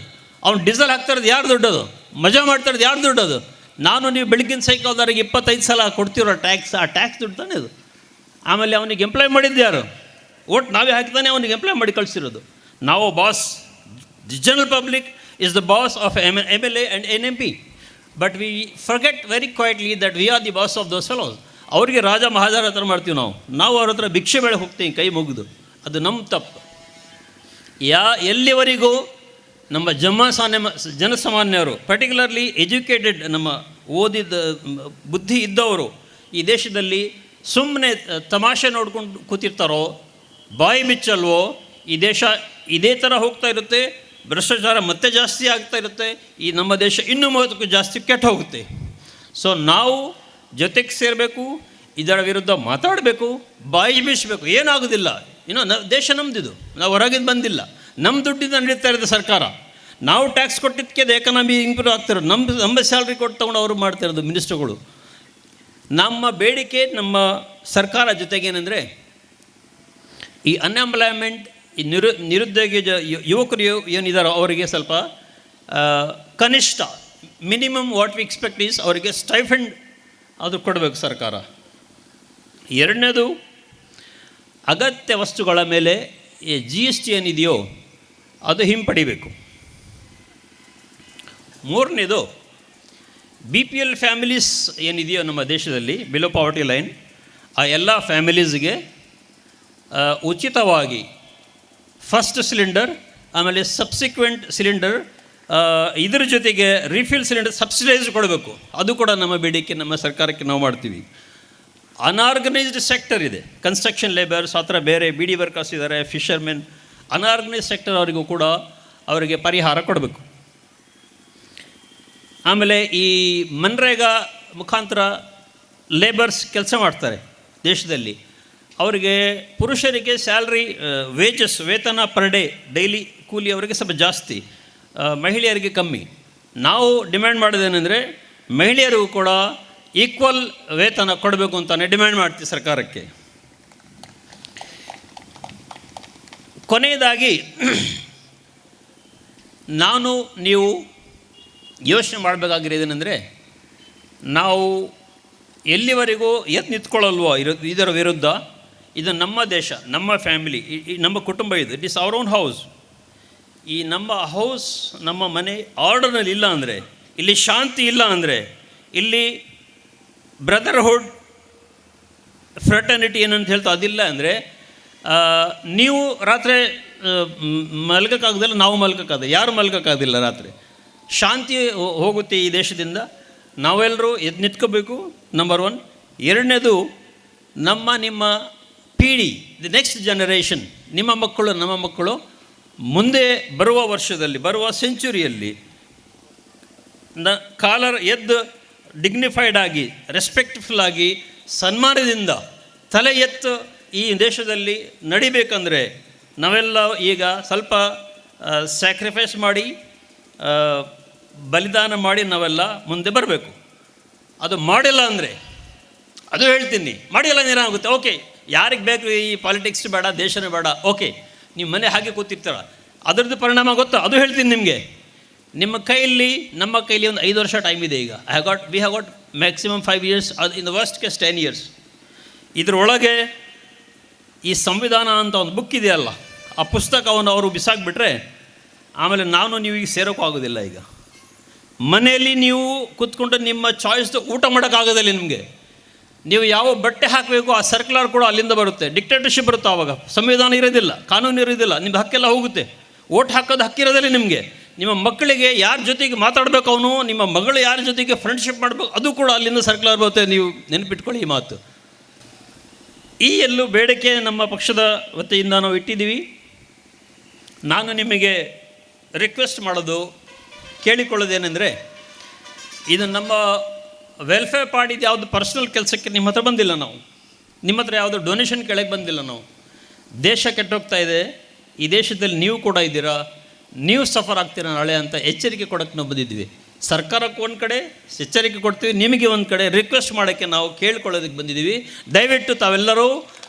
ಅವ್ನು ಡೀಸೆಲ್ ಹಾಕ್ತಿರೋದು ಯಾರು ದುಡ್ಡು ಅದು? ಮಜಾ ಮಾಡ್ತಿರೋದು ಯಾರು ದುಡ್ಡು ಅದು? ನಾನು ನೀವು ಬೆಳಗಿನ ಸೈಕಲ್ದವ್ರಿಗೆ 25 ಸಲ ಕೊಡ್ತಿರೋ ಟ್ಯಾಕ್ಸ್, ಆ ಟ್ಯಾಕ್ಸ್ ದುಡ್ಡು ತಾನೇ ಅದು. ಆಮೇಲೆ ಅವನಿಗೆ ಎಂಪ್ಲಾಯ್ ಮಾಡಿದ್ದು ಯಾರು? ಓಟ್ ನಾವೇ ಹಾಕಿತಾನೆ ಅವನಿಗೆ ಎಂಪ್ಲಾಯ್ ಮಾಡಿ ಕಳಿಸಿರೋದು. ನಾವು boss, the general public is the boss of MLA and NMP. But we forget very quietly that we are the boss of those fellows. ಅವರಿಗೆ ರಾಜ ಮಹಾರಾಜರ ಹತ್ರ ಮಾಡ್ತೀವಿ ನಾವು ಅವ್ರ ಹತ್ರ ಭಿಕ್ಷೆ ಬೇಳೆ ಹೋಗ್ತೀವಿ ಕೈ ಮುಗಿದು. ಅದು ನಮ್ಮ ತಪ್ಪು. ಎಲ್ಲಿವರೆಗೂ ನಮ್ಮ ಜನಸಾಮಾನ್ಯರು, ಪರ್ಟಿಕ್ಯುಲರ್ಲಿ ಎಜುಕೇಟೆಡ್, ನಮ್ಮ ಓದಿದ ಬುದ್ಧಿ ಇದ್ದವರು ಈ ದೇಶದಲ್ಲಿ ಸುಮ್ಮನೆ ತಮಾಷೆ ನೋಡ್ಕೊಂಡು ಕೂತಿರ್ತಾರೋ, ಬಾಯಿ ಬಿಚ್ಚಲ್ವೋ, ಈ ದೇಶ ಇದೇ ಥರ ಹೋಗ್ತಾ ಇರುತ್ತೆ. ಭ್ರಷ್ಟಾಚಾರ ಮತ್ತೆ ಜಾಸ್ತಿ ಆಗ್ತಾ ಇರುತ್ತೆ. ಈ ನಮ್ಮ ದೇಶ ಇನ್ನೂ ಮಹತ್ವಕ್ಕೆ ಜಾಸ್ತಿ ಕೆಟ್ಟು ಹೋಗುತ್ತೆ. ಸೊ ನಾವು ಜೊತೆಗೆ ಸೇರಬೇಕು, ಇದರ ವಿರುದ್ಧ ಮಾತಾಡಬೇಕು, ಬಾಯಿ ಬೀಸಬೇಕು. ಏನಾಗೋದಿಲ್ಲ. ದೇಶ ನಮ್ಮದಿದು, ನಾವು ಹೊರಗಿಂದ ಬಂದಿಲ್ಲ. ನಮ್ಮ ದುಡ್ಡಿಂದ ನಡೀತಾ ಇರೋದು ಸರ್ಕಾರ. ನಾವು ಟ್ಯಾಕ್ಸ್ ಕೊಟ್ಟಿದ್ದಕ್ಕೆ ಎಕಾನಮಿ ಇಂಪ್ರೂವ್ ಆಗ್ತಿರೋದು. ನಮ್ಮ ಸ್ಯಾಲ್ರಿ ಕೊಟ್ಟು ತೊಗೊಂಡು ಅವರು ಮಾಡ್ತಿರೋದು ಮಿನಿಸ್ಟ್ರುಗಳು. ನಮ್ಮ ಬೇಡಿಕೆ ನಮ್ಮ ಸರ್ಕಾರ ಜೊತೆಗೇನೆಂದರೆ, ಈ ಅನ್ಎಂಪ್ಲಾಯ್ಮೆಂಟ್, ಈ ನಿರುದ್ಯೋಗಿ ಯುವಕರು ಏನಿದ್ದಾರೋ ಅವರಿಗೆ ಸ್ವಲ್ಪ ಕನಿಷ್ಠ minimum what we expect is ಅವರಿಗೆ ಸ್ಟೈಫಂಡ್ ಅದು ಕೊಡಬೇಕು ಸರ್ಕಾರ. ಎರಡನೇದು, ಅಗತ್ಯ ವಸ್ತುಗಳ ಮೇಲೆ ಈ GST ಏನಿದೆಯೋ ಅದು ಹಿಂಪಡಿಬೇಕು. ಮೂರನೇದು, BPL ಫ್ಯಾಮಿಲೀಸ್ ಏನಿದೆಯೋ ನಮ್ಮ ದೇಶದಲ್ಲಿ, ಬಿಲೋ ಪಾವರ್ಟಿ ಲೈನ್, ಆ ಎಲ್ಲ ಫ್ಯಾಮಿಲೀಸ್ಗೆ ಉಚಿತವಾಗಿ ಫಸ್ಟ್ ಸಿಲಿಂಡರ್, ಆಮೇಲೆ ಸಬ್ಸಿಕ್ವೆಂಟ್ ಸಿಲಿಂಡರ್, ಇದರ ಜೊತೆಗೆ ರಿಫಿಲ್ ಸಿಲಿಂಡರ್ ಸಬ್ಸಿಡೈಸ್ ಕೊಡಬೇಕು. ಅದು ಕೂಡ ನಮ್ಮ ಬೇಡಿಕೆ, ನಮ್ಮ ಸರ್ಕಾರಕ್ಕೆ ನಾವು ಮಾಡ್ತೀವಿ. ಅನ್ಆರ್ಗನೈಸ್ಡ್ ಸೆಕ್ಟರ್ ಇದೆ, ಕನ್ಸ್ಟ್ರಕ್ಷನ್ ಲೇಬರ್ಸ್, ಆ ಥರ ಬೇರೆ BD ವರ್ಕರ್ಸ್ ಇದ್ದಾರೆ, ಫಿಷರ್ಮೆನ್, ಅನ್ಆರ್ಗನೈಸ್ಡ್ ಸೆಕ್ಟರ್ ಅವರಿಗೂ ಕೂಡ ಅವರಿಗೆ ಪರಿಹಾರ ಕೊಡಬೇಕು. ಆಮೇಲೆ ಈ ಮನ್ರೇಗಾ ಮುಖಾಂತರ ಲೇಬರ್ಸ್ ಕೆಲಸ ಮಾಡ್ತಾರೆ ದೇಶದಲ್ಲಿ, ಅವರಿಗೆ ಪುರುಷರಿಗೆ ಸ್ಯಾಲ್ರಿ ವೇತನ ಪರ್ ಡೇ, ಡೈಲಿ ಕೂಲಿ ಅವರಿಗೆ ಸ್ವಲ್ಪ ಜಾಸ್ತಿ, ಮಹಿಳೆಯರಿಗೆ ಕಮ್ಮಿ. ನಾವು ಡಿಮ್ಯಾಂಡ್ ಮಾಡೋದೇನೆಂದರೆ ಮಹಿಳೆಯರಿಗೂ ಕೂಡ ಈಕ್ವಲ್ ವೇತನ ಕೊಡಬೇಕು ಅಂತಾನೆ ಡಿಮ್ಯಾಂಡ್ ಮಾಡ್ತೀವಿ ಸರ್ಕಾರಕ್ಕೆ. ಕೊನೆಯದಾಗಿ ನಾನು ನೀವು ಯೋಚನೆ ಮಾಡಬೇಕಾಗಿರೋದೇನೆಂದರೆ, ನಾವು ಎಲ್ಲಿವರೆಗೂ ಎತ್ತು ನಿಂತ್ಕೊಳ್ಳಲ್ವೋ ಇದರ ವಿರುದ್ಧ, ಇದು ನಮ್ಮ ದೇಶ, ನಮ್ಮ ಫ್ಯಾಮಿಲಿ, ನಮ್ಮ ಕುಟುಂಬ, it is our own house. ಈ ನಮ್ಮ ಹೌಸ್, ನಮ್ಮ ಮನೆ ಆರ್ಡರ್ನಲ್ಲಿ ಇಲ್ಲ ಅಂದರೆ, ಇಲ್ಲಿ ಶಾಂತಿ ಇಲ್ಲ ಅಂದರೆ, ಇಲ್ಲಿ ಬ್ರದರ್ಹುಡ್, ಫ್ರೆಟರ್ನಿಟಿ ಏನಂತ ಹೇಳ್ತಾ ಅದಿಲ್ಲ ಅಂದರೆ, ನೀವು ರಾತ್ರಿ ಮಲ್ಗೋಕ್ಕಾಗೋದಿಲ್ಲ, ನಾವು ಮಲ್ಗೋಕ್ಕಾಗೋದು, ಯಾರು ಮಲ್ಗೋಕ್ಕಾಗೋದಿಲ್ಲ ರಾತ್ರಿ. ಶಾಂತಿ ಹೋಗುತ್ತೆ ಈ ದೇಶದಿಂದ. ನಾವೆಲ್ಲರೂ ಎದ್ದು ನಿಂತ್ಕೋಬೇಕು, ನಂಬರ್ 1. ಎರಡನೇದು, ನಿಮ್ಮ ಪೀಳಿ, ದಿ ನೆಕ್ಸ್ಟ್ ಜನರೇಷನ್, ನಿಮ್ಮ ಮಕ್ಕಳು, ನಮ್ಮ ಮಕ್ಕಳು ಮುಂದೆ ಬರುವ ವರ್ಷದಲ್ಲಿ, ಬರುವ ಸೆಂಚುರಿಯಲ್ಲಿ ಕಾಲರ್ ಎದ್ದು ಡಿಗ್ನಿಫೈಡ್ ಆಗಿ, ರೆಸ್ಪೆಕ್ಟ್ಫುಲ್ ಆಗಿ, ಸನ್ಮಾನದಿಂದ ತಲೆ ಎತ್ತು ಈ ದೇಶದಲ್ಲಿ ನಡಿಬೇಕಂದ್ರೆ ನಾವೆಲ್ಲ ಈಗ ಸ್ವಲ್ಪ ಸ್ಯಾಕ್ರಿಫೈಸ್ ಮಾಡಿ, ಬಲಿದಾನ ಮಾಡಿ ನಾವೆಲ್ಲ ಮುಂದೆ ಬರಬೇಕು. ಅದು ಮಾಡಿಲ್ಲ ಅಂದರೆ, ಅದು ಹೇಳ್ತೀನಿ, ಮಾಡಿಲ್ಲ ಅಂದ್ರೆ ಏನಾಗುತ್ತೆ? ಓಕೆ, ಯಾರಿಗೆ ಬೇಕು ಈ ಪಾಲಿಟಿಕ್ಸ್ ಬೇಡ, ದೇಶನೇ ಬೇಡ, ಓಕೆ, ನಿಮ್ಮ ಮನೆ ಹಾಗೆ ಕೂತಿರ್ತಾರ, ಅದರದ್ದು ಪರಿಣಾಮ ಗೊತ್ತಾ? ಅದು ಹೇಳ್ತೀನಿ ನಿಮಗೆ. ನಿಮ್ಮ ಕೈಯಲ್ಲಿ, ನಮ್ಮ ಕೈಲಿ ಒಂದು 5 ವರ್ಷ ಟೈಮ್ ಇದೆ ಈಗ. We have got maximum 5 years, ಅದು in the worst case 10 years. ಇದರೊಳಗೆ ಈ ಸಂವಿಧಾನ ಅಂತ ಒಂದು ಬುಕ್ ಇದೆಯಲ್ಲ, ಆ ಪುಸ್ತಕವನ್ನು ಅವರು ಬಿಸಾಕ್ಬಿಟ್ರೆ ಆಮೇಲೆ ನಾನು ನೀವು ಈಗ ಸೇರೋಕ್ಕೂ ಆಗೋದಿಲ್ಲ. ಈಗ ಮನೆಯಲ್ಲಿ ನೀವು ಕೂತ್ಕೊಂಡು ನಿಮ್ಮ ಚಾಯ್ಸ್ದು ಊಟ ಮಾಡೋಕ್ಕಾಗೋದಿಲ್ಲ ನಿಮಗೆ. ನೀವು ಯಾವ ಬಟ್ಟೆ ಹಾಕಬೇಕು ಆ ಸರ್ಕ್ಯುಲರ್ ಕೂಡ ಅಲ್ಲಿಂದ ಬರುತ್ತೆ. ಡಿಕ್ಟೇಟರ್ಶಿಪ್ ಬರುತ್ತೆ, ಆವಾಗ ಸಂವಿಧಾನ ಇರೋದಿಲ್ಲ, ಕಾನೂನು ಇರೋದಿಲ್ಲ, ನಿಮ್ಮ ಹಕ್ಕೆಲ್ಲ ಹೋಗುತ್ತೆ. ಓಟ್ ಹಾಕೋದು ಹಕ್ಕಿರೋದಿಲ್ಲ ನಿಮಗೆ. ನಿಮ್ಮ ಮಕ್ಕಳಿಗೆ ಯಾರ ಜೊತೆಗೆ ಮಾತಾಡಬೇಕು, ಅವನು ನಿಮ್ಮ ಮಗಳು ಯಾರ ಜೊತೆಗೆ ಫ್ರೆಂಡ್ಶಿಪ್ ಮಾಡಬೇಕು, ಅದು ಕೂಡ ಅಲ್ಲಿಂದ ಸರ್ಕ್ಯುಲರ್ ಬರುತ್ತೆ. ನೀವು ನೆನಪಿಟ್ಕೊಳ್ಳಿ ಈ ಮಾತು. ಈ ಎಲ್ಲೂ ಬೇಡಿಕೆ ನಮ್ಮ ಪಕ್ಷದ ವತಿಯಿಂದ ನಾವು ಇಟ್ಟಿದ್ದೀವಿ. ನಾನು ನಿಮಗೆ ರಿಕ್ವೆಸ್ಟ್ ಮಾಡೋದು, ಕೇಳಿಕೊಳ್ಳೋದೇನೆಂದರೆ, ಇದು ನಮ್ಮ ವೆಲ್ಫೇರ್ ಪಾರ್ಟಿದು ಯಾವುದು ಪರ್ಸ್ನಲ್ ಕೆಲಸಕ್ಕೆ ನಿಮ್ಮ ಹತ್ರ ಬಂದಿಲ್ಲ. ನಾವು ನಿಮ್ಮ ಹತ್ರ ಯಾವುದು ಡೊನೇಷನ್ ಕೆಳಗೆ ಬಂದಿಲ್ಲ. ನಾವು ದೇಶ ಕೆಟ್ಟೋಗ್ತಾ ಇದೆ, ಈ ದೇಶದಲ್ಲಿ ನೀವು ಕೂಡ ಇದ್ದೀರಾ, ನೀವು ಸಫರ್ ಆಗ್ತೀರಾ ನಾಳೆ ಅಂತ ಎಚ್ಚರಿಕೆ ಕೊಡೋಕ್ಕೆ ನಾವು ಬಂದಿದ್ವಿ. ಸರ್ಕಾರಕ್ಕೆ ಒಂದು ಕಡೆ ಎಚ್ಚರಿಕೆ ಕೊಡ್ತೀವಿ, ನಿಮಗೆ ಒಂದು ಕಡೆ ರಿಕ್ವೆಸ್ಟ್ ಮಾಡೋಕ್ಕೆ ನಾವು ಕೇಳ್ಕೊಳ್ಳೋದಕ್ಕೆ ಬಂದಿದ್ದೀವಿ. ದಯವಿಟ್ಟು ತಾವೆಲ್ಲರೂ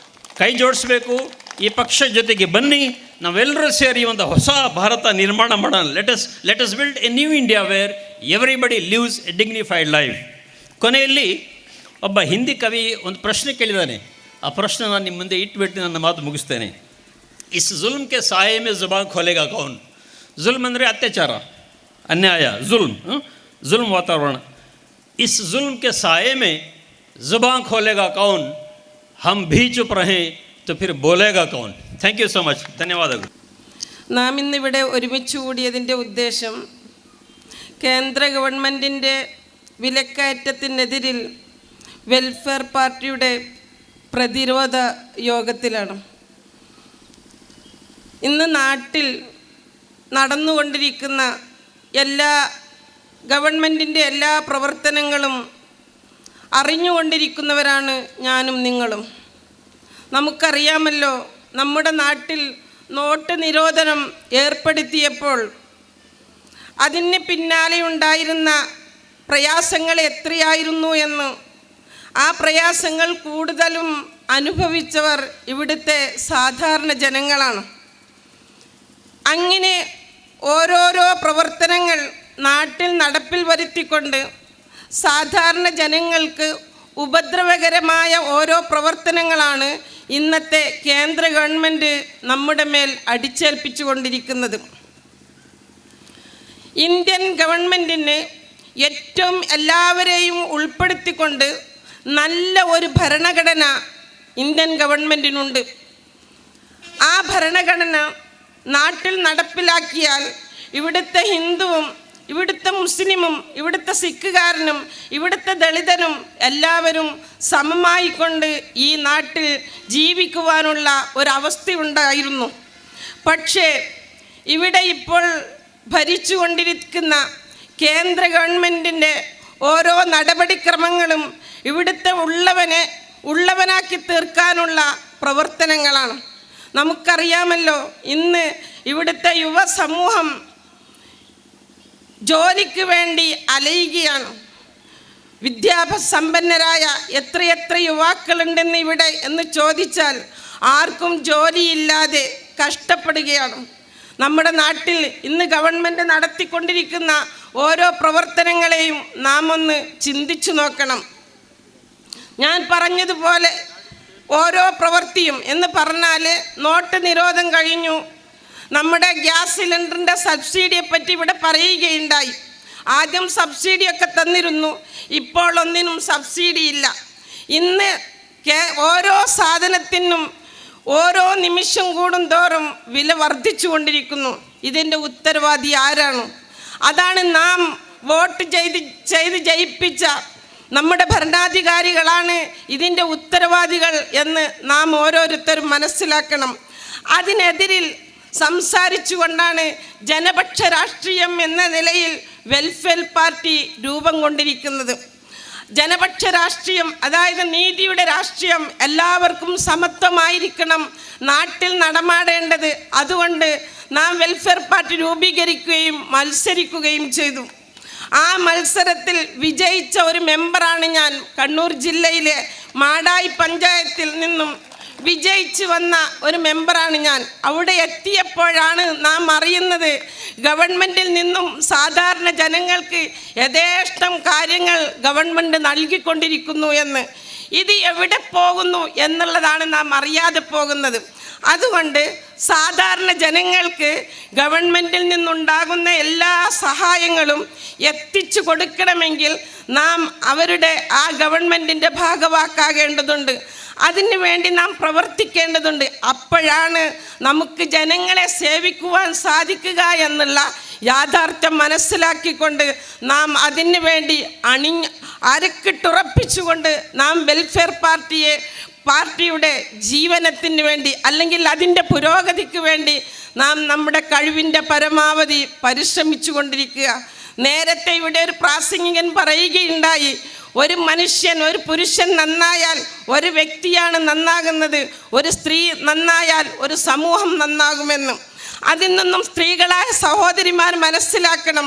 ಕೈ ಜೋಡಿಸ್ಬೇಕು, ಈ ಪಕ್ಷ ಜೊತೆಗೆ ಬನ್ನಿ, ನಾವೆಲ್ಲರೂ ಸೇರಿ ಒಂದು ಹೊಸ ಭಾರತ ನಿರ್ಮಾಣ ಮಾಡೋಣ. Let us build A new India wear everybody lives A dignified life. ಕೊನೆಯಲ್ಲಿ ಒಬ್ಬ ಹಿಂದಿ ಕವಿ ಒಂದು ಪ್ರಶ್ನೆ ಕೇಳಿದ್ದಾನೆ. ಆ ಪ್ರಶ್ನೆ ನಾನು ನಿಮ್ಮ ಮುಂದೆ ಇಟ್ಬಿಟ್ಟು ನನ್ನ ಮಾತು ಮುಗಿಸ್ತೇನೆ. ಇಸ್ ಜುಲ್ಮ್ ಕೆ ಸಾಯೆ ಮೇ ಜುಬಾನ್ ಖೋಲೆಗಾ ಕೌನ್. ಜುಲ್ಮ್ ಅಂದರೆ ಅತ್ಯಾಚಾರ, ಅನ್ಯಾಯ, ಜುಲ್ಮ್ ವಾತಾವರಣ. ಇಸ್ ಜುಲ್ಮ್ ಕೆ ಸಾಯೆ ಮೇ ಜುಬಾನ್ ಖೋಲೆಗಾ ಕೌನ್, ಹಮ್ ಭೀ ಚುಪ್ ರಹೇ तो फिर बोलेगा कौन. Thank you so much. ധന്യവാദങ്ങൾ. നാം ഇന്നിവിടെ ഒരുമിച്ച് കൂടിയതിൻ്റെ ഉദ്ദേശം കേന്ദ്ര ഗവൺമെൻറ്റിൻ്റെ വിലക്കയറ്റത്തിനെതിരിൽ വെൽഫെയർ പാർട്ടിയുടെ പ്രതിരോധ യോഗത്തിലാണ്. ഇന്ന് നാട്ടിൽ നടന്നുകൊണ്ടിരിക്കുന്ന ഗവൺമെൻറ്റിൻ്റെ എല്ലാ പ്രവർത്തനങ്ങളും അറിഞ്ഞുകൊണ്ടിരിക്കുന്നവരാണ് ഞാനും നിങ്ങളും. നമുക്കറിയാമല്ലോ, നമ്മുടെ നാട്ടിൽ നോട്ട് നിരോധനം ഏർപ്പെടുത്തിയപ്പോൾ അതിന് പിന്നാലെ ഉണ്ടായിരുന്ന പ്രയാസങ്ങൾ എത്രയായിരുന്നു എന്ന്. ആ പ്രയാസങ്ങൾ കൂടുതലും അനുഭവിച്ചവർ ഇവിടുത്തെ സാധാരണ ജനങ്ങളാണ്. അങ്ങനെ ഓരോരോ പ്രവർത്തനങ്ങൾ നാട്ടിൽ നടപ്പിൽ വരുത്തിക്കൊണ്ട് സാധാരണ ജനങ്ങൾക്ക് ഉപദ്രവകരമായ ഓരോ പ്രവർത്തനങ്ങളാണ് ഇന്നത്തെ കേന്ദ്ര ഗവൺമെൻറ് നമ്മുടെ മേൽ അടിച്ചേൽപ്പിച്ചു കൊണ്ടിരിക്കുന്നത്. ഇന്ത്യൻ ഗവൺമെൻറ്റിന് ഏറ്റവും എല്ലാവരെയും ഉൾപ്പെടുത്തിക്കൊണ്ട് നല്ല ഒരു ഭരണഘടന ഇന്ത്യൻ ഗവൺമെൻറ്റിനുണ്ട്. ആ ഭരണഘടന നാട്ടിൽ നടപ്പിലാക്കിയാൽ ഇവിടുത്തെ ഹിന്ദുവും ഇവിടുത്തെ മുസ്ലിമും ഇവിടുത്തെ സിഖുകാരനും ഇവിടുത്തെ ദളിതനും എല്ലാവരും സമമായിക്കൊണ്ട് ഈ നാട്ടിൽ ജീവിക്കുവാനുള്ള ഒരവസ്ഥയുണ്ടായിരുന്നു. പക്ഷേ ഇവിടെ ഇപ്പോൾ ഭരിച്ചുകൊണ്ടിരിക്കുന്ന കേന്ദ്ര ഗവൺമെൻറ്റിൻ്റെ ഓരോ നടപടിക്രമങ്ങളും ഇവിടുത്തെ ഉള്ളവനാക്കി തീർക്കാനുള്ള പ്രവർത്തനങ്ങളാണ്. നമുക്കറിയാമല്ലോ, ഇന്ന് ഇവിടുത്തെ യുവസമൂഹം ജോലിക്ക് വേണ്ടി അലയുകയാണ്. വിദ്യാഭ്യാസമ്പന്നരായ എത്രയെത്ര യുവാക്കളുണ്ടെന്ന് ഇവിടെ എന്ന് ചോദിച്ചാൽ ആർക്കും ജോലിയില്ലാതെ കഷ്ടപ്പെടുകയാണ്. നമ്മുടെ നാട്ടിൽ ഇന്ന് ഗവൺമെൻറ് നടത്തിക്കൊണ്ടിരിക്കുന്ന ഓരോ പ്രവർത്തനങ്ങളെയും നാം ഒന്ന് ചിന്തിച്ചു നോക്കണം. ഞാൻ പറഞ്ഞതുപോലെ ഓരോ പ്രവൃത്തിയും എന്ന് പറഞ്ഞാൽ നോട്ട് നിരോധനം കഴിഞ്ഞു. നമ്മുടെ ഗ്യാസ് സിലിണ്ടറിൻ്റെ സബ്സിഡിയെ പറ്റി ഇവിടെ പറയുകയുണ്ടായി. ആദ്യം സബ്സിഡിയൊക്കെ തന്നിരുന്നു, ഇപ്പോൾ ഒന്നിനും സബ്സിഡി ഇല്ല. ഇന്ന് ഓരോ സാധനത്തിനും ഓരോ നിമിഷം കൂടും തോറും വില വർദ്ധിച്ചു കൊണ്ടിരിക്കുന്നു. ഇതിൻ്റെ ഉത്തരവാദി ആരാണ്? അതാണ് നാം വോട്ട് ചെയ്ത് ജയിപ്പിച്ച നമ്മുടെ ഭരണാധികാരികളാണ് ഇതിൻ്റെ ഉത്തരവാദികൾ എന്ന് നാം ഓരോരുത്തരും മനസ്സിലാക്കണം. അതിനെതിരിൽ സംസാരിച്ചുകൊണ്ടാണ് ജനപക്ഷ രാഷ്ട്രീയം എന്ന നിലയിൽ വെൽഫെയർ പാർട്ടി രൂപം കൊണ്ടിരിക്കുന്നത്. ജനപക്ഷ രാഷ്ട്രീയം, അതായത് നീതിയുടെ രാഷ്ട്രീയം, എല്ലാവർക്കും സമത്വമായിരിക്കണം നാട്ടിൽ നടമാടേണ്ടത്. അതുകൊണ്ട് നാം വെൽഫെയർ പാർട്ടി രൂപീകരിക്കുകയും മത്സരിക്കുകയും ചെയ്തു. ആ മത്സരത്തിൽ വിജയിച്ച ഒരു മെമ്പറാണ് ഞാൻ. കണ്ണൂർ ജില്ലയിലെ മാടായി പഞ്ചായത്തിൽ നിന്നും വിജയിച്ചു വന്ന ഒരു മെമ്പറാണ് ഞാൻ. അവിടെ എത്തിയപ്പോഴാണ് നാം അറിയുന്നത് ഗവൺമെൻറ്റിൽ നിന്നും സാധാരണ ജനങ്ങൾക്ക് യഥേഷ്ടം കാര്യങ്ങൾ ഗവൺമെൻറ് നൽകിക്കൊണ്ടിരിക്കുന്നു എന്ന്. ഇത് എവിടെ പോകുന്നു എന്നുള്ളതാണ് നാം അറിയാതെ പോകുന്നത്. അതുകൊണ്ട് സാധാരണ ജനങ്ങൾക്ക് ഗവൺമെൻറ്റിൽ നിന്നുണ്ടാകുന്ന എല്ലാ സഹായങ്ങളും എത്തിച്ചു കൊടുക്കണമെങ്കിൽ നാം അവരുടെ ആ ഗവൺമെൻറ്റിൻ്റെ ഭാഗവാക്കാകേണ്ടതുണ്ട്. അതിനു വേണ്ടി നാം പ്രവർത്തിക്കേണ്ടതുണ്ട്. അപ്പോഴാണ് നമുക്ക് ജനങ്ങളെ സേവിക്കുവാൻ സാധിക്കുക എന്നുള്ള യാഥാർത്ഥ്യം മനസ്സിലാക്കിക്കൊണ്ട് നാം അതിനു വേണ്ടി അരക്കിട്ടുറപ്പിച്ചുകൊണ്ട് നാം വെൽഫെയർ പാർട്ടിയുടെ ജീവനത്തിന് വേണ്ടി അല്ലെങ്കിൽ അതിൻ്റെ പുരോഗതിക്ക് വേണ്ടി നാം നമ്മുടെ കഴിവിൻ്റെ പരമാവധി പരിശ്രമിച്ചു കൊണ്ടിരിക്കുക. നേരത്തെ ഇവിടെ ഒരു പ്രാസംഗികൻ പറയുകയുണ്ടായി, ഒരു മനുഷ്യൻ, ഒരു പുരുഷൻ നന്നായാൽ ഒരു വ്യക്തിയാണ് നന്നാകുന്നത്, ഒരു സ്ത്രീ നന്നായാൽ ഒരു സമൂഹം നന്നാകുമെന്നും. അതിൽ നിന്നും സ്ത്രീകളായ സഹോദരിമാർ മനസ്സിലാക്കണം,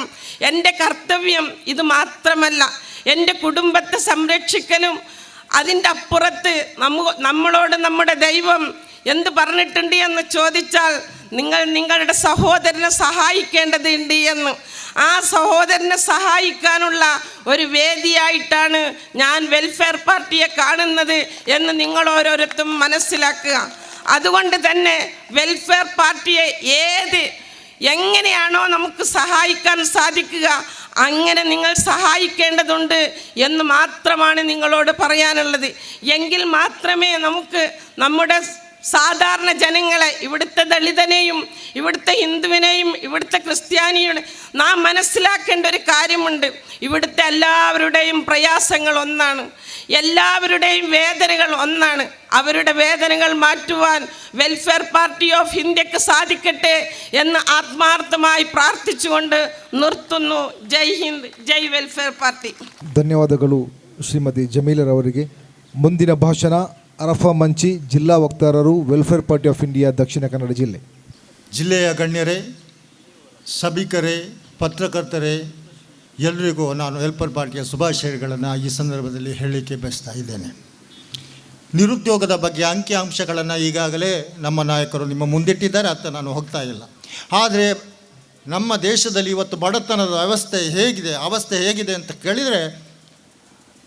എൻ്റെ കർത്തവ്യം ഇത് മാത്രമല്ല, എൻ്റെ കുടുംബത്തെ സംരക്ഷിക്കലും അതിൻ്റെ അപ്പുറത്ത് നമ്മളോട് നമ്മുടെ ദൈവം എന്ത് പറഞ്ഞിട്ടുണ്ട് എന്ന് ചോദിച്ചാൽ നിങ്ങൾ നിങ്ങളുടെ സഹോദരനെ സഹായിക്കേണ്ടതുണ്ട് എന്ന്. ആ സഹോദരനെ സഹായിക്കാനുള്ള ഒരു വേദിയായിട്ടാണ് ഞാൻ വെൽഫെയർ പാർട്ടിയെ കാണുന്നത് എന്ന് നിങ്ങൾ ഓരോരുത്തരും മനസ്സിലാക്കുക. അതുകൊണ്ട് തന്നെ വെൽഫെയർ പാർട്ടിയെ എങ്ങനെയാണോ നമുക്ക് സഹായിക്കാൻ സാധിക്കുക അങ്ങനെ നിങ്ങൾ സഹായിക്കേണ്ടതുണ്ട് എന്ന് മാത്രമാണ് നിങ്ങളോട് പറയാനുള്ളത്. എങ്കിൽ മാത്രമേ നമുക്ക് നമ്മുടെ സാധാരണ ജനങ്ങളെ, ഇവിടുത്തെ ദളിതനെയും ഇവിടുത്തെ ഹിന്ദുവിനെയും ഇവിടുത്തെ ക്രിസ്ത്യാനിയുടെ നാം മനസ്സിലാക്കേണ്ട ഒരു കാര്യമുണ്ട്. ഇവിടുത്തെ എല്ലാവരുടെയും പ്രയാസങ്ങൾ ഒന്നാണ്, എല്ലാവരുടെയും വേദനകൾ ഒന്നാണ്. അവരുടെ വേദനകൾ മാറ്റുവാൻ വെൽഫെയർ പാർട്ടി ഓഫ് ഇന്ത്യക്ക് സാധിക്കട്ടെ എന്ന് ആത്മാർത്ഥമായി ಪ್ರಾರ್ಥಿಸಿಕೊಂಡು നിർത്തുന്നു. ಜೈ ಹಿಂದ್, ಜೈ ವೆಲ್ಫೇರ್ ಪಾರ್ಟಿ. ಧನ್ಯವಾದಗಳು ಶ್ರೀಮತಿ ಜಮೀಲರವರಿಗೆ. ಮುಂದಿನ ಭಾಷಣ ಅರಫಾ ಮಂಚಿ, ಜಿಲ್ಲಾ ವಕ್ತಾರರು, welfare party of India Dakshina Kannada ಜಿಲ್ಲೆ. ಜಿಲ್ಲೆಯ ಗಣ್ಯರೇ, ಸಭಿಕರೇ, ಪತ್ರಕರ್ತರೇ, ಎಲ್ಲರಿಗೂ ನಾನು ವೆಲ್ಫೇರ್ ಪಾರ್ಟಿಯ ಶುಭಾಶಯಗಳನ್ನು ಈ ಸಂದರ್ಭದಲ್ಲಿ ಹೇಳಲಿಕ್ಕೆ ಬಯಸ್ತಾ ಇದ್ದೇನೆ. ನಿರುದ್ಯೋಗದ ಬಗ್ಗೆ ಅಂಕಿಅಂಶಗಳನ್ನು ಈಗಾಗಲೇ ನಮ್ಮ ನಾಯಕರು ನಿಮ್ಮ ಮುಂದಿಟ್ಟಿದ್ದಾರೆ, ಅಂತ ನಾನು ಹೋಗ್ತಾ ಇಲ್ಲ. ಆದರೆ ನಮ್ಮ ದೇಶದಲ್ಲಿ ಇವತ್ತು ಬಡತನದ ಅವಸ್ಥೆ ಹೇಗಿದೆ ಅಂತ ಕೇಳಿದರೆ,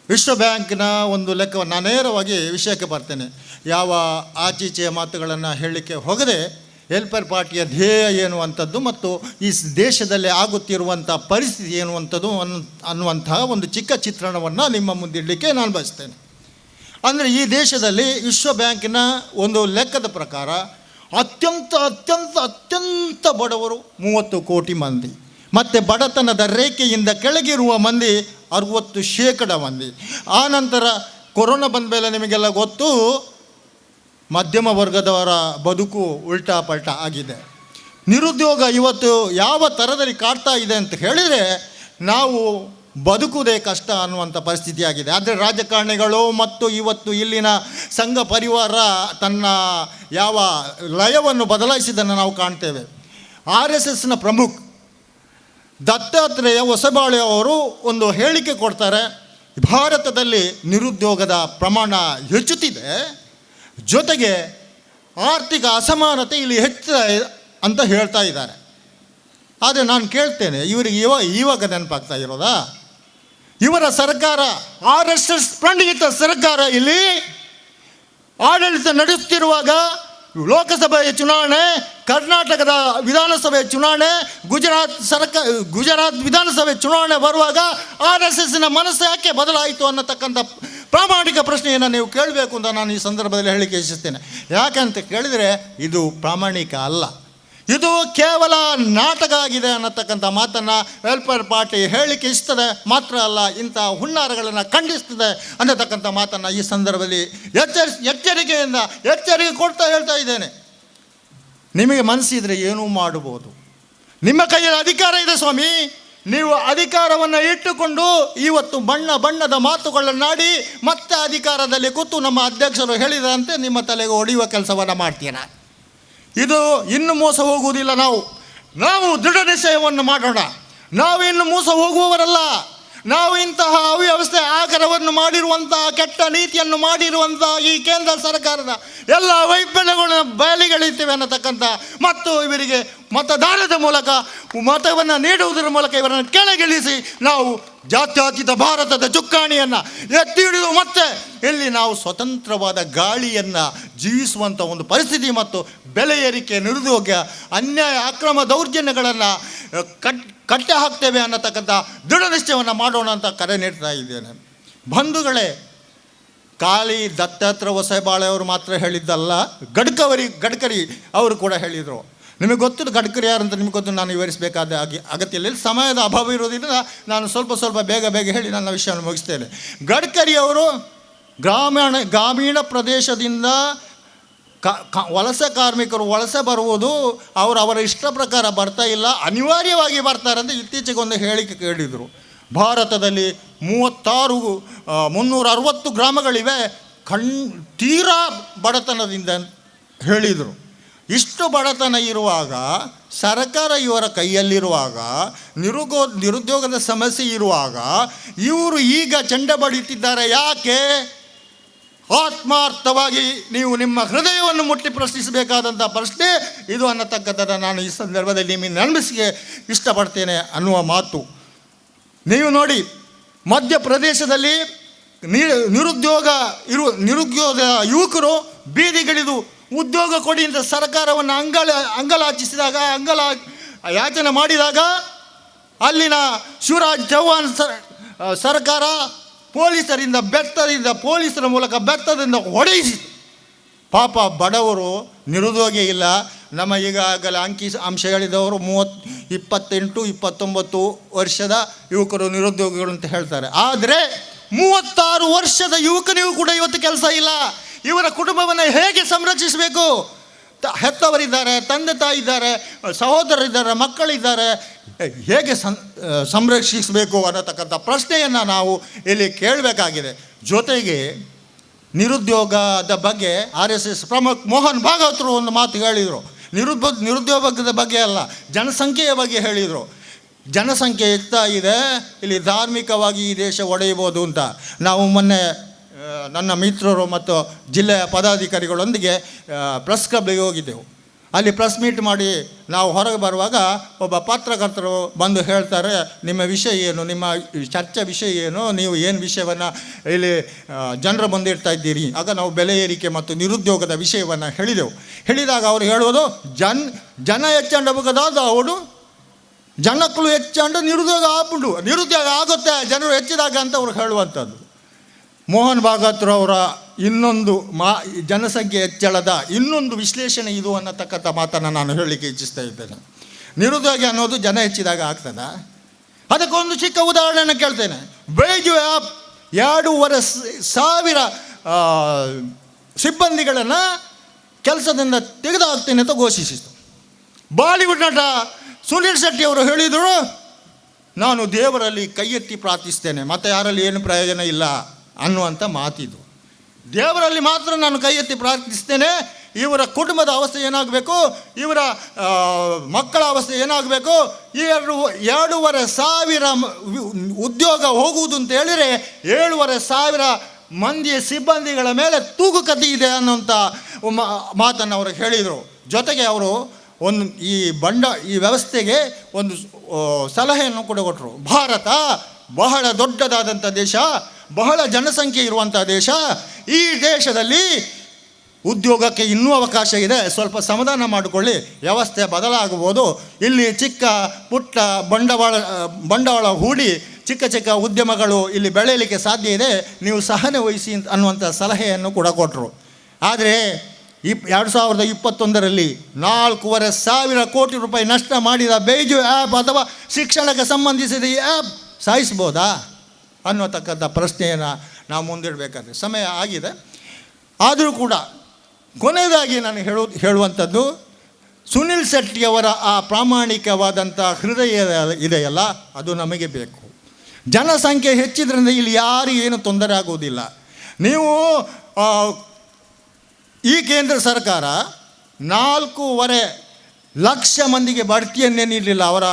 ವಿಶ್ವ ಬ್ಯಾಂಕ್ನ ಒಂದು ಲೆಕ್ಕವನ್ನು, ನಾನು ನೇರವಾಗಿ ವಿಷಯಕ್ಕೆ ಬರ್ತೇನೆ, ಯಾವ ಆಚೀಚೆಯ ಮಾತುಗಳನ್ನು ಹೇಳಲಿಕ್ಕೆ ಹೋಗದೆ ವೆಲ್ಫೇರ್ ಪಾರ್ಟಿಯ ಧ್ಯೇಯ ಏನುವಂಥದ್ದು ಮತ್ತು ಈ ದೇಶದಲ್ಲಿ ಆಗುತ್ತಿರುವಂಥ ಪರಿಸ್ಥಿತಿ ಏನುವಂಥದ್ದು ಅನ್ನುವಂತಹ ಒಂದು ಚಿಕ್ಕ ಚಿತ್ರಣವನ್ನು ನಿಮ್ಮ ಮುಂದಿಡಲಿಕ್ಕೆ ನಾನು ಬಯಸ್ತೇನೆ. ಅಂದರೆ ಈ ದೇಶದಲ್ಲಿ ವಿಶ್ವ ಬ್ಯಾಂಕಿನ ಒಂದು ಲೆಕ್ಕದ ಪ್ರಕಾರ ಅತ್ಯಂತ ಬಡವರು 30 ಕೋಟಿ ಮಂದಿ, ಮತ್ತು ಬಡತನದ ರೇಖೆಯಿಂದ ಕೆಳಗಿರುವ ಮಂದಿ 60% ಮಂದಿ. ಆನಂತರ ಕೊರೋನಾ ಬಂದ ಮೇಲೆ ನಿಮಗೆಲ್ಲ ಗೊತ್ತು, ಮಧ್ಯಮ ವರ್ಗದವರ ಬದುಕು ಉಲ್ಟಾ ಪಲ್ಟಾ ಆಗಿದೆ. ನಿರುದ್ಯೋಗ ಇವತ್ತು ಯಾವ ಥರದಲ್ಲಿ ಕಾಡ್ತಾ ಇದೆ ಅಂತ ಹೇಳಿದರೆ, ನಾವು ಬದುಕುವುದೇ ಕಷ್ಟ ಅನ್ನುವಂಥ ಪರಿಸ್ಥಿತಿ ಆಗಿದೆ. ಆದರೆ ರಾಜಕಾರಣಿಗಳು ಮತ್ತು ಇವತ್ತು ಇಲ್ಲಿನ ಸಂಘ ಪರಿವಾರ ತನ್ನ ಯಾವ ಲಯವನ್ನು ಬದಲಾಯಿಸಿದ್ದನ್ನು ನಾವು ಕಾಣ್ತೇವೆ. RSSನ ಪ್ರಮುಖ ದತ್ತಾತ್ರೇಯ ಹೊಸಬಾಳೆ ಅವರು ಒಂದು ಹೇಳಿಕೆ ಕೊಡ್ತಾರೆ, ಭಾರತದಲ್ಲಿ ನಿರುದ್ಯೋಗದ ಪ್ರಮಾಣ ಹೆಚ್ಚುತ್ತಿದೆ, ಜೊತೆಗೆ ಆರ್ಥಿಕ ಅಸಮಾನತೆ ಇಲ್ಲಿ ಹೆಚ್ಚಿದೆ ಅಂತ ಹೇಳ್ತಾ ಇದ್ದಾರೆ. ಆದರೆ ನಾನು ಕೇಳ್ತೇನೆ, ಇವರಿಗೆ ಇವಾಗ ನೆನಪಾಗ್ತಾ ಇರೋದಾ? ಇವರ ಸರ್ಕಾರ RSS ಪ್ರಣೀತ ಸರ್ಕಾರ ಇಲ್ಲಿ ಆಡಳಿತ ನಡೆಸುತ್ತಿರುವಾಗ ಲೋಕಸಭೆಯ ಚುನಾವಣೆ, ಕರ್ನಾಟಕದ ವಿಧಾನಸಭೆ ಚುನಾವಣೆ, ಗುಜರಾತ್ ವಿಧಾನಸಭೆ ಚುನಾವಣೆ ಬರುವಾಗ RSSನ ಮನಸ್ಸು ಯಾಕೆ ಬದಲಾಯಿತು ಅನ್ನತಕ್ಕಂಥ ಪ್ರಾಮಾಣಿಕ ಪ್ರಶ್ನೆಯನ್ನು ನೀವು ಕೇಳಬೇಕು ಅಂತ ನಾನು ಈ ಸಂದರ್ಭದಲ್ಲಿ ಹೇಳಲಿಕ್ಕೆ ಇಚ್ಛಿಸ್ತೇನೆ. ಯಾಕಂತ ಕೇಳಿದರೆ ಇದು ಪ್ರಾಮಾಣಿಕ ಅಲ್ಲ, ಇದು ಕೇವಲ ನಾಟಕ ಆಗಿದೆ ಅನ್ನತಕ್ಕಂಥ ಮಾತನ್ನು ವೆಲ್ಫೇರ್ ಪಾರ್ಟಿ ಹೇಳಲಿಕ್ಕೆ ಇಷ್ಟದೆ ಮಾತ್ರ ಅಲ್ಲ, ಇಂಥ ಹುನ್ನಾರಗಳನ್ನು ಖಂಡಿಸ್ತದೆ ಅನ್ನತಕ್ಕಂಥ ಮಾತನ್ನು ಈ ಸಂದರ್ಭದಲ್ಲಿ ಎಚ್ಚರಿಕೆ ಕೊಡ್ತಾ ಹೇಳ್ತಾ ಇದ್ದೇನೆ. ನಿಮಗೆ ಮನಸ್ಸಿದ್ರೆ ಏನೂ ಮಾಡಬಹುದು, ನಿಮ್ಮ ಕೈಯಲ್ಲಿ ಅಧಿಕಾರ ಇದೆ ಸ್ವಾಮಿ. ನೀವು ಅಧಿಕಾರವನ್ನು ಇಟ್ಟುಕೊಂಡು ಇವತ್ತು ಬಣ್ಣದ ಮಾತುಗಳನ್ನಾಡಿ ಮತ್ತೆ ಅಧಿಕಾರದಲ್ಲಿ ಕೂತು ನಮ್ಮ ಅಧ್ಯಕ್ಷರು ಹೇಳಿದಂತೆ ನಿಮ್ಮ ತಲೆಗೆ ಹೊಡೆಯುವ ಕೆಲಸವನ್ನು ಮಾಡ್ತೀರ. ಇದು ಇನ್ನು ಮೋಸ ಹೋಗುವುದಿಲ್ಲ. ನಾವು ದೃಢ ನಿಶ್ಚಯವನ್ನು ಮಾಡೋಣ. ನಾವು ಇನ್ನು ಮೋಸ ಹೋಗುವವರಲ್ಲ. ನಾವು ಇಂತಹ ಅವ್ಯವಸ್ಥೆ ಆಗರವನ್ನು ಮಾಡಿರುವಂತಹ, ಕೆಟ್ಟ ನೀತಿಯನ್ನು ಮಾಡಿರುವಂತಹ ಈ ಕೇಂದ್ರ ಸರ್ಕಾರದ ಎಲ್ಲ ವೈಫಲ್ಯಗಳನ್ನು ಬಯಲಿಗೆಳಿತೇವೆ ಅನ್ನತಕ್ಕಂಥ ಮತ್ತು ಇವರಿಗೆ ಮತದಾನದ ಮೂಲಕ ಮತವನ್ನು ನೀಡುವುದರ ಮೂಲಕ ಇವರನ್ನು ಕೆಳಗಿಳಿಸಿ ನಾವು ಜಾತ್ಯತೀತ ಭಾರತದ ಚುಕ್ಕಾಣಿಯನ್ನು ಎತ್ತಿ ಹಿಡಿದು ಮತ್ತೆ ಇಲ್ಲಿ ನಾವು ಸ್ವತಂತ್ರವಾದ ಗಾಳಿಯನ್ನು ಜೀವಿಸುವಂಥ ಒಂದು ಪರಿಸ್ಥಿತಿ ಮತ್ತು ಬೆಲೆ ಏರಿಕೆ, ನಿರುದ್ಯೋಗ, ಅನ್ಯಾಯ, ಅಕ್ರಮ ದೌರ್ಜನ್ಯಗಳನ್ನು ಕಟ್ಟೆ ಹಾಕ್ತೇವೆ ಅನ್ನತಕ್ಕಂಥ ದೃಢ ನಿಶ್ಚಯವನ್ನು ಮಾಡೋಣ ಅಂತ ಕರೆ ನೀಡ್ತಾ ಇದ್ದೇನೆ. ಬಂಧುಗಳೇ, ಖಾಲಿ ದತ್ತಾತ್ರೇಯ ಹೊಸಬಾಳೆ ಅವರು ಮಾತ್ರ ಹೇಳಿದ್ದಲ್ಲ, ಗಡ್ಕರಿ ಅವರು ಕೂಡ ಹೇಳಿದರು. ನಿಮಗೆ ಗೊತ್ತಿದ್ದು ಗಡ್ಕರಿ ಯಾರಂತ ನಿಮಗೆ ಗೊತ್ತು, ನಾನು ವಿವರಿಸಬೇಕಾದ ಅಗತ್ಯ ಇಲ್ಲ, ಸಮಯದ ಅಭಾವ ಇರೋದ್ರಿಂದ ನಾನು ಸ್ವಲ್ಪ ಬೇಗ ಹೇಳಿ ನನ್ನ ವಿಷಯವನ್ನು ಮುಗಿಸ್ತೇನೆ. ಗಡ್ಕರಿ ಅವರು ಗ್ರಾಮೀಣ ಪ್ರದೇಶದಿಂದ ವಲಸೆ ಕಾರ್ಮಿಕರು ವಲಸೆ ಬರುವುದು ಅವರ ಇಷ್ಟ ಪ್ರಕಾರ ಬರ್ತಾ ಇಲ್ಲ, ಅನಿವಾರ್ಯವಾಗಿ ಬರ್ತಾರೆ ಅಂತ ಇತ್ತೀಚೆಗೆ ಒಂದು ಹೇಳಿಕೆ ಕೇಳಿದರು. ಭಾರತದಲ್ಲಿ 360 ಗ್ರಾಮಗಳಿವೆ ತೀರಾ ಬಡತನದಿಂದ ಹೇಳಿದರು. ಇಷ್ಟು ಬಡತನ ಇರುವಾಗ, ಸರ್ಕಾರ ಇವರ ಕೈಯಲ್ಲಿರುವಾಗ, ನಿರುದ್ಯೋಗದ ಸಮಸ್ಯೆ ಇರುವಾಗ ಇವರು ಈಗ ಚೆಂಡ ಬಡಿತಿದ್ದಾರೆ ಯಾಕೆ? ಆತ್ಮಾರ್ಥವಾಗಿ ನೀವು ನಿಮ್ಮ ಹೃದಯವನ್ನು ಮುಟ್ಟಿ ಪ್ರಶ್ನಿಸಬೇಕಾದಂಥ ಪ್ರಶ್ನೆ ಇದು ಅನ್ನತಕ್ಕಂಥದ್ದು ನಾನು ಈ ಸಂದರ್ಭದಲ್ಲಿ ನಿಮಗೆ ನೆನಪಿಸಿಗೆ ಇಷ್ಟಪಡ್ತೇನೆ ಅನ್ನುವ ಮಾತು. ನೀವು ನೋಡಿ, ಮಧ್ಯಪ್ರದೇಶದಲ್ಲಿ ನಿರುದ್ಯೋಗ ಯುವಕರು ಬೀದಿಗಿಳಿದು ಉದ್ಯೋಗ ಕೊಡಿ ಅಂತ ಸರ್ಕಾರವನ್ನು ಅಂಗಲಾಚಿಸಿದಾಗ, ಯಾಚನೆ ಮಾಡಿದಾಗ ಅಲ್ಲಿನ ಶಿವರಾಜ್ ಚೌಹಾಣ್ ಸರ್ಕಾರ ಪೊಲೀಸರ ಮೂಲಕ ಬೆತ್ತದಿಂದ ಹೊಡೆಯಿಸಿತು. ಪಾಪ ಬಡವರು ನಿರುದ್ಯೋಗ ಇಲ್ಲ. ನಮ್ಮ ಈಗಾಗಲೇ ಅಂಶ ಹೇಳಿದವರು 28, 29 ವರ್ಷದ ಯುವಕರು ನಿರುದ್ಯೋಗಿಗಳು ಅಂತ ಹೇಳ್ತಾರೆ. ಆದರೆ 36 ವರ್ಷದ ಯುವಕನಿಗೂ ಕೂಡ ಇವತ್ತು ಕೆಲಸ ಇಲ್ಲ. ಇವರ ಕುಟುಂಬವನ್ನು ಹೇಗೆ ಸಂರಕ್ಷಿಸಬೇಕು? ಹೆತ್ತವರಿದ್ದಾರೆ, ತಂದೆ ತಾಯಿ ಇದ್ದಾರೆ, ಸಹೋದರರಿದ್ದಾರೆ, ಮಕ್ಕಳಿದ್ದಾರೆ, ಹೇಗೆ ಸಂರಕ್ಷಿಸಬೇಕು ಅನ್ನತಕ್ಕಂಥ ಪ್ರಶ್ನೆಯನ್ನು ನಾವು ಇಲ್ಲಿ ಕೇಳಬೇಕಾಗಿದೆ. ಜೊತೆಗೆ ನಿರುದ್ಯೋಗದ ಬಗ್ಗೆ RSS ಪ್ರಮುಖ ಮೋಹನ್ ಭಾಗವತರು ಒಂದು ಮಾತು ಹೇಳಿದರು. ನಿರುದ್ಯೋಗದ ಬಗ್ಗೆ ಅಲ್ಲ, ಜನಸಂಖ್ಯೆಯ ಬಗ್ಗೆ ಹೇಳಿದರು. ಜನಸಂಖ್ಯೆ ಹೆಚ್ಚುತ್ತಾ ಇದೆ, ಇಲ್ಲಿ ಧಾರ್ಮಿಕವಾಗಿ ಈ ದೇಶ ಒಡೆಯಬಹುದು ಅಂತ. ನಾವು ಮೊನ್ನೆ ನನ್ನ ಮಿತ್ರರು ಮತ್ತು ಜಿಲ್ಲೆಯ ಪದಾಧಿಕಾರಿಗಳೊಂದಿಗೆ ಪ್ರೆಸ್ ಕ್ಲಬ್ಗೆ ಹೋಗಿದ್ದೆವು. ಅಲ್ಲಿ ಪ್ರೆಸ್ ಮೀಟ್ ಮಾಡಿ ನಾವು ಹೊರಗೆ ಬರುವಾಗ ಒಬ್ಬ ಪತ್ರಕರ್ತರು ಬಂದು ಹೇಳ್ತಾರೆ, ನಿಮ್ಮ ವಿಷಯ ಏನು, ನಿಮ್ಮ ಚರ್ಚೆ ವಿಷಯ ಏನು, ನೀವು ಏನು ವಿಷಯವನ್ನು ಇಲ್ಲಿ ಜನರ ಮುಂದೆ ಇಡ್ತಾ ಇದ್ದೀರಿ. ಆಗ ನಾವು ಬೆಲೆ ಏರಿಕೆ ಮತ್ತು ನಿರುದ್ಯೋಗದ ವಿಷಯವನ್ನು ಹೇಳಿದಾಗ ಅವರು ಹೇಳುವುದು, ಜನ ಹೆಚ್ಚಂಡ ಬಗದಾದ ಅವಡು ಜನಕ್ಕಳು ಹೆಚ್ಚಂಡು ನಿರುದ್ಯೋಗ ಆಗುತ್ತೆ ಜನರು ಹೆಚ್ಚಿದಾಗ ಅಂತ ಅವ್ರು ಹೇಳುವಂಥದ್ದು. ಮೋಹನ್ ಭಾಗವತರು ಅವರ ಇನ್ನೊಂದು ಜನಸಂಖ್ಯೆ ಹೆಚ್ಚಳದ ಇನ್ನೊಂದು ವಿಶ್ಲೇಷಣೆ ಇದು ಅನ್ನತಕ್ಕಂಥ ಮಾತನ್ನು ನಾನು ಹೇಳಲಿಕ್ಕೆ ಇಚ್ಛಿಸ್ತಾ ಇದ್ದೇನೆ. ನಿರುದ್ಯೋಗ ಅನ್ನೋದು ಜನ ಹೆಚ್ಚಿದಾಗ ಆಗ್ತದ? ಅದಕ್ಕೊಂದು ಚಿಕ್ಕ ಉದಾಹರಣೆಯನ್ನು ಕೇಳ್ತೇನೆ. ಬೇಜು ಆ್ಯಪ್ 2,500 ಸಿಬ್ಬಂದಿಗಳನ್ನು ಕೆಲಸದಿಂದ ತೆಗೆದುಹಾಕ್ತೇನೆ ಅಂತ ಘೋಷಿಸಿತು. ಬಾಲಿವುಡ್ ನಟ ಸುನೀಲ್ ಶೆಟ್ಟಿ ಅವರು ಹೇಳಿದರು, ನಾನು ದೇವರಲ್ಲಿ ಕೈ ಎತ್ತಿ ಪ್ರಾರ್ಥಿಸ್ತೇನೆ, ಮತ್ತು ಯಾರಲ್ಲಿ ಏನು ಪ್ರಯೋಜನ ಇಲ್ಲ ಅನ್ನುವಂಥ ಮಾತಿದು. ದೇವರಲ್ಲಿ ಮಾತ್ರ ನಾನು ಕೈ ಎತ್ತಿ ಪ್ರಾರ್ಥಿಸ್ತೇನೆ, ಇವರ ಕುಟುಂಬದ ಅವಸ್ಥೆ ಏನಾಗಬೇಕು, ಇವರ ಮಕ್ಕಳ ಅವಸ್ಥೆ ಏನಾಗಬೇಕು, ಈ 2,500 ಉದ್ಯೋಗ ಹೋಗುವುದು ಅಂತ ಹೇಳಿದರೆ 7,500 ಮಂದಿಯ ಸಿಬ್ಬಂದಿಗಳ ಮೇಲೆ ತೂಗು ಕತ್ತಿ ಇದೆ ಅನ್ನೋಂಥ ಮಾತನ್ನು ಅವರು ಹೇಳಿದರು. ಜೊತೆಗೆ ಅವರು ಈ ವ್ಯವಸ್ಥೆಗೆ ಒಂದು ಸಲಹೆಯನ್ನು ಕೂಡ ಕೊಟ್ಟರು. ಭಾರತ ಬಹಳ ದೊಡ್ಡದಾದಂಥ ದೇಶ, ಬಹಳ ಜನಸಂಖ್ಯೆ ಇರುವಂಥ ದೇಶ. ಈ ದೇಶದಲ್ಲಿ ಉದ್ಯೋಗಕ್ಕೆ ಇನ್ನೂ ಅವಕಾಶ ಇದೆ, ಸ್ವಲ್ಪ ಸಮಾಧಾನ ಮಾಡಿಕೊಳ್ಳಿ, ವ್ಯವಸ್ಥೆ ಬದಲಾಗಬಹುದು. ಇಲ್ಲಿ ಚಿಕ್ಕ ಪುಟ್ಟ ಬಂಡವಾಳ ಹೂಡಿ ಚಿಕ್ಕ ಉದ್ಯಮಗಳು ಇಲ್ಲಿ ಬೆಳೆಯಲಿಕ್ಕೆ ಸಾಧ್ಯ ಇದೆ, ನೀವು ಸಹನೆ ವಹಿಸಿ ಅನ್ನುವಂಥ ಸಲಹೆಯನ್ನು ಕೂಡ ಕೊಟ್ಟರು. ಆದರೆ 2021ರಲ್ಲಿ 4,500 ಕೋಟಿ ರೂಪಾಯಿ ನಷ್ಟ ಮಾಡಿದ ಬೇಜು ಆ್ಯಪ್ ಅಥವಾ ಶಿಕ್ಷಣಕ್ಕೆ ಸಂಬಂಧಿಸಿದ ಈ ಆ್ಯಪ್ ಸಾಯಿಸ್ಬೋದಾ ಅನ್ನೋತಕ್ಕಂಥ ಪ್ರಶ್ನೆಯನ್ನು ನಾವು ಮುಂದಿಡಬೇಕಾದ್ರೆ ಸಮಯ ಆಗಿದೆ. ಆದರೂ ಕೂಡ ಕೊನೆಯದಾಗಿ ನಾನು ಹೇಳುವಂಥದ್ದು, ಸುನಿಲ್ ಶೆಟ್ಟಿಯವರ ಆ ಪ್ರಾಮಾಣಿಕವಾದಂಥ ಹೃದಯ ಇದೆಯಲ್ಲ, ಅದು ನಮಗೆ ಬೇಕು. ಜನಸಂಖ್ಯೆ ಹೆಚ್ಚಿದ್ರಿಂದ ಇಲ್ಲಿ ಯಾರಿಗೂ ಏನು ತೊಂದರೆ ಆಗುವುದಿಲ್ಲ. ನೀವು ಈ ಕೇಂದ್ರ ಸರ್ಕಾರ 4.5 ಲಕ್ಷ ಮಂದಿಗೆ ಬಡ್ತಿಯನ್ನೇ ನೀಡಲಿಲ್ಲ. ಅವರ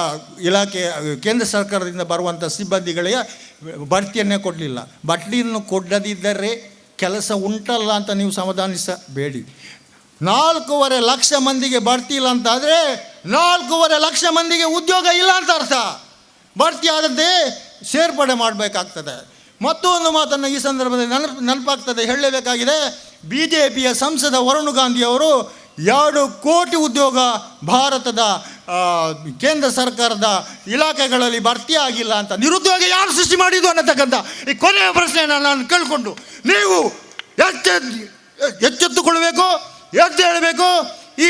ಇಲಾಖೆ ಕೇಂದ್ರ ಸರ್ಕಾರದಿಂದ ಬರುವಂಥ ಸಿಬ್ಬಂದಿಗಳಿಗೆ ಬಡ್ತಿಯನ್ನೇ ಕೊಡಲಿಲ್ಲ. ಬಡ್ತಿಯನ್ನು ಕೊಡದಿದ್ದರೆ ಕೆಲಸ ಉಂಟಲ್ಲ ಅಂತ ನೀವು ಸಮಾಧಾನಿಸಬೇಡಿ. 4.5 ಲಕ್ಷ ಮಂದಿಗೆ ಬಡ್ತಿ ಇಲ್ಲ ಅಂತಾದರೆ 4.5 ಲಕ್ಷ ಮಂದಿಗೆ ಉದ್ಯೋಗ ಇಲ್ಲ ಅಂತ ಅರ್ಥ. ಬಡ್ತಿ ಆದಂತೆ ಸೇರ್ಪಡೆ ಮಾಡಬೇಕಾಗ್ತದೆ. ಮತ್ತೊಂದು ಮಾತನ್ನು ಈ ಸಂದರ್ಭದಲ್ಲಿ ನೆನಪಾಗ್ತದೆ, ಹೇಳಲೇಬೇಕಾಗಿದೆ. BJPಯ ಸಂಸದ ವರುಣ್ ಗಾಂಧಿಯವರು 2 ಕೋಟಿ ಉದ್ಯೋಗ ಭಾರತದ ಕೇಂದ್ರ ಸರ್ಕಾರದ ಇಲಾಖೆಗಳಲ್ಲಿ ಭರ್ತಿ ಆಗಿಲ್ಲ ಅಂತ. ನಿರುದ್ಯೋಗ ಯಾರು ಸೃಷ್ಟಿ ಮಾಡಿದ್ದು ಅನ್ನತಕ್ಕಂಥ ಈ ಕೊನೆಯ ಪ್ರಶ್ನೆಯನ್ನು ನಾನು ಕೇಳಿಕೊಂಡು ನೀವು ಎಚ್ಚೆತ್ತುಕೊಳ್ಬೇಕು, ಎದ್ದು ಹೇಳಬೇಕು. ಈ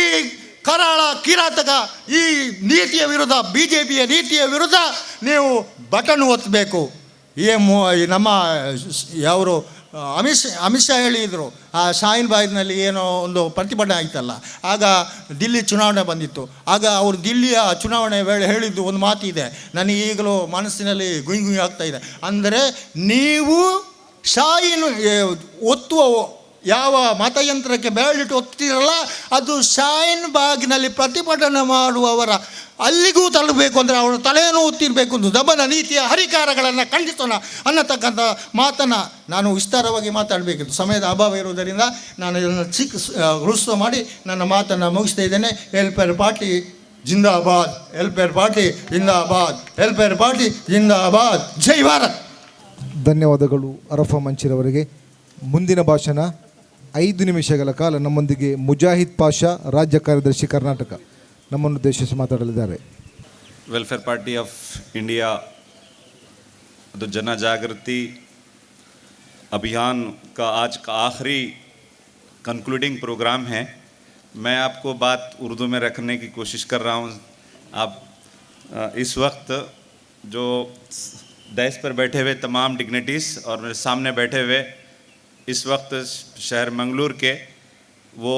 ಕರಾಳ ಕಿರಾತಕ ಈ ನೀತಿಯ ವಿರುದ್ಧ, BJPಯ ನೀತಿಯ ವಿರುದ್ಧ ನೀವು ಬಟನ್ ಒತ್ತಬೇಕು. ನಮ್ಮ ಯಾವರು ಅಮಿತ್ ಶಾ ಹೇಳಿದರು, ಆ ಶಾಹೀನ್ ಬಾಗ್ನಲ್ಲಿ ಏನೋ ಒಂದು ಪ್ರತಿಭಟನೆ ಆಯ್ತಲ್ಲ, ಆಗ ದಿಲ್ಲಿ ಚುನಾವಣೆ ಬಂದಿತ್ತು. ಆಗ ಅವರು ದಿಲ್ಲಿಯ ಚುನಾವಣೆ ವೇಳೆ ಹೇಳಿದ್ದು ಒಂದು ಮಾತಿದೆ, ನನಗೆ ಈಗಲೂ ಮನಸ್ಸಿನಲ್ಲಿ ಗುಂಗಿ ಆಗ್ತಾ ಇದೆ. ಅಂದರೆ ನೀವು ಶಾಹೀನ್ ಒತ್ತುವ ಯಾವ ಮತಯಂತ್ರಕ್ಕೆ ಬೆರಳಿಟ್ಟು ಒತ್ತಿರಲ್ಲ ಅದು ಶಾಯಿನ್ ಬಾಗ್ನಲ್ಲಿ ಪ್ರತಿಭಟನೆ ಮಾಡುವವರ ಅಲ್ಲಿಗೂ ತಲುಪಬೇಕು ಅಂದರೆ ಅವರ ತಲೆಯನ್ನು ಒತ್ತಿರಬೇಕು ಎಂದು ದಮನ ನೀತಿಯ ಹರಿಕಾರಗಳನ್ನು ಖಂಡಿಸೋಣ ಅನ್ನತಕ್ಕಂಥ ಮಾತನ್ನು ನಾನು ವಿಸ್ತಾರವಾಗಿ ಮಾತಾಡಬೇಕಿತ್ತು. ಸಮಯದ ಅಭಾವ ಇರುವುದರಿಂದ ನಾನು ಇದನ್ನು ಹೃಸ್ವ ಮಾಡಿ ನನ್ನ ಮಾತನ್ನು ಮುಗಿಸ್ತಾ ಇದ್ದೇನೆ. ವೆಲ್ಫೇರ್ ಪಾರ್ಟಿ ಜಿಂದಾಬಾದ್, ವೆಲ್ಫೇರ್ ಪಾರ್ಟಿ ಜಿಂದಾಬಾದ್, ವೆಲ್ಫೇರ್ ಪಾರ್ಟಿ ಜಿಂದಾಬಾದ್, ಜೈ ಭಾರತ್. ಧನ್ಯವಾದಗಳು ಅರಫಾ ಮಂಚಿರವರಿಗೆ. ಮುಂದಿನ ಭಾಷಣ 5 ನಿಮಿಷಗಳ ಕಾಲ ನಮ್ಮೊಂದಿಗೆ ಮುಜಾಹಿದ್ ಪಾಷಾ, ರಾಜ್ಯ ಕಾರ್ಯದರ್ಶಿ ಕರ್ನಾಟಕ, ನಮ್ಮನ್ನು ಉದ್ದೇಶಿಸಿ ಮಾತಾಡಲಿದ್ದಾರೆ. वेलफेयर पार्टी ऑफ इंडिया तो जन जागृति अभियान का आज का आखिरी कंक्लूडिंग प्रोग्राम है. मैं आपको बात उर्दू में रखने की कोशिश कर रहा हूँ. आप इस वक्त जो डैश पर बैठे हुए तमाम डिग्निटीज़ और मेरे सामने बैठे हुए इस वक्त शहर मंगलूर के वो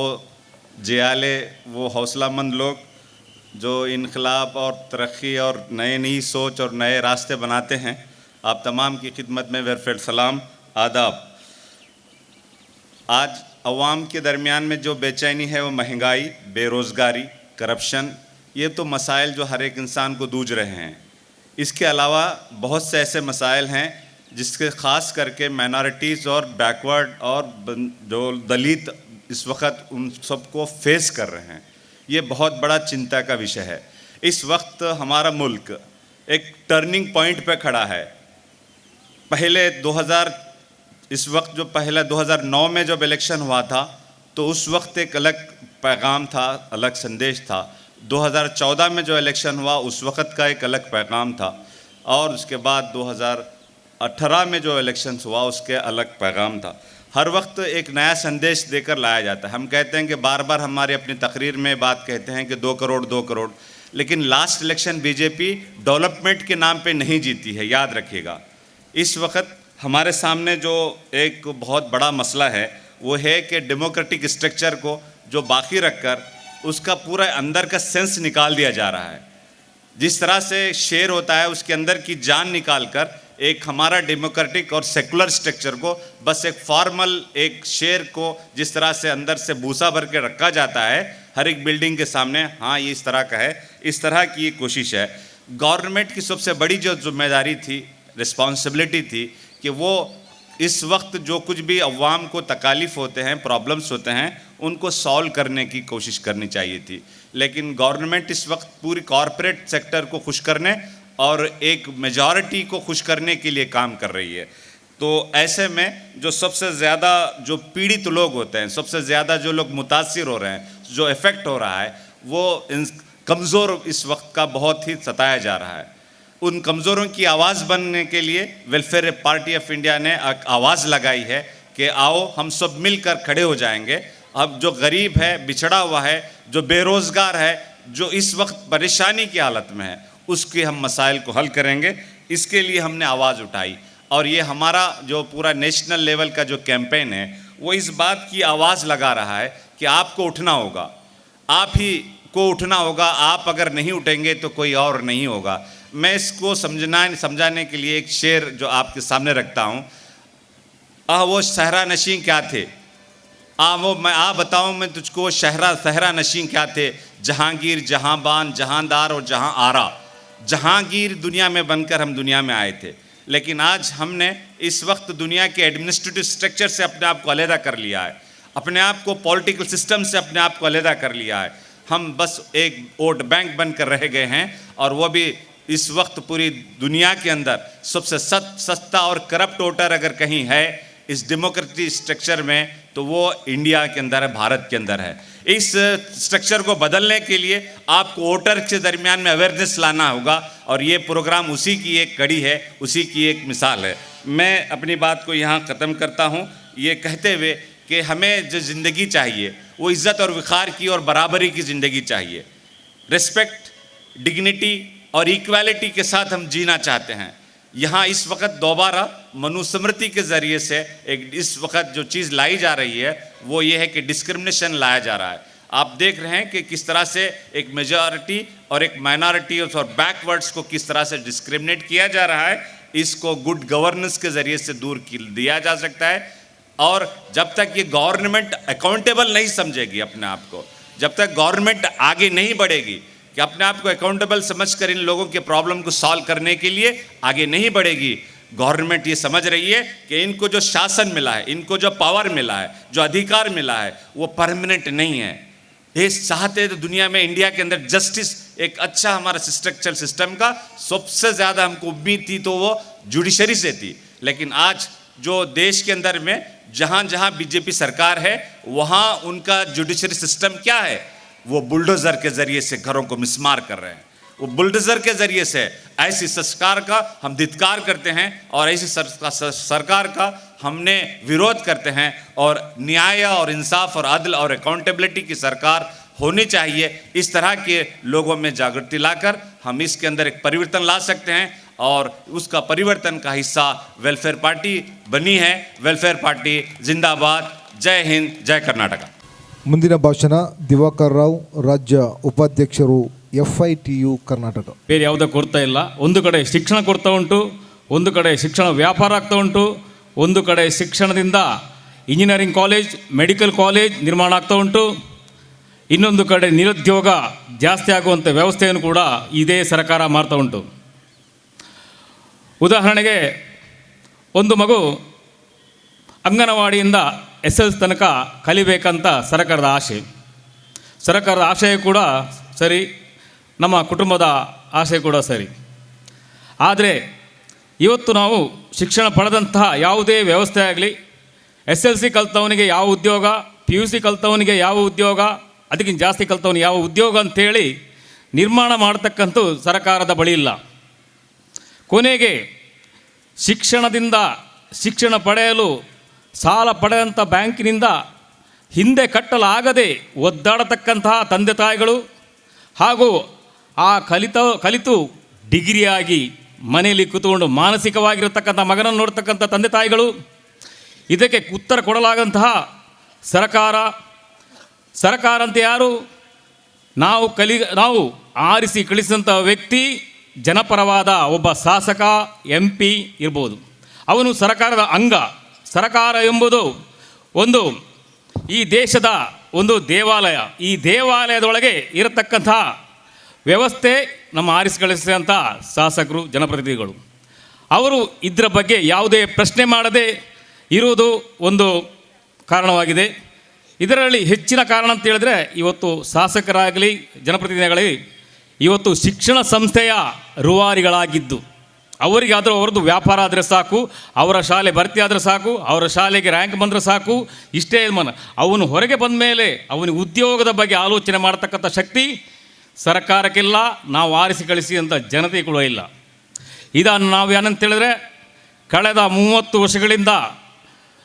जियाले, वो हौसलामंद लोग जो इनकलाब और तरक्की और नई सोच और नए रास्ते बनाते हैं, आप तमाम की खिदमत में वेलफेयर सलाम, आदाब. आज अवाम के दरमियान में जो बेचैनी है वो महंगाई, बेरोज़गारी, करप्शन, ये तो मसाइल जो हर एक इंसान को जूझ रहे हैं. इसके अलावा बहुत से ऐसे मसाइल हैं जिसके ख़ास करके माइनॉरिटीज़ और बैकवर्ड और जो दलित इस वक्त उन सबको फेस कर रहे हैं. ये बहुत बड़ा चिंता का विषय है. इस वक्त हमारा मुल्क एक टर्निंग पॉइंट पे खड़ा है. पहले 2009 में जब इलेक्शन हुआ था तो उस वक्त एक अलग पैगाम था, अलग संदेश था. 2014 में जो इलेक्शन हुआ उस वक्त का एक अलग पैगाम था, और उसके बाद 2018 में जो इलेक्शन हुआ उसके अलग पैगाम था. हर वक्त एक नया संदेश देकर लाया जाता है. हम कहते हैं कि बार बार हमारी अपनी तकरीर में बात कहते हैं कि 2 करोड़, लेकिन लास्ट इलेक्शन बीजेपी डेवलपमेंट के नाम पे नहीं जीती है, याद रखिएगा. इस वक्त हमारे सामने जो एक बहुत बड़ा मसला है वो है कि डेमोक्रेटिक स्ट्रक्चर को जो बाकी रखकर उसका पूरा अंदर का सेंस निकाल दिया जा रहा है. जिस तरह से शेर होता है उसके अंदर की जान निकाल कर एक हमारा डेमोक्रेटिक और सेकुलर स्ट्रक्चर को बस एक फॉर्मल एक शेर को जिस तरह से अंदर से भूसा भर के रखा जाता है हर एक बिल्डिंग के सामने, हाँ ये इस तरह का है, इस तरह की ये कोशिश है. गवर्नमेंट की सबसे बड़ी जो जिम्मेदारी थी, रिस्पॉन्सिबिलिटी थी कि वो इस वक्त जो कुछ भी अवाम को तकालीफ होते हैं, प्रॉब्लम्स होते हैं, उनको सॉल्व करने की कोशिश करनी चाहिए थी. लेकिन गवर्नमेंट इस वक्त पूरी कॉरपोरेट सेक्टर को खुश करने और एक मेजॉरिटी को खुश करने के लिए काम कर रही है. तो ऐसे में जो सबसे ज़्यादा जो पीड़ित लोग होते हैं, सबसे ज़्यादा जो लोग मुतासिर हो रहे हैं, जो इफ़ेक्ट हो रहा है, वो कमज़ोर इस वक्त का बहुत ही सताया जा रहा है. उन कमज़ोरों की आवाज़ बनने के लिए वेलफेयर पार्टी ऑफ इंडिया ने एक आवाज़ लगाई है कि आओ हम सब मिलकर खड़े हो जाएंगे. अब जो गरीब है, बिछड़ा हुआ है, जो बेरोज़गार है, जो इस वक्त परेशानी की हालत में है, उसके हम मसाइल को हल करेंगे. इसके लिए हमने आवाज़ उठाई और ये हमारा जो पूरा नेशनल लेवल का जो कैंपेन है वो इस बात की आवाज़ लगा रहा है कि आपको उठना होगा, आप ही को उठना होगा. आप अगर नहीं उठेंगे तो कोई और नहीं होगा. मैं इसको समझाने के लिए एक शेर जो आपके सामने रखता हूँ. वो सहरा नशीं क्या थे, मैं बताऊँ मैं तुझको सहरा नशीं क्या थे, जहांगीर, जहांबान, जहांदार और जहां आरा. जहांगीर दुनिया में बनकर हम दुनिया में आए थे, लेकिन आज हमने इस वक्त दुनिया के एडमिनिस्ट्रेटिव स्ट्रक्चर से अपने आप को अलहदा कर लिया है, अपने आप को पॉलिटिकल सिस्टम से अपने आप को अलहदा कर लिया है. हम बस एक वोट बैंक बनकर रह गए हैं, और वो भी इस वक्त पूरी दुनिया के अंदर सबसे सस्ता और करप्ट वोटर अगर कहीं है इस डेमोक्रेटिक स्ट्रक्चर में तो वो इंडिया के अंदर है, भारत के अंदर है. इस स्ट्रक्चर को बदलने के लिए आपको वोटर के दरमियान में अवेयरनेस लाना होगा, और ये प्रोग्राम उसी की एक कड़ी है, उसी की एक मिसाल है. मैं अपनी बात को यहाँ ख़त्म करता हूँ ये कहते हुए कि हमें जो ज़िंदगी चाहिए वो इज़्ज़त और वक़ार की और बराबरी की ज़िंदगी चाहिए. रिस्पेक्ट, डिग्निटी और इक्वालिटी के साथ हम जीना चाहते हैं. यहाँ इस वक्त दोबारा मनुस्मृति के ज़रिए से एक इस वक्त जो चीज़ लाई जा रही है वो ये है कि डिस्क्रिमिनेशन लाया जा रहा है. आप देख रहे हैं कि किस तरह से एक मेजॉरिटी और एक माइनॉरिटी और बैकवर्ड्स को किस तरह से डिस्क्रिमिनेट किया जा रहा है. इसको गुड गवर्नेंस के ज़रिए से दूर दिया जा सकता है. और जब तक ये गवर्नमेंट अकाउंटेबल नहीं समझेगी अपने आप को, जब तक गवर्नमेंट आगे नहीं बढ़ेगी कि अपने आप को अकाउंटेबल समझकर इन लोगों के प्रॉब्लम को सॉल्व करने के लिए आगे नहीं बढ़ेगी। गवर्नमेंट ये समझ रही है कि इनको जो शासन मिला है, इनको जो पावर मिला है, जो अधिकार मिला है, वो परमानेंट नहीं है। ये चाहते तो दुनिया में इंडिया के अंदर जस्टिस एक अच्छा हमारा स्ट्रक्चरल सिस्टम का सबसे ज़्यादा हमको उम्मीद थी तो वो जुडिशरी से थी। लेकिन आज जो देश के अंदर में जहाँ जहाँ बीजेपी सरकार है वहाँ उनका जुडिशरी सिस्टम क्या है, वो बुलडोज़र के ज़रिए से घरों को मिसमार कर रहे हैं। वो बुलडोज़र के ज़रिए से ऐसी सरकार का हम धिक्कार करते हैं और ऐसी सरकार का हमने विरोध करते हैं। और न्याय और इंसाफ और अदल और अकाउंटेबिलिटी की सरकार होनी चाहिए। इस तरह के लोगों में जागृति लाकर हम इसके अंदर एक परिवर्तन ला सकते हैं और उसका परिवर्तन का हिस्सा वेलफेयर पार्टी बनी है। वेलफेयर पार्टी जिंदाबाद। जय हिंद, जय कर्नाटक। ಮುಂದಿನ ಭಾಷಣ ದಿವಾಕರ್ ರಾವ್, ರಾಜ್ಯ ಉಪಾಧ್ಯಕ್ಷರು FITU ಕರ್ನಾಟಕ. ಬೇರೆ ಯಾವುದೇ ಕೊರತೆ ಇಲ್ಲ. ಒಂದು ಕಡೆ ಶಿಕ್ಷಣ ಕೊರತೆ ಉಂಟು, ಒಂದು ಕಡೆ ಶಿಕ್ಷಣ ವ್ಯಾಪಾರ ಆಗ್ತಾ ಉಂಟು, ಒಂದು ಕಡೆ ಶಿಕ್ಷಣದಿಂದ ಇಂಜಿನಿಯರಿಂಗ್ ಕಾಲೇಜ್, ಮೆಡಿಕಲ್ ಕಾಲೇಜ್ ನಿರ್ಮಾಣ ಆಗ್ತಾ ಉಂಟು, ಇನ್ನೊಂದು ಕಡೆ ನಿರುದ್ಯೋಗ ಜಾಸ್ತಿ ಆಗುವಂಥ ವ್ಯವಸ್ಥೆಯನ್ನು ಕೂಡ ಇದೇ ಸರ್ಕಾರ ಮಾಡ್ತಾ ಉಂಟು. ಉದಾಹರಣೆಗೆ ಒಂದು ಮಗು ಅಂಗನವಾಡಿಯಿಂದ SL ತನಕ ಕಲಿಬೇಕಂತ ಸರ್ಕಾರದ ಆಶೆ. ಸರ್ಕಾರದ ಆಶಯ ಕೂಡ ಸರಿ, ನಮ್ಮ ಕುಟುಂಬದ ಆಶೆ ಕೂಡ ಸರಿ. ಆದರೆ ಇವತ್ತು ನಾವು ಶಿಕ್ಷಣ ಪಡೆದಂತಹ ಯಾವುದೇ ವ್ಯವಸ್ಥೆ ಆಗಲಿ, SLC ಕಲಿತವನಿಗೆ ಯಾವ ಉದ್ಯೋಗ, PUC ಕಲಿತವನಿಗೆ ಯಾವ ಉದ್ಯೋಗ, ಅದಕ್ಕಿಂತ ಜಾಸ್ತಿ ಕಲಿತವನಿಗೆ ಯಾವ ಉದ್ಯೋಗ ಅಂಥೇಳಿ ನಿರ್ಮಾಣ ಮಾಡತಕ್ಕಂಥ ಸರ್ಕಾರದ ಬಳಿ ಇಲ್ಲ. ಕೊನೆಗೆ ಶಿಕ್ಷಣ ಪಡೆಯಲು ಸಾಲ ಪಡೆದಂಥ ಬ್ಯಾಂಕಿನಿಂದ ಹಿಂದೆ ಕಟ್ಟಲಾಗದೆ ಒದ್ದಾಡತಕ್ಕಂತಹ ತಂದೆ ತಾಯಿಗಳು ಹಾಗೂ ಆ ಕಲಿತು ಡಿಗ್ರಿಯಾಗಿ ಮನೆಯಲ್ಲಿ ಕೂತ್ಕೊಂಡು ಮಾನಸಿಕವಾಗಿರತಕ್ಕಂಥ ಮಗನನ್ನು ನೋಡ್ತಕ್ಕಂಥ ತಂದೆ ತಾಯಿಗಳು, ಇದಕ್ಕೆ ಉತ್ತರ ಕೊಡಲಾಗಂತಹ ಸರ್ಕಾರ ಅಂತ ಯಾರು? ನಾವು ಆರಿಸಿ ಕಳಿಸಿದಂಥ ವ್ಯಕ್ತಿ ಜನಪರವಾದ ಒಬ್ಬ ಶಾಸಕ, MP ಇರ್ಬೋದು. ಅವನು ಸರ್ಕಾರದ ಅಂಗ. ಸರ್ಕಾರ ಎಂಬುದು ಒಂದು ಈ ದೇಶದ ಒಂದು ದೇವಾಲಯ. ಈ ದೇವಾಲಯದೊಳಗೆ ಇರತಕ್ಕಂಥ ವ್ಯವಸ್ಥೆ ನಮ್ಮ ಆರಿಸಿ ಕಳಿಸಿದಂಥ ಶಾಸಕರು, ಜನಪ್ರತಿನಿಧಿಗಳು. ಅವರು ಇದರ ಬಗ್ಗೆ ಯಾವುದೇ ಪ್ರಶ್ನೆ ಮಾಡದೆ ಇರುವುದು ಒಂದು ಕಾರಣವಾಗಿದೆ. ಇದರಲ್ಲಿ ಹೆಚ್ಚಿನ ಕಾರಣ ಅಂತ ಹೇಳಿದ್ರೆ, ಇವತ್ತು ಶಾಸಕರಾಗಲಿ ಜನಪ್ರತಿನಿಧಿಗಳಾಗಲಿ ಇವತ್ತು ಶಿಕ್ಷಣ ಸಂಸ್ಥೆಯ ರೂವಾರಿಗಳಾಗಿದ್ದು, ಅವರಿಗಾದರೂ ಅವ್ರದ್ದು ವ್ಯಾಪಾರ ಆದರೆ ಸಾಕು, ಅವರ ಶಾಲೆ ಭರ್ತಿ ಆದರೆ ಸಾಕು, ಅವರ ಶಾಲೆಗೆ ರ್ಯಾಂಕ್ ಬಂದರೆ ಸಾಕು, ಇಷ್ಟೇ ಅವನು ಹೊರಗೆ ಬಂದ ಮೇಲೆ ಅವನಿಗೆ ಉದ್ಯೋಗದ ಬಗ್ಗೆ ಆಲೋಚನೆ ಮಾಡತಕ್ಕಂಥ ಶಕ್ತಿ ಸರ್ಕಾರಕ್ಕಿಲ್ಲ, ನಾವು ಆರಿಸಿ ಕಳಿಸಿ ಅಂತ ಜನತೆ ಕೂಡ ಇಲ್ಲ. ಇದನ್ನು ನಾವು ಏನಂತ ಹೇಳಿದ್ರೆ, ಕಳೆದ 30 ವರ್ಷಗಳಿಂದ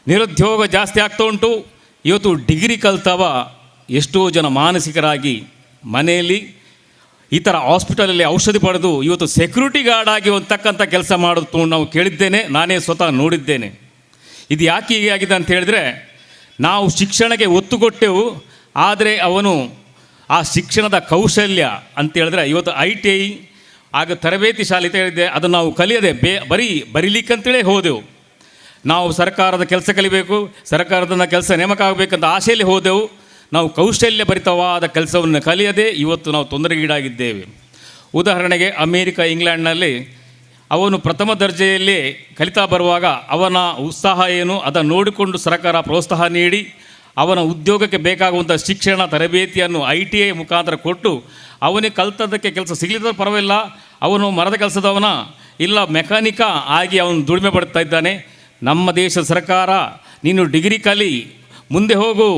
ನಿರುದ್ಯೋಗ ಜಾಸ್ತಿ ಆಗ್ತಾ ಉಂಟು. ಇವತ್ತು ಡಿಗ್ರಿ ಕಲ್ತವ ಎಷ್ಟೋ ಜನ ಮಾನಸಿಕರಾಗಿ ಮನೆಯಲ್ಲಿ ಈ ಥರ ಹಾಸ್ಪಿಟಲಲ್ಲಿ ಔಷಧಿ ಪಡೆದು ಇವತ್ತು ಸೆಕ್ಯೂರಿಟಿ ಗಾರ್ಡ್ ಆಗಿ ಅಂತಕ್ಕಂಥ ಕೆಲಸ ಮಾಡೋದು ನಾವು ಕೇಳಿದ್ದೇನೆ, ನಾನೇ ಸ್ವತಃ ನೋಡಿದ್ದೇನೆ. ಇದು ಯಾಕೆ ಹೀಗೆ ಆಗಿದೆ ಅಂತ ಹೇಳಿದ್ರೆ, ನಾವು ಶಿಕ್ಷಣಕ್ಕೆ ಒತ್ತು ಕೊಟ್ಟೆವು, ಆದರೆ ಅವನು ಆ ಶಿಕ್ಷಣದ ಕೌಶಲ್ಯ ಅಂತ ಹೇಳಿದ್ರೆ ಇವತ್ತು ITI ಆಗ ತರಬೇತಿ ಶಾಲೆ ಹೇಳಿದ್ದೆ, ಅದನ್ನು ನಾವು ಕಲಿಯದೆ ಬರೀಲಿಕ್ಕಂತೇಳಿ ಹೋದೆವು. ನಾವು ಸರ್ಕಾರದ ಕೆಲಸ ಕಲಿಬೇಕು, ಸರ್ಕಾರದ ಕೆಲಸ ನೇಮಕ ಆಗಬೇಕಂತ ಆಶೆಯಲ್ಲಿ ಹೋದೆವು. ನಾವು ಕೌಶಲ್ಯ ಭರಿತವಾದ ಕೆಲಸವನ್ನು ಕಲಿಯದೆ ಇವತ್ತು ನಾವು ತೊಂದರೆಗೀಡಾಗಿದ್ದೇವೆ. ಉದಾಹರಣೆಗೆ ಅಮೇರಿಕ, ಇಂಗ್ಲೆಂಡ್ನಲ್ಲಿ ಅವನು ಪ್ರಥಮ ದರ್ಜೆಯಲ್ಲಿ ಕಲಿತಾ ಬರುವಾಗ ಅವನ ಉತ್ಸಾಹ ಏನು ಅದನ್ನು ನೋಡಿಕೊಂಡು ಸರ್ಕಾರ ಪ್ರೋತ್ಸಾಹ ನೀಡಿ ಅವನ ಉದ್ಯೋಗಕ್ಕೆ ಬೇಕಾಗುವಂಥ ಶಿಕ್ಷಣ ತರಬೇತಿಯನ್ನು ITI ಮುಖಾಂತರ ಕೊಟ್ಟು ಅವನಿಗೆ ಕಲಿತದ್ದಕ್ಕೆ ಕೆಲಸ ಸಿಗಲಿದ್ದರೂ ಪರವಾಗಿಲ್ಲ, ಅವನು ಮರದ ಕೆಲಸದವನ ಇಲ್ಲ ಮೆಕ್ಯಾನಿಕ ಆಗಿ ಅವನು ದುಡಿಮೆ ಪಡ್ತಾ ಇದ್ದಾನೆ. ನಮ್ಮ ದೇಶದ ಸರ್ಕಾರ ನೀನು ಡಿಗ್ರಿ ಕಲಿ ಮುಂದೆ ಹೋಗು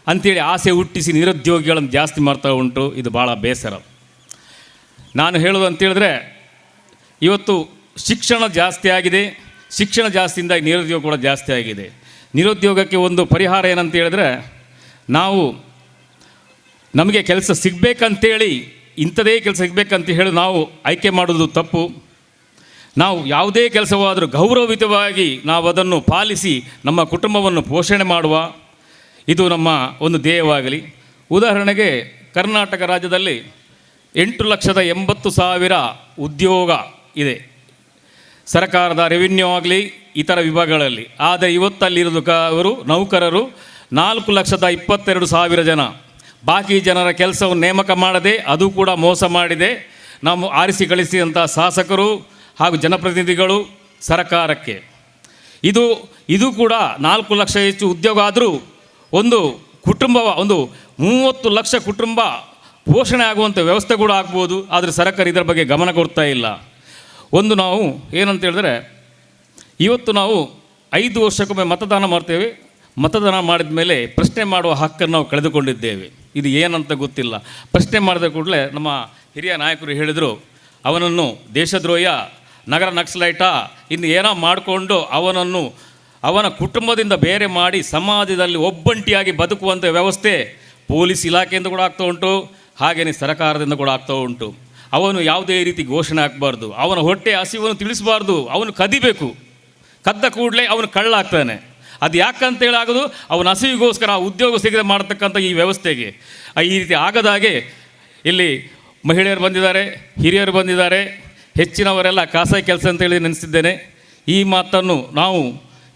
ಅಂಥೇಳಿ ಆಸೆ ಹುಟ್ಟಿಸಿ ನಿರುದ್ಯೋಗಿಗಳನ್ನು ಜಾಸ್ತಿ ಮಾಡ್ತಾ ಉಂಟು. ಇದು ಭಾಳ ಬೇಸರ. ನಾನು ಹೇಳೋದು ಅಂತೇಳಿದ್ರೆ, ಇವತ್ತು ಶಿಕ್ಷಣ ಜಾಸ್ತಿ ಆಗಿದೆ, ಶಿಕ್ಷಣ ಜಾಸ್ತಿಯಿಂದ ನಿರುದ್ಯೋಗ ಕೂಡ ಜಾಸ್ತಿ ಆಗಿದೆ. ನಿರುದ್ಯೋಗಕ್ಕೆ ಒಂದು ಪರಿಹಾರ ಏನಂತ ಹೇಳಿದ್ರೆ, ನಮಗೆ ಕೆಲಸ ಸಿಗಬೇಕಂತೇಳಿ ಇಂಥದೇ ಕೆಲಸ ಸಿಗಬೇಕಂತ ಹೇಳಿ ನಾವು ಆಯ್ಕೆ ಮಾಡೋದು ತಪ್ಪು. ನಾವು ಯಾವುದೇ ಕೆಲಸವಾದರೂ ಗೌರವಯುತವಾಗಿ ನಾವು ಅದನ್ನು ಪಾಲಿಸಿ ನಮ್ಮ ಕುಟುಂಬವನ್ನು ಪೋಷಣೆ ಮಾಡುವ ಇದು ನಮ್ಮ ಒಂದು ಧ್ಯೇಯವಾಗಲಿ. ಉದಾಹರಣೆಗೆ ಕರ್ನಾಟಕ ರಾಜ್ಯದಲ್ಲಿ 8,80,000 ಉದ್ಯೋಗ ಇದೆ. ಸರ್ಕಾರದ ರೆವಿನ್ಯೂ ಆಗಲಿ ಇತರ ವಿಭಾಗಗಳಲ್ಲಿ. ಆದರೆ ಇವತ್ತಲ್ಲಿರೋದು ಅವರು ನೌಕರರು 4,22,000 ಜನ. ಬಾಕಿ ಜನರ ಕೆಲಸವನ್ನು ನೇಮಕ ಮಾಡದೆ ಅದು ಕೂಡ ಮೋಸ ಮಾಡಿದೆ ನಾವು ಆರಿಸಿ ಕಳಿಸಿದಂಥ ಶಾಸಕರು ಹಾಗೂ ಜನಪ್ರತಿನಿಧಿಗಳು ಸರ್ಕಾರಕ್ಕೆ. ಇದು ಕೂಡ 4 ಲಕ್ಷ ಹೆಚ್ಚು ಉದ್ಯೋಗ ಆದರೂ ಒಂದು ಕುಟುಂಬ, ಒಂದು 30 ಲಕ್ಷ ಕುಟುಂಬ ಪೋಷಣೆ ಆಗುವಂಥ ವ್ಯವಸ್ಥೆ ಕೂಡ ಆಗ್ಬೋದು. ಆದರೆ ಸರ್ಕಾರ ಇದರ ಬಗ್ಗೆ ಗಮನ ಕೊಡ್ತಾ ಇಲ್ಲ. ಒಂದು ನಾವು ಏನಂತ ಹೇಳಿದ್ರೆ, ಇವತ್ತು ನಾವು 5 ವರ್ಷಕ್ಕೊಮ್ಮೆ ಮತದಾನ ಮಾಡ್ತೇವೆ. ಮತದಾನ ಮಾಡಿದ ಮೇಲೆ ಪ್ರಶ್ನೆ ಮಾಡುವ ಹಕ್ಕನ್ನು ನಾವು ಕಳೆದುಕೊಂಡಿದ್ದೇವೆ. ಇದು ಏನಂತ ಗೊತ್ತಿಲ್ಲ. ಪ್ರಶ್ನೆ ಮಾಡಿದ ಕೂಡಲೇ ನಮ್ಮ ಹಿರಿಯ ನಾಯಕರು ಹೇಳಿದರು, ಅವನನ್ನು ದೇಶದ್ರೋಹ, ನಗರ ನಕ್ಸಲೈಟ, ಇನ್ನು ಏನೋ ಮಾಡಿಕೊಂಡು ಅವನ ಕುಟುಂಬದಿಂದ ಬೇರೆ ಮಾಡಿ ಸಮಾಜದಲ್ಲಿ ಒಬ್ಬಂಟಿಯಾಗಿ ಬದುಕುವಂಥ ವ್ಯವಸ್ಥೆ ಪೊಲೀಸ್ ಇಲಾಖೆಯಿಂದ ಕೂಡ ಆಗ್ತಾ ಉಂಟು, ಹಾಗೆಯೇ ಸರ್ಕಾರದಿಂದ ಕೂಡ ಆಗ್ತಾ ಉಂಟು. ಅವನು ಯಾವುದೇ ರೀತಿ ಘೋಷಣೆ ಹಾಕಬಾರ್ದು, ಅವನ ಹೊಟ್ಟೆ ಹಸಿವನ್ನು ತಿಳಿಸಬಾರ್ದು, ಅವನು ಕದಿಬೇಕು. ಕದ್ದ ಕೂಡಲೇ ಅವನು ಕಳ್ಳಾಗ್ತಾನೆ. ಅದು ಯಾಕಂತೇಳಿ ಆಗೋದು, ಅವನ ಹಸಿವಿಗೋಸ್ಕರ ಉದ್ಯೋಗ ಸಿಗದೆ ಮಾಡತಕ್ಕಂಥ ಈ ವ್ಯವಸ್ಥೆಗೆ. ಈ ರೀತಿ ಆಗದಾಗೆ ಇಲ್ಲಿ ಮಹಿಳೆಯರು ಬಂದಿದ್ದಾರೆ, ಹಿರಿಯರು ಬಂದಿದ್ದಾರೆ, ಹೆಚ್ಚಿನವರೆಲ್ಲ ಖಾಸಗಿ ಕೆಲಸ ಅಂತೇಳಿ ನೆನೆಸಿದ್ದೇನೆ. ಈ ಮಾತನ್ನು ನಾವು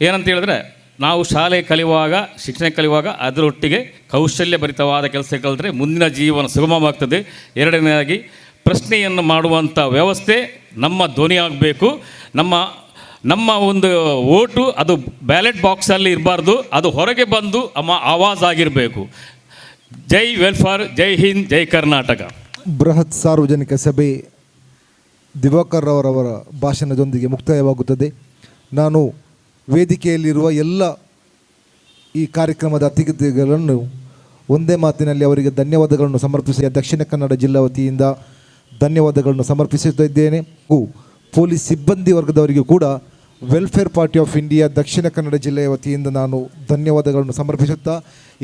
ಏನಂತ ಹೇಳಿದ್ರೆ, ನಾವು ಶಾಲೆ ಕಲಿಯುವಾಗ, ಶಿಕ್ಷಣ ಕಲಿಯುವಾಗ ಅದರೊಟ್ಟಿಗೆ ಕೌಶಲ್ಯ ಭರಿತವಾದ ಕೆಲಸ ಕಲಿತರೆ ಮುಂದಿನ ಜೀವನ ಸುಗಮವಾಗ್ತದೆ. ಎರಡನೇದಾಗಿ ಪ್ರಶ್ನೆಯನ್ನು ಮಾಡುವಂಥ ವ್ಯವಸ್ಥೆ ನಮ್ಮ ಧ್ವನಿ ಆಗಬೇಕು. ನಮ್ಮ ಒಂದು ಓಟು ಅದು ಬ್ಯಾಲೆಟ್ ಬಾಕ್ಸಲ್ಲಿ ಇರಬಾರ್ದು, ಅದು ಹೊರಗೆ ಬಂದು ಆವಾಜ್ ಆಗಿರಬೇಕು. ಜೈ ವೆಲ್ಫೇರ್, ಜೈ ಹಿಂದ್, ಜೈ ಕರ್ನಾಟಕ. ಬೃಹತ್ ಸಾರ್ವಜನಿಕ ಸಭೆ ದಿವಾಕರ್ ಅವರವರ ಭಾಷಣದೊಂದಿಗೆ ಮುಕ್ತಾಯವಾಗುತ್ತದೆ. ನಾನು ವೇದಿಕೆಯಲ್ಲಿರುವ ಎಲ್ಲ ಈ ಕಾರ್ಯಕ್ರಮದ ಅತಿಥಿಗಳನ್ನು ಒಂದೇ ಮಾತಿನಲ್ಲಿ ಅವರಿಗೆ ಧನ್ಯವಾದಗಳನ್ನು ಸಮರ್ಪಿಸಿ ದಕ್ಷಿಣ ಕನ್ನಡ ಜಿಲ್ಲಾ ವತಿಯಿಂದ ಧನ್ಯವಾದಗಳನ್ನು ಸಮರ್ಪಿಸುತ್ತಿದ್ದೇನೆ. ಪೊಲೀಸ್ ಸಿಬ್ಬಂದಿ ವರ್ಗದವರಿಗೂ ಕೂಡ welfare party of India Dakshina Kannada ಜಿಲ್ಲೆಯ ವತಿಯಿಂದ ನಾನು ಧನ್ಯವಾದಗಳನ್ನು ಸಮರ್ಪಿಸುತ್ತಾ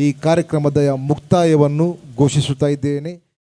ಈ ಕಾರ್ಯಕ್ರಮದ ಮುಕ್ತಾಯವನ್ನು ಘೋಷಿಸುತ್ತಾ ಇದ್ದೇನೆ.